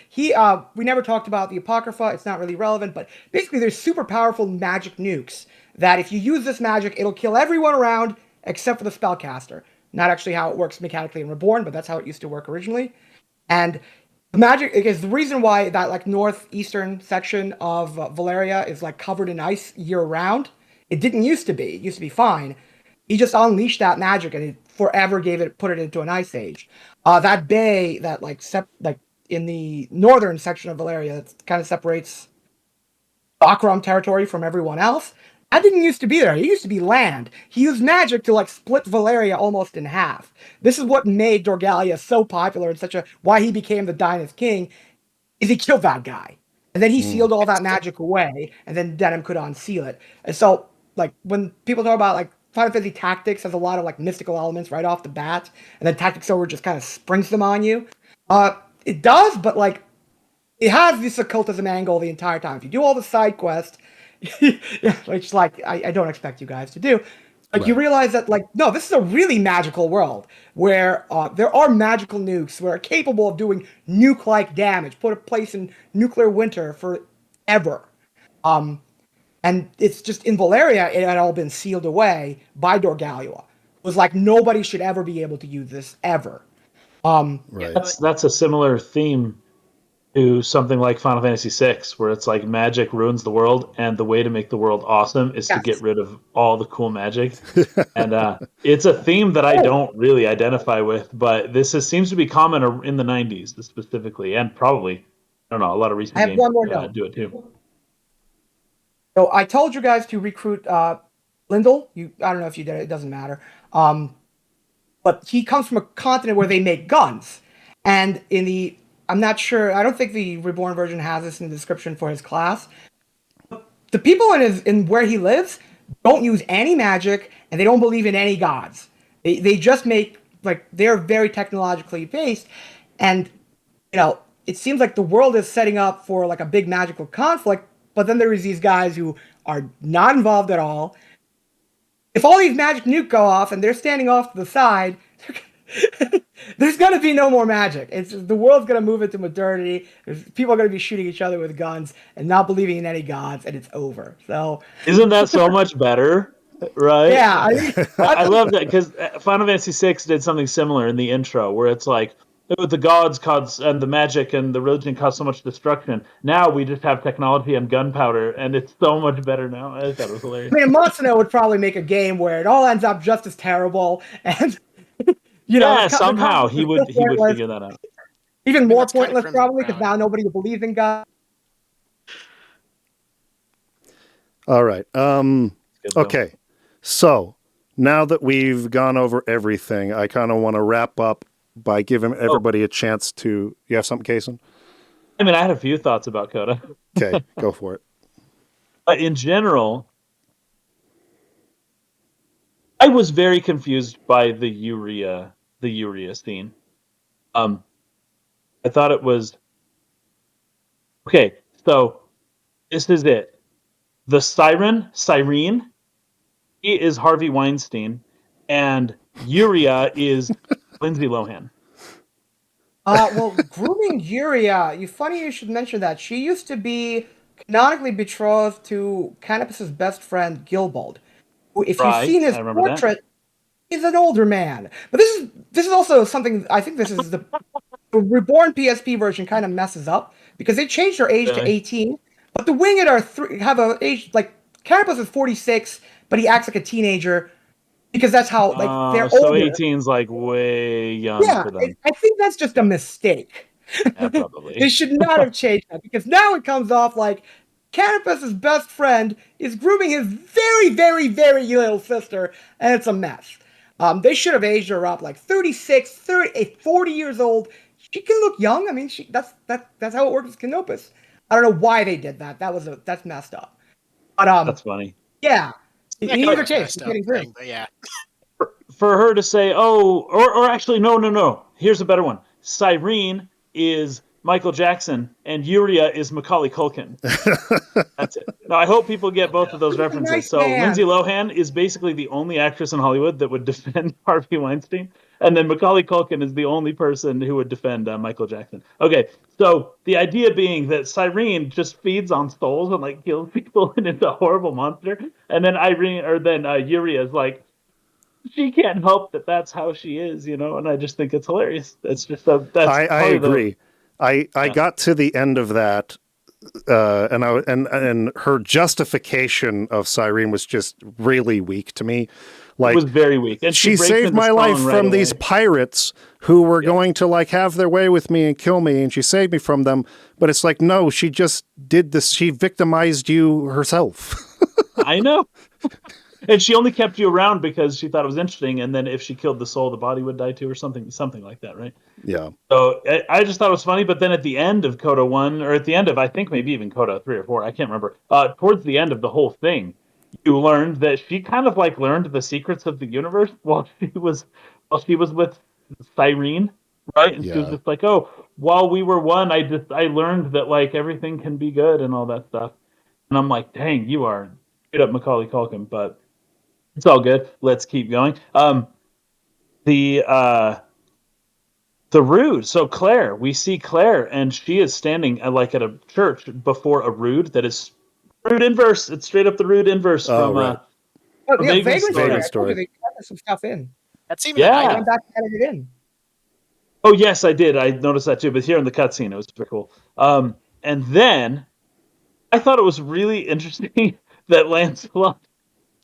we never talked about the Apocrypha. It's not really relevant, but basically, there's super powerful magic nukes that if you use this magic, it'll kill everyone around except for the spellcaster. Not actually how it works mechanically in Reborn, but that's how it used to work originally. And the magic is the reason why that like northeastern section of Valeria is like covered in ice year round. It didn't used to be. It used to be fine. He just unleashed that magic and it forever put it into an ice age. That bay that like in the northern section of Valeria that kind of separates Akram territory from everyone else. That didn't used to be there. It used to be land. He used magic to like split Valeria almost in half. This is what made Dorgalia so popular and why he became the Dynast king, is he killed that guy. And then he sealed all that magic away, and then Denim could unseal it. And so, like, when people talk about, like, Final Fantasy Tactics has a lot of, like, mystical elements right off the bat, and then Tactics Ogre just kind of springs them on you. It does, but, like, it has this occultism angle the entire time. If you do all the side quests, which, like, I don't expect you guys to do, like, you realize that, like, no, this is a really magical world where there are magical nukes who are capable of doing nuke-like damage, put a place in nuclear winter forever. And it's just in Valeria, it had all been sealed away by Dorgalia. It was like nobody should ever be able to use this ever. Right. That's a similar theme to something like Final Fantasy VI, where it's like magic ruins the world, and the way to make the world awesome is to get rid of all the cool magic. And it's a theme that I don't really identify with, but seems to be common in the 90s specifically, and probably, I don't know, a lot of recent I have games one more note. do it too. So I told you guys to recruit Lindell. I don't know if you did it. It doesn't matter. But he comes from a continent where they make guns. And I'm not sure, I don't think the Reborn version has this in the description for his class. The people in where he lives don't use any magic, and they don't believe in any gods. They just make, like, they're very technologically based, and, it seems like the world is setting up for, like, a big magical conflict, but then there is these guys who are not involved at all. If all these magic nukes go off and they're standing off to the side, there's going to be no more magic. The world's going to move into modernity. People are going to be shooting each other with guns and not believing in any gods, and it's over. So isn't that so much better? Right? Yeah, I love that because Final Fantasy VI did something similar in the intro where it's like, "Oh, the gods caused and the magic and the religion caused so much destruction. Now we just have technology and gunpowder, and it's so much better now." I thought it was hilarious. I mean, Matsuno would probably make a game where it all ends up just as terrible, and Somehow he would figure that out. Even more that's kinda pointless, Crimson probably, because Crown. now nobody believes in God. All right. Okay. So now that we've gone over everything, I kind of want to wrap up by giving everybody a chance to. You have something, Kason? I mean, I had a few thoughts about CODA. Okay, go for it. In general, I was very confused by the urea scene. I thought it was okay. So this is it. The Cyrene, he is Harvey Weinstein, and Urea is Lindsay Lohan. Well, grooming Yuria, funny you should mention that. She used to be canonically betrothed to Canopus's best friend, Gilbald, who, if you've seen his portrait, is an older man. But this is also something, I think this is the Reborn PSP version kind of messes up, because they changed her age to 18, but the Winged have a age, like, Canopus is 46, but he acts like a teenager, because that's how, like, they're so older. 18's like way young for them. I think that's just a mistake. Yeah, probably. They should not have changed that, because now it comes off like Canopus's best friend is grooming his very, very, very little sister, and it's a mess. They should have aged her up like 36, 40 years old. She can look young. I mean, that's how it works with Canopus. I don't know why they did that. That's messed up. But that's funny. Yeah. In either case, yeah. For her to say, or actually, no. Here's a better one. Cyrene is Michael Jackson, and Urea is Macaulay Culkin. That's it. Now, I hope people get both of those references. Nice so man. Lindsay Lohan is basically the only actress in Hollywood that would defend Harvey Weinstein, and then Macaulay Culkin is the only person who would defend Michael Jackson. Okay, so the idea being that Cyrene just feeds on souls and like kills people, and it's a horrible monster, and then Urea is like, she can't help that's how she is, and I just think it's hilarious. It's just I agree. I got to the end of that, and her justification of Cyrene was just really weak to me. Like, it was very weak. And she saved my life from these pirates who were going to like have their way with me and kill me, and she saved me from them. But it's like, no, she just did this. She victimized you herself. I know. And she only kept you around because she thought it was interesting, and then if she killed the soul, the body would die too, or something like that, right? Yeah. So I just thought it was funny, but then at the end of CODA 1, or at the end of, I think maybe even CODA 3 or 4, I can't remember, towards the end of the whole thing, you learned that she kind of like learned the secrets of the universe while she was with Cyrene, right? And she was just like, oh, while we were one, I learned that like everything can be good and all that stuff. And I'm like, dang, you are straight up Macaulay Culkin, but it's all good. Let's keep going. The Rood. So Claire, we see Claire, and she is standing at a church before a Rood that is Rood inverse. It's straight up the Rood inverse from Vagrant Story. They cut some stuff in. That's even I went back and edited it in. Oh yes, I did. I noticed that too. But here in the cutscene, it was pretty cool. And then I thought it was really interesting that Lancelot,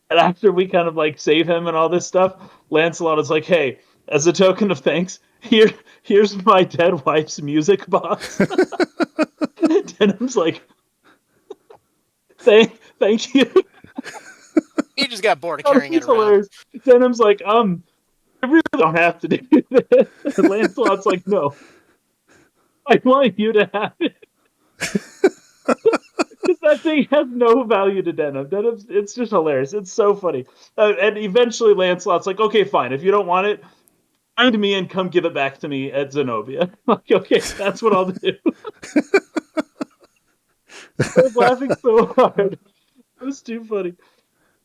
and after we kind of like save him and all this stuff, Lancelot is like, "Hey, as a token of thanks, here's my dead wife's music box." Denham's like, "Thank you." He just got bored of carrying it around. Hilarious. Denham's like, "I really don't have to do this." And Lancelot's like, "No, I want you to have it." Because that thing has no value to Denham. It's just hilarious. It's so funny. And eventually Lancelot's like, okay, fine. If you don't want it, find me and come give it back to me at Zenobia. Like, okay, that's what I'll do. I was laughing so hard. It was too funny.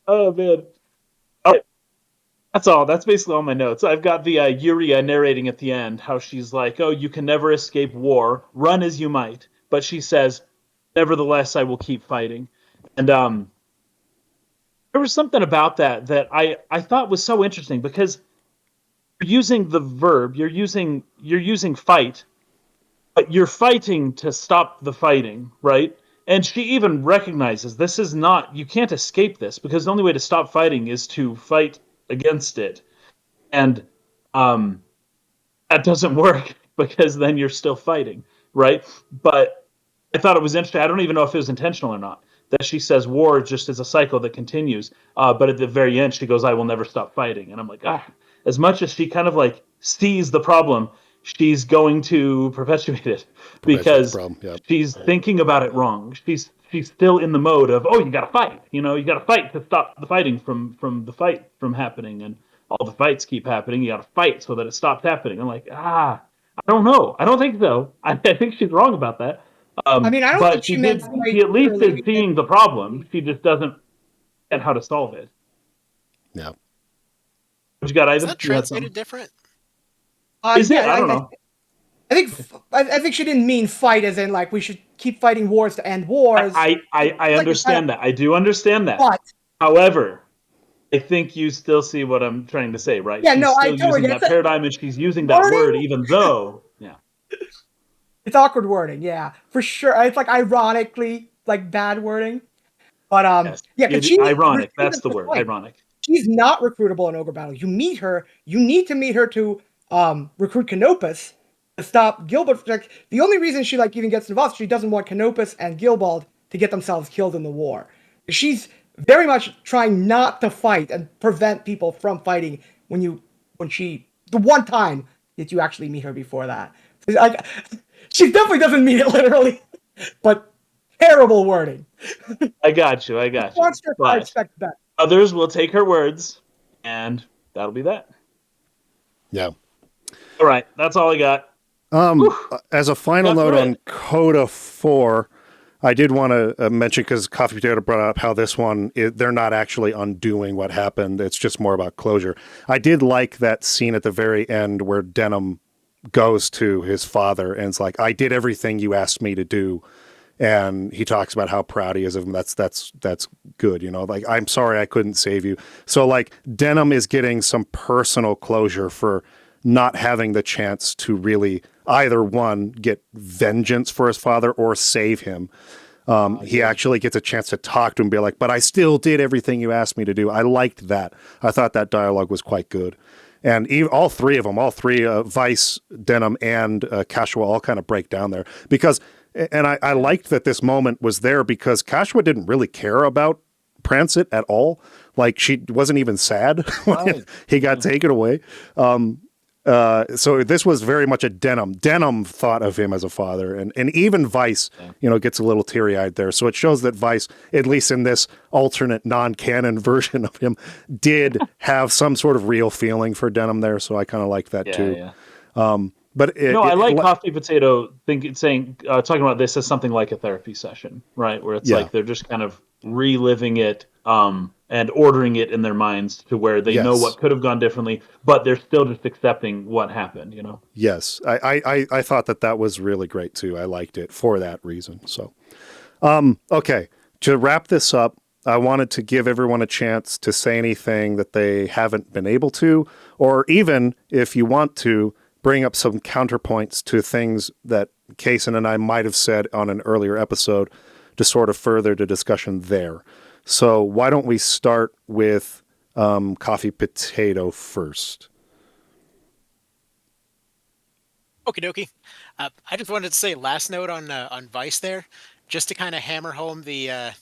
Oh, man. All right. That's all. That's basically all my notes. I've got the Yuria narrating at the end, how she's like, oh, you can never escape war. Run as you might. But she says, nevertheless, I will keep fighting. And There was something about that I thought was so interesting because you're using the verb, you're using fight, but you're fighting to stop the fighting, right? And she even recognizes this is not, you can't escape this because the only way to stop fighting is to fight against it. And that doesn't work because then you're still fighting, right? But I thought it was interesting. I don't even know if it was intentional or not, that she says war just is a cycle that continues. But at the very end, she goes, I will never stop fighting. And I'm like, as much as she kind of like sees the problem, she's going to perpetuate it because she's thinking about it wrong. She's still in the mode of, oh, you got to fight. You got to fight to stop the fighting from the fight from happening. And all the fights keep happening. You got to fight so that it stops happening. I'm like, I don't know. I don't think so. I think she's wrong about that. I mean, I don't think she meant fight. She at least is seeing the problem. She just doesn't get how to solve it. Yeah. What you got, Ivan? Is that translated different? Is it? I don't know. I think she didn't mean fight as in like we should keep fighting wars to end wars. I understand that. I do understand that. But, however, I think you still see what I'm trying to say, right? Yeah, she's no, still I totally using that paradigm, and she's using that word, even though, it's awkward wording, yeah, for sure. It's like ironically like bad wording, but because ironic. That's the word, ironic. She's not recruitable in Ogre Battle. You meet her. You need to meet her to recruit Canopus to stop Gilbert. Like the only reason she like even gets involved, she doesn't want Canopus and Gilbald to get themselves killed in the war. She's very much trying not to fight and prevent people from fighting the one time that you actually meet her before that. She definitely doesn't mean it literally, but terrible wording. I got you. I expect that. Others will take her words, and that'll be that. Yeah. All right, that's all I got. As a final note on CODA 4, I did want to mention, because Coffee Potato brought up how this one, they're not actually undoing what happened. It's just more about closure. I did like that scene at the very end where Denham goes to his father and it's like, I did everything you asked me to do. And he talks about how proud he is of him. That's good, like, I'm sorry I couldn't save you. So like Denham is getting some personal closure for not having the chance to really either one, get vengeance for his father or save him. He actually gets a chance to talk to him and be like, but I still did everything you asked me to do. I liked that. I thought that dialogue was quite good. And all three of them, Vice, Denham, and Kashua all kind of break down there. Because, and I liked that this moment was there because Kashua didn't really care about Prancet at all. Like, she wasn't even sad when he got taken away. So this was very much a Denham. Denham thought of him as a father, and even Vice, gets a little teary-eyed there. So it shows that Vice, at least in this alternate non-canon version of him, did have some sort of real feeling for Denham there. So I kind of like that too. Yeah. I like Coffee Potato talking about this as something like a therapy session, right? Where it's like they're just kind of reliving it and ordering it in their minds to where they know what could have gone differently, but they're still just accepting what happened, Yes, I thought that was really great too. I liked it for that reason. So, okay, to wrap this up, I wanted to give everyone a chance to say anything that they haven't been able to, or even if you want to, bring up some counterpoints to things that Kaysen and I might have said on an earlier episode to sort of further the discussion there. So why don't we start with Coffee Potato first? Okie dokie. I just wanted to say last note on Vice there, just to kind of hammer home the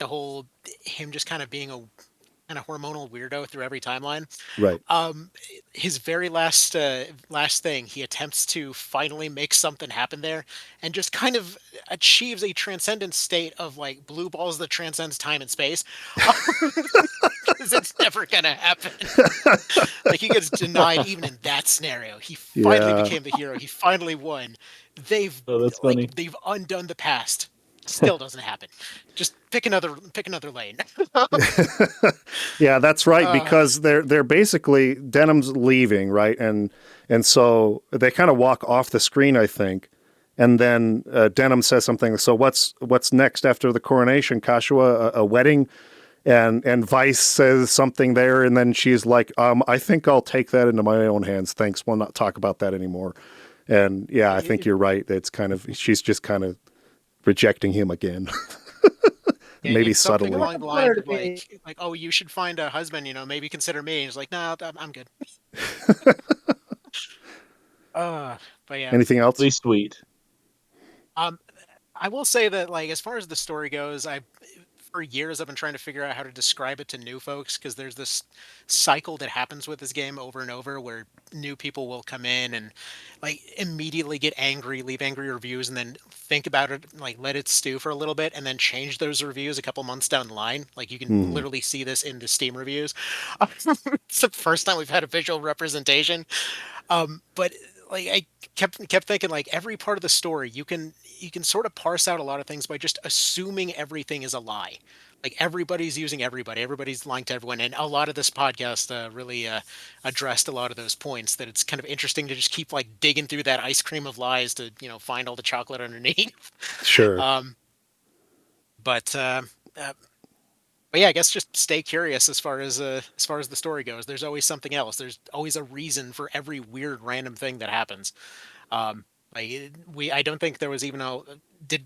whole him just kind of being a kind of hormonal weirdo through every timeline. Right. His very last thing, he attempts to finally make something happen there, and just kind of achieves a transcendent state of like blue balls that transcends time and space. Because it's never gonna happen. Like, he gets denied even in that scenario. He finally became the hero. He finally won. That's funny. They've undone the past. Still doesn't happen. Just pick another lane. Yeah, that's right. Because they're basically, Denham's leaving, right, and so they kind of walk off the screen, I think, and then Denham says something. So what's next after the coronation, Kashua? A wedding? and Vice says something there, and then she's like, I think I'll take that into my own hands. Thanks. We'll not talk about that anymore. And yeah, I think you're right. It's kind of, she's just kind of rejecting him again. Yeah, Maybe it's something subtly. along the lines of like, oh, you should find a husband, maybe consider me. And he's like, no, I'm good. But yeah. Anything else? At least sweet. I will say that, like, as far as the story goes, for years I've been trying to figure out how to describe it to new folks, because there's this cycle that happens with this game over and over where new people will come in and like immediately get angry, leave angry reviews, and then think about it, like let it stew for a little bit, and then change those reviews a couple months down the line. Like you can literally see this in the Steam reviews. It's the first time we've had a visual representation. But like I kept thinking, like every part of the story you can sort of parse out a lot of things by just assuming everything is a lie. Like everybody's using everybody's lying to everyone, and a lot of this podcast really addressed a lot of those points. That it's kind of interesting to just keep like digging through that ice cream of lies to find all the chocolate underneath. Sure. But yeah, I guess just stay curious as far as the story goes. There's always something else. There's always a reason for every weird random thing that happens. I don't think there was even did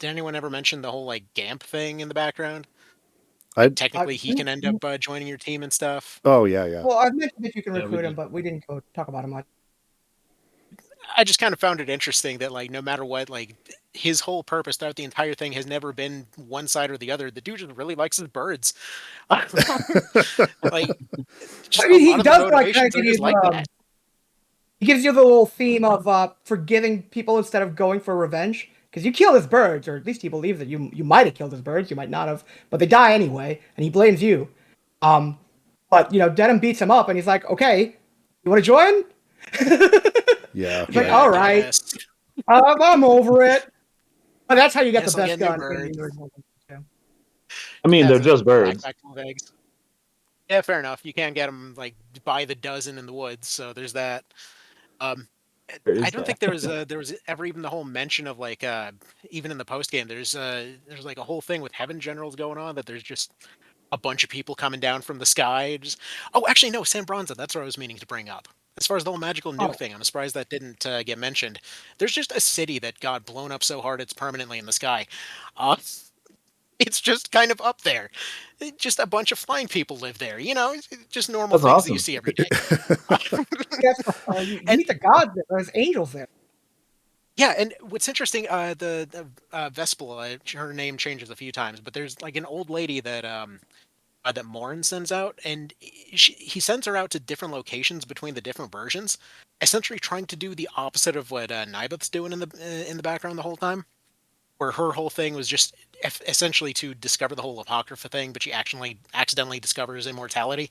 anyone ever mention the whole like Gamp thing in the background? Technically, he can end up joining your team and stuff. Oh yeah. Well, I've mentioned that you can recruit him, but we didn't go talk about him much. I just kind of found it interesting that like no matter what, like his whole purpose throughout the entire thing has never been one side or the other. The dude just really likes his birds. Like, I mean, he does like that. He gives you the little theme of forgiving people instead of going for revenge. Because you killed his birds, or at least he believes that you might have killed his birds. You might not have, but they die anyway, and he blames you. But Denham beats him up, and he's like, "Okay, you want to join?" Yeah. He's like, "All right, I'm over it." But that's how you get the best gun. I mean, they're just birds. Yeah, fair enough. You can get them like by the dozen in the woods, so there's that. I don't think there was ever even the whole mention of like even in the post game there's like a whole thing with heaven generals going on, that there's just a bunch of people coming down from the sky. Actually no, San Bronza, that's what I was meaning to bring up. As far as the whole magical nuke thing, I'm surprised that didn't get mentioned. There's just a city that got blown up so hard it's permanently in the sky. It's just kind of up there. Just a bunch of flying people live there. Just normal things that you see every day. You meet the gods there. There's angels there. Yeah, and what's interesting, the Vespula, her name changes a few times, but there's like an old lady that that Morin sends out, and he sends her out to different locations between the different versions, essentially trying to do the opposite of what Nibeth's doing in the background the whole time. Where her whole thing was just essentially to discover the whole Apocrypha thing, but she actually accidentally discovers immortality.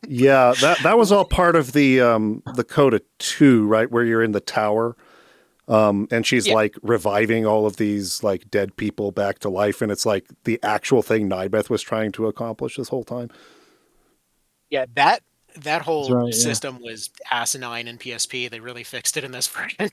Yeah, that was all part of the CODA 2, right? Where you're in the tower, and she's like reviving all of these like dead people back to life, and it's like the actual thing Nibeth was trying to accomplish this whole time. Yeah, that whole system was asinine in PSP. They really fixed it in this version.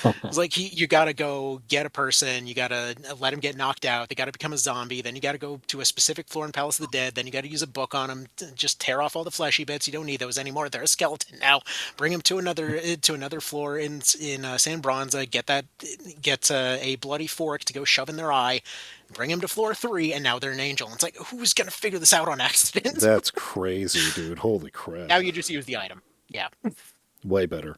It's like you gotta go get a person, you gotta let him get knocked out, they gotta become a zombie, then you gotta go to a specific floor in Palace of the Dead, then you gotta use a book on them to just tear off all the fleshy bits. You don't need those anymore. They're a skeleton now. Bring them to another floor in San Bronza, get a bloody fork to go shove in their eye, bring them to floor 3, and now they're an angel. It's like, who's gonna figure this out on accident? That's crazy, dude. Holy crap. Now you just use the item. Yeah. Way better.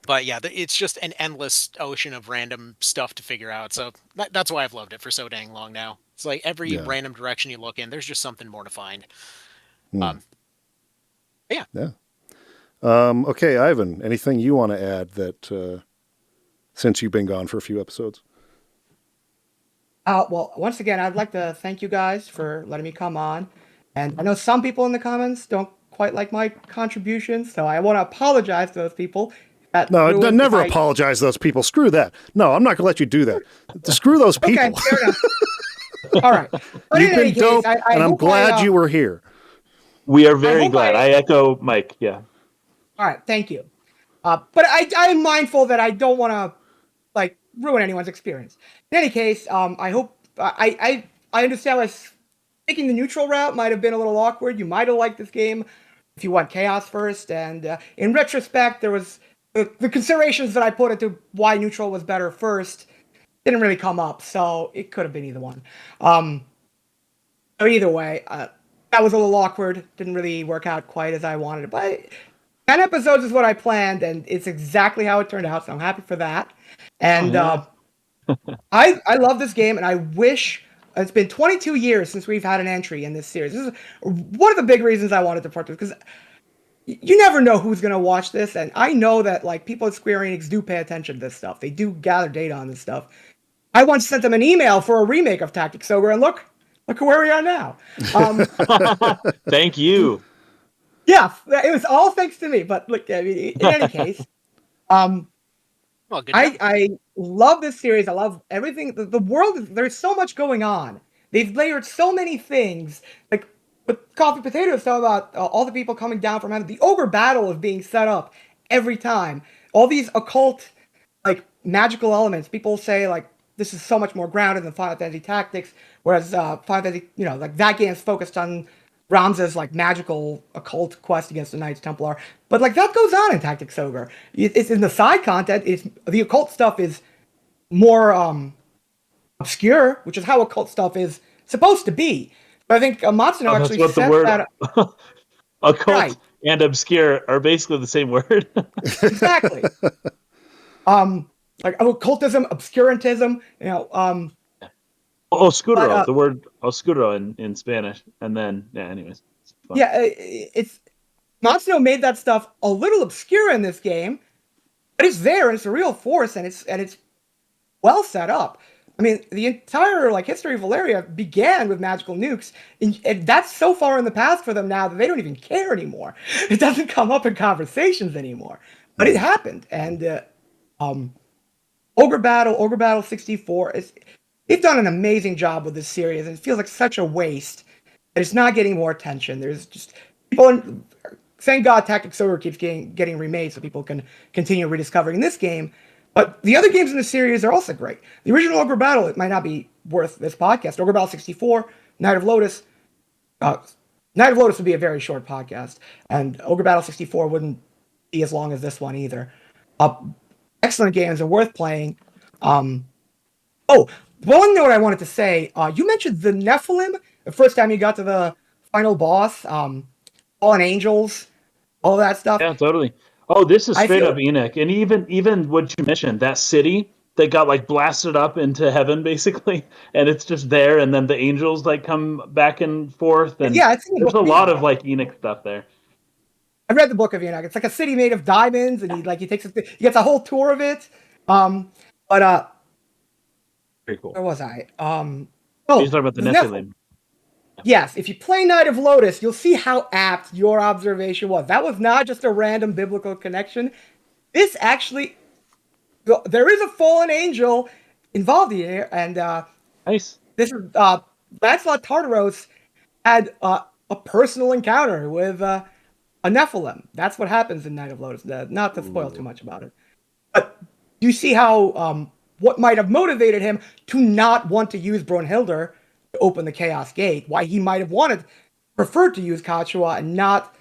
But yeah, it's just an endless ocean of random stuff to figure out. So that's why I've loved it for so dang long now. It's like every random direction you look in, there's just something more to find. Yeah. Okay, Ivan, anything you want to add that since you've been gone for a few episodes? Well, once again, I'd like to thank you guys for letting me come on. And I know some people in the comments don't quite like my contributions, so I want to apologize to those people. No, never apologize to those people. Screw that. No, I'm not going to let you do that. Screw those people. Okay, fair enough. All right. But You've been dope, and I'm glad you were here. We are very glad. I echo Mike, yeah. All right, thank you. But I'm mindful that I don't want to, ruin anyone's experience. In any case, I hope... I I understand why taking the neutral route might have been a little awkward. You might have liked this game if you went chaos first, and in retrospect, there was the considerations that I put into why neutral was better first didn't really come up, so it could have been either one. So either way, that was a little awkward. Didn't really work out quite as I wanted it, but 10 episodes is what I planned, and it's exactly how it turned out, so I'm happy for that. And I love this game, and I wish it's been 22 years since we've had an entry in this series. This is one of the big reasons I wanted to part this, because you never know who's going to watch this, and I know that like people at Square Enix do pay attention to this stuff. They do gather data on this stuff. I once sent them an email for a remake of Tactics Ogre, and look at where we are now. Thank you. Yeah, it was all thanks to me. But look, I mean, in any case, Well, good job. I love this series. I love everything. The world, there's so much going on. They've layered so many things. Like with Coffee Potatoes, talking about all the people coming down from heaven. The Ogre battle is being set up every time. All these occult, like magical elements. People say like this is so much more grounded than Final Fantasy Tactics, whereas Final Fantasy, like that game is focused on Ramza's like magical occult quest against the Knights Templar. But like that goes on in Tactics Ogre. It's in the side content. It's the occult stuff is more obscure, which is how occult stuff is supposed to be. But I think Matsuno actually that's what said the word that occult right. and obscure are basically the same word. Exactly. Like occultism, obscurantism, Oscuro, the word oscuro in Spanish, and then anyways. Yeah, it's Matsuno made that stuff a little obscure in this game, but it's there and it's a real force and it's well set up. I mean, the entire like history of Valeria began with magical nukes, and that's so far in the past for them now that they don't even care anymore. It doesn't come up in conversations anymore, but it happened. And Ogre Battle 64 they've done an amazing job with this series, and it feels like such a waste that it's not getting more attention. There's just people. Thank God Tactics Ogre keeps getting remade so people can continue rediscovering this game. But the other games in the series are also great. The original Ogre Battle, it might not be worth this podcast. Ogre Battle 64, Night of Lotus. Night of Lotus would be a very short podcast, and Ogre Battle 64 wouldn't be as long as this one either. Excellent games and worth playing. One note I wanted to say, you mentioned the Nephilim the first time you got to the final boss, Fallen Angels, all that stuff. Yeah, totally. Oh, this is straight up Enoch. And even what you mentioned, that city that got like blasted up into heaven basically, and it's just there, and then the angels like come back and forth, and yeah, there's a lot of like Enoch stuff there. I read the book of Enoch. It's like a city made of diamonds, and he gets a whole tour of it. Very cool. Where was I? You're talking about the Nephilim. Yes, if you play Night of Lotus, you'll see how apt your observation was. That was not just a random biblical connection. This actually, there is a fallen angel involved here, and nice. This is Lancelot Tartaros had a personal encounter with a Nephilim. That's what happens in Night of Lotus. Not to spoil too much about it, but you see how what might have motivated him to not want to use Brunhilde to open the Chaos Gate, why he might have preferred to use Kachua and not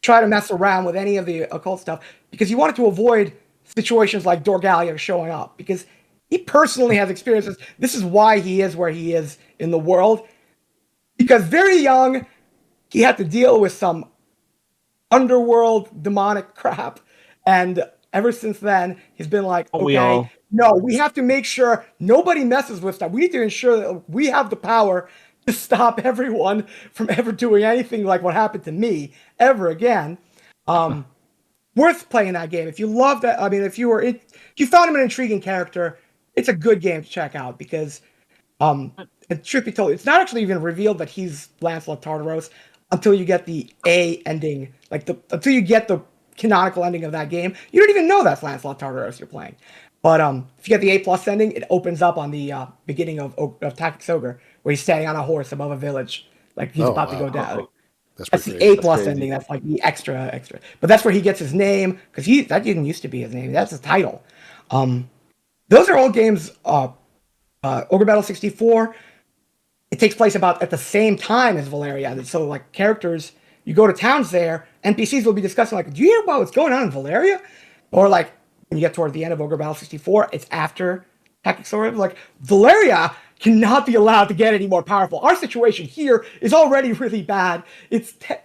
try to mess around with any of the occult stuff, because he wanted to avoid situations like Dorgalia showing up, because he personally has experiences. This is why he is where he is in the world, because very young, he had to deal with some underworld demonic crap, and ever since then, he's been like, okay, no, we have to make sure nobody messes with stuff. We need to ensure that we have the power to stop everyone from ever doing anything like what happened to me ever again. Worth playing that game. If you love that, I mean, if you found him an intriguing character, it's a good game to check out, because, and truth be told, it's not actually even revealed that he's Lancelot Tartaros until you get the A ending, until you get the canonical ending of that game. You don't even know that's Lancelot Tartaros you're playing. But if you get the A+ ending, it opens up on the beginning of Tactics Ogre, where he's standing on a horse above a village, like he's about to go down. That's the A+ ending. That's like the extra. But that's where he gets his name, because that didn't used to be his name. That's his title. Those are all games. Ogre Battle 64. it takes place about at the same time as Valeria. So like characters, you go to towns there, NPCs will be discussing like, do you hear about what's going on in Valeria? Or like when you get toward the end of Ogre Battle 64, it's after Tactics Ogre, like Valeria cannot be allowed to get any more powerful. Our situation here is already really bad. It's the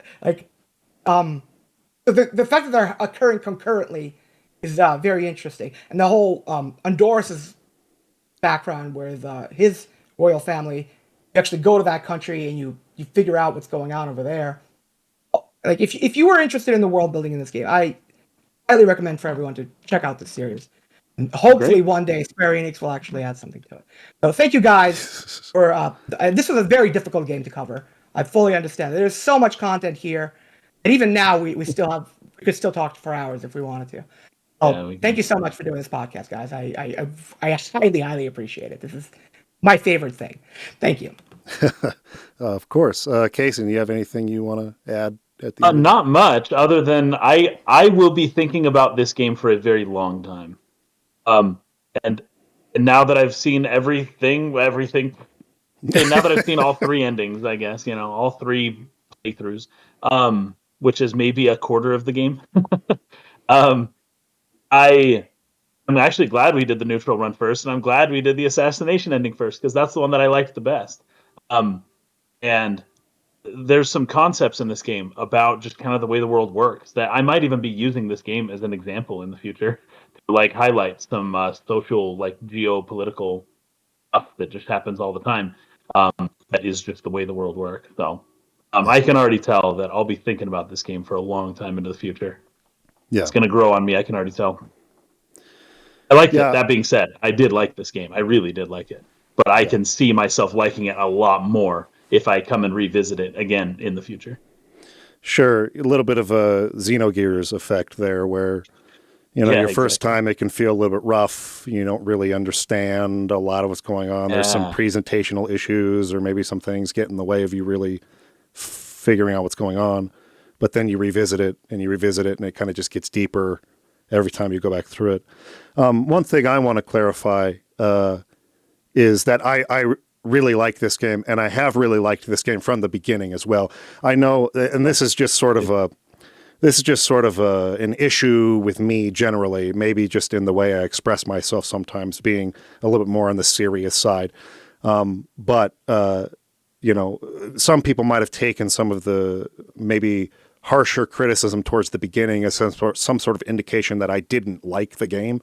fact that they're occurring concurrently is very interesting. And the whole Andoras's background, where his royal family, you actually go to that country and you figure out what's going on over there. Like if you were interested in the world building in this game, I highly recommend for everyone to check out this series. And hopefully one day Square Enix will actually add something to it. So thank you guys for this was a very difficult game to cover. I fully understand. There's so much content here. And even now we could still talk for hours if we wanted to. Oh, thank you so much for doing this podcast, guys. I highly appreciate it. This is my favorite thing. Thank you. Of course. Casey, do you have anything you want to add at the end? Not much, other than I will be thinking about this game for a very long time. And now that I've seen everything, and now that I've seen all three endings, I guess, all three playthroughs, which is maybe a quarter of the game. I'm actually glad we did the neutral run first, and I'm glad we did the assassination ending first, because that's the one that I liked the best. And there's some concepts in this game about just kind of the way the world works that I might even be using this game as an example in the future to like highlight some social, like geopolitical stuff that just happens all the time. That is just the way the world works. So I can already tell that I'll be thinking about this game for a long time into the future. Yeah. It's going to grow on me. I can already tell. I liked it. That being said, I did like this game. I really did like it. But I can see myself liking it a lot more if I come and revisit it again in the future. Sure. A little bit of a Xenogears effect there where, your first time it can feel a little bit rough. You don't really understand a lot of what's going on. There's some presentational issues or maybe some things get in the way of you really figuring out what's going on. But then you revisit it and it kind of just gets deeper every time you go back through it. One thing I want to clarify is that I really like this game, and I have really liked this game from the beginning as well. I know, and this is just sort of an issue with me generally, maybe just in the way I express myself sometimes, being a little bit more on the serious side. But some people might have taken some of the maybe harsher criticism towards the beginning as some sort of indication that I didn't like the game.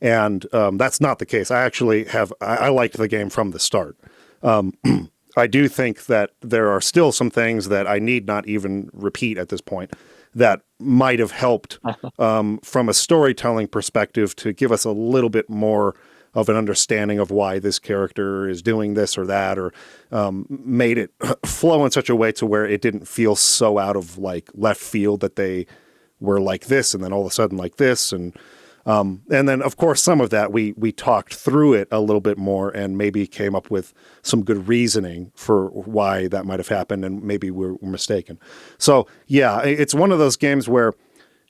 And that's not the case. I liked the game from the start. I do think that there are still some things that I need not even repeat at this point that might have helped from a storytelling perspective to give us a little bit more of an understanding of why this character is doing this or that, or made it flow in such a way to where it didn't feel so out of like left field that they were like this and then all of a sudden like this. And then of course some of that we talked through it a little bit more and maybe came up with some good reasoning for why that might have happened, and maybe we're mistaken. So yeah, it's one of those games where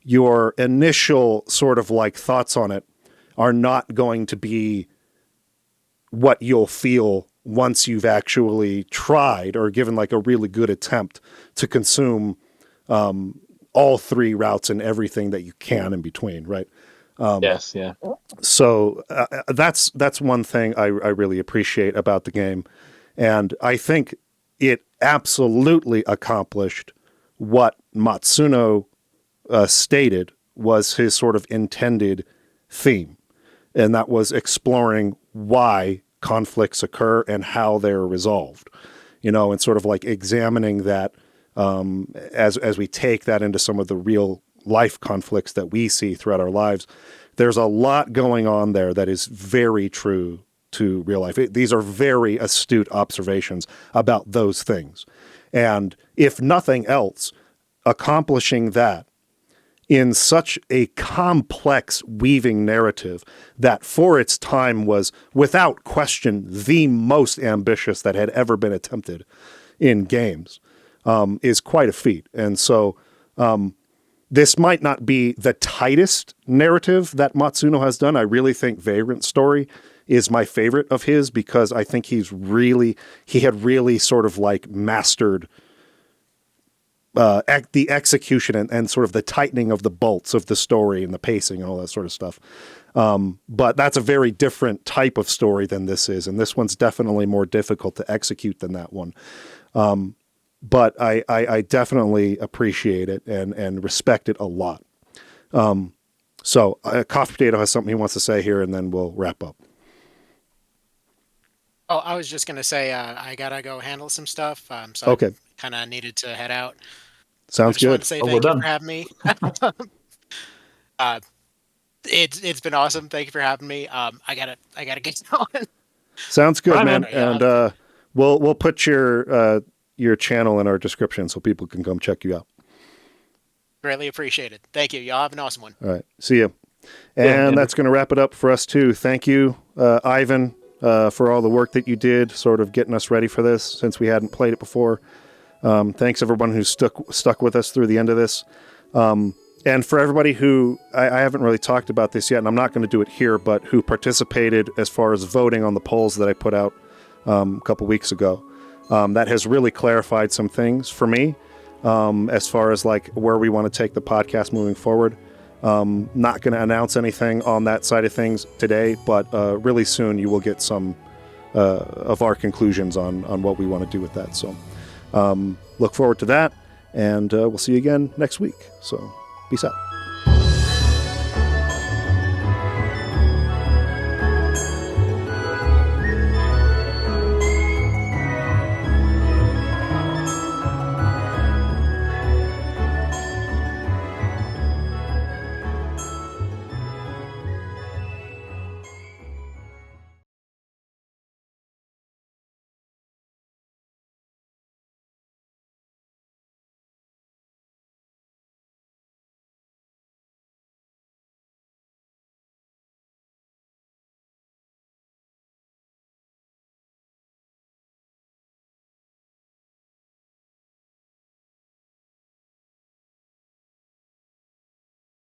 your initial sort of like thoughts on it are not going to be what you'll feel once you've actually tried or given like a really good attempt to consume all three routes and everything that you can in between, right? Yes, yeah. So that's one thing I really appreciate about the game. And I think it absolutely accomplished what Matsuno stated was his sort of intended theme. And that was exploring why conflicts occur and how they're resolved, and sort of like examining that as we take that into some of the real life conflicts that we see throughout our lives. There's a lot going on there that is very true to real life. These are very astute observations about those things. And if nothing else, accomplishing that in such a complex weaving narrative that for its time was without question the most ambitious that had ever been attempted in games is quite a feat. And so this might not be the tightest narrative that Matsuno has done. I really think Vagrant Story is my favorite of his, because I think he had really sort of like mastered the execution and sort of the tightening of the bolts of the story and the pacing and all that sort of stuff. But that's a very different type of story than this is. And this one's definitely more difficult to execute than that one. But I definitely appreciate it and respect it a lot. So Coffee Potato has something he wants to say here, and then we'll wrap up. Oh, I was just going to say, I got to go handle some stuff. So Okay. I kind of needed to head out. Sounds I just wanted good. to say Oh, thank we're you done. for having me. It's been awesome. Thank you for having me. I gotta get going. Sounds good, Bye, man. man. And we'll put your channel in our description so people can come check you out. Greatly appreciated. Thank you. Y'all have an awesome one. All right. See you. And Amber. that's going to wrap it up for us too. Thank you, Ivan, for all the work that you did, sort of getting us ready for this since we hadn't played it before. Thanks everyone who stuck with us through the end of this. And for everybody who, I haven't really talked about this yet, and I'm not going to do it here, but who participated as far as voting on the polls that I put out a couple weeks ago. That has really clarified some things for me as far as like where we want to take the podcast moving forward. Not going to announce anything on that side of things today, but really soon you will get some of our conclusions on what we want to do with that. So look forward to that, and we'll see you again next week. So peace out.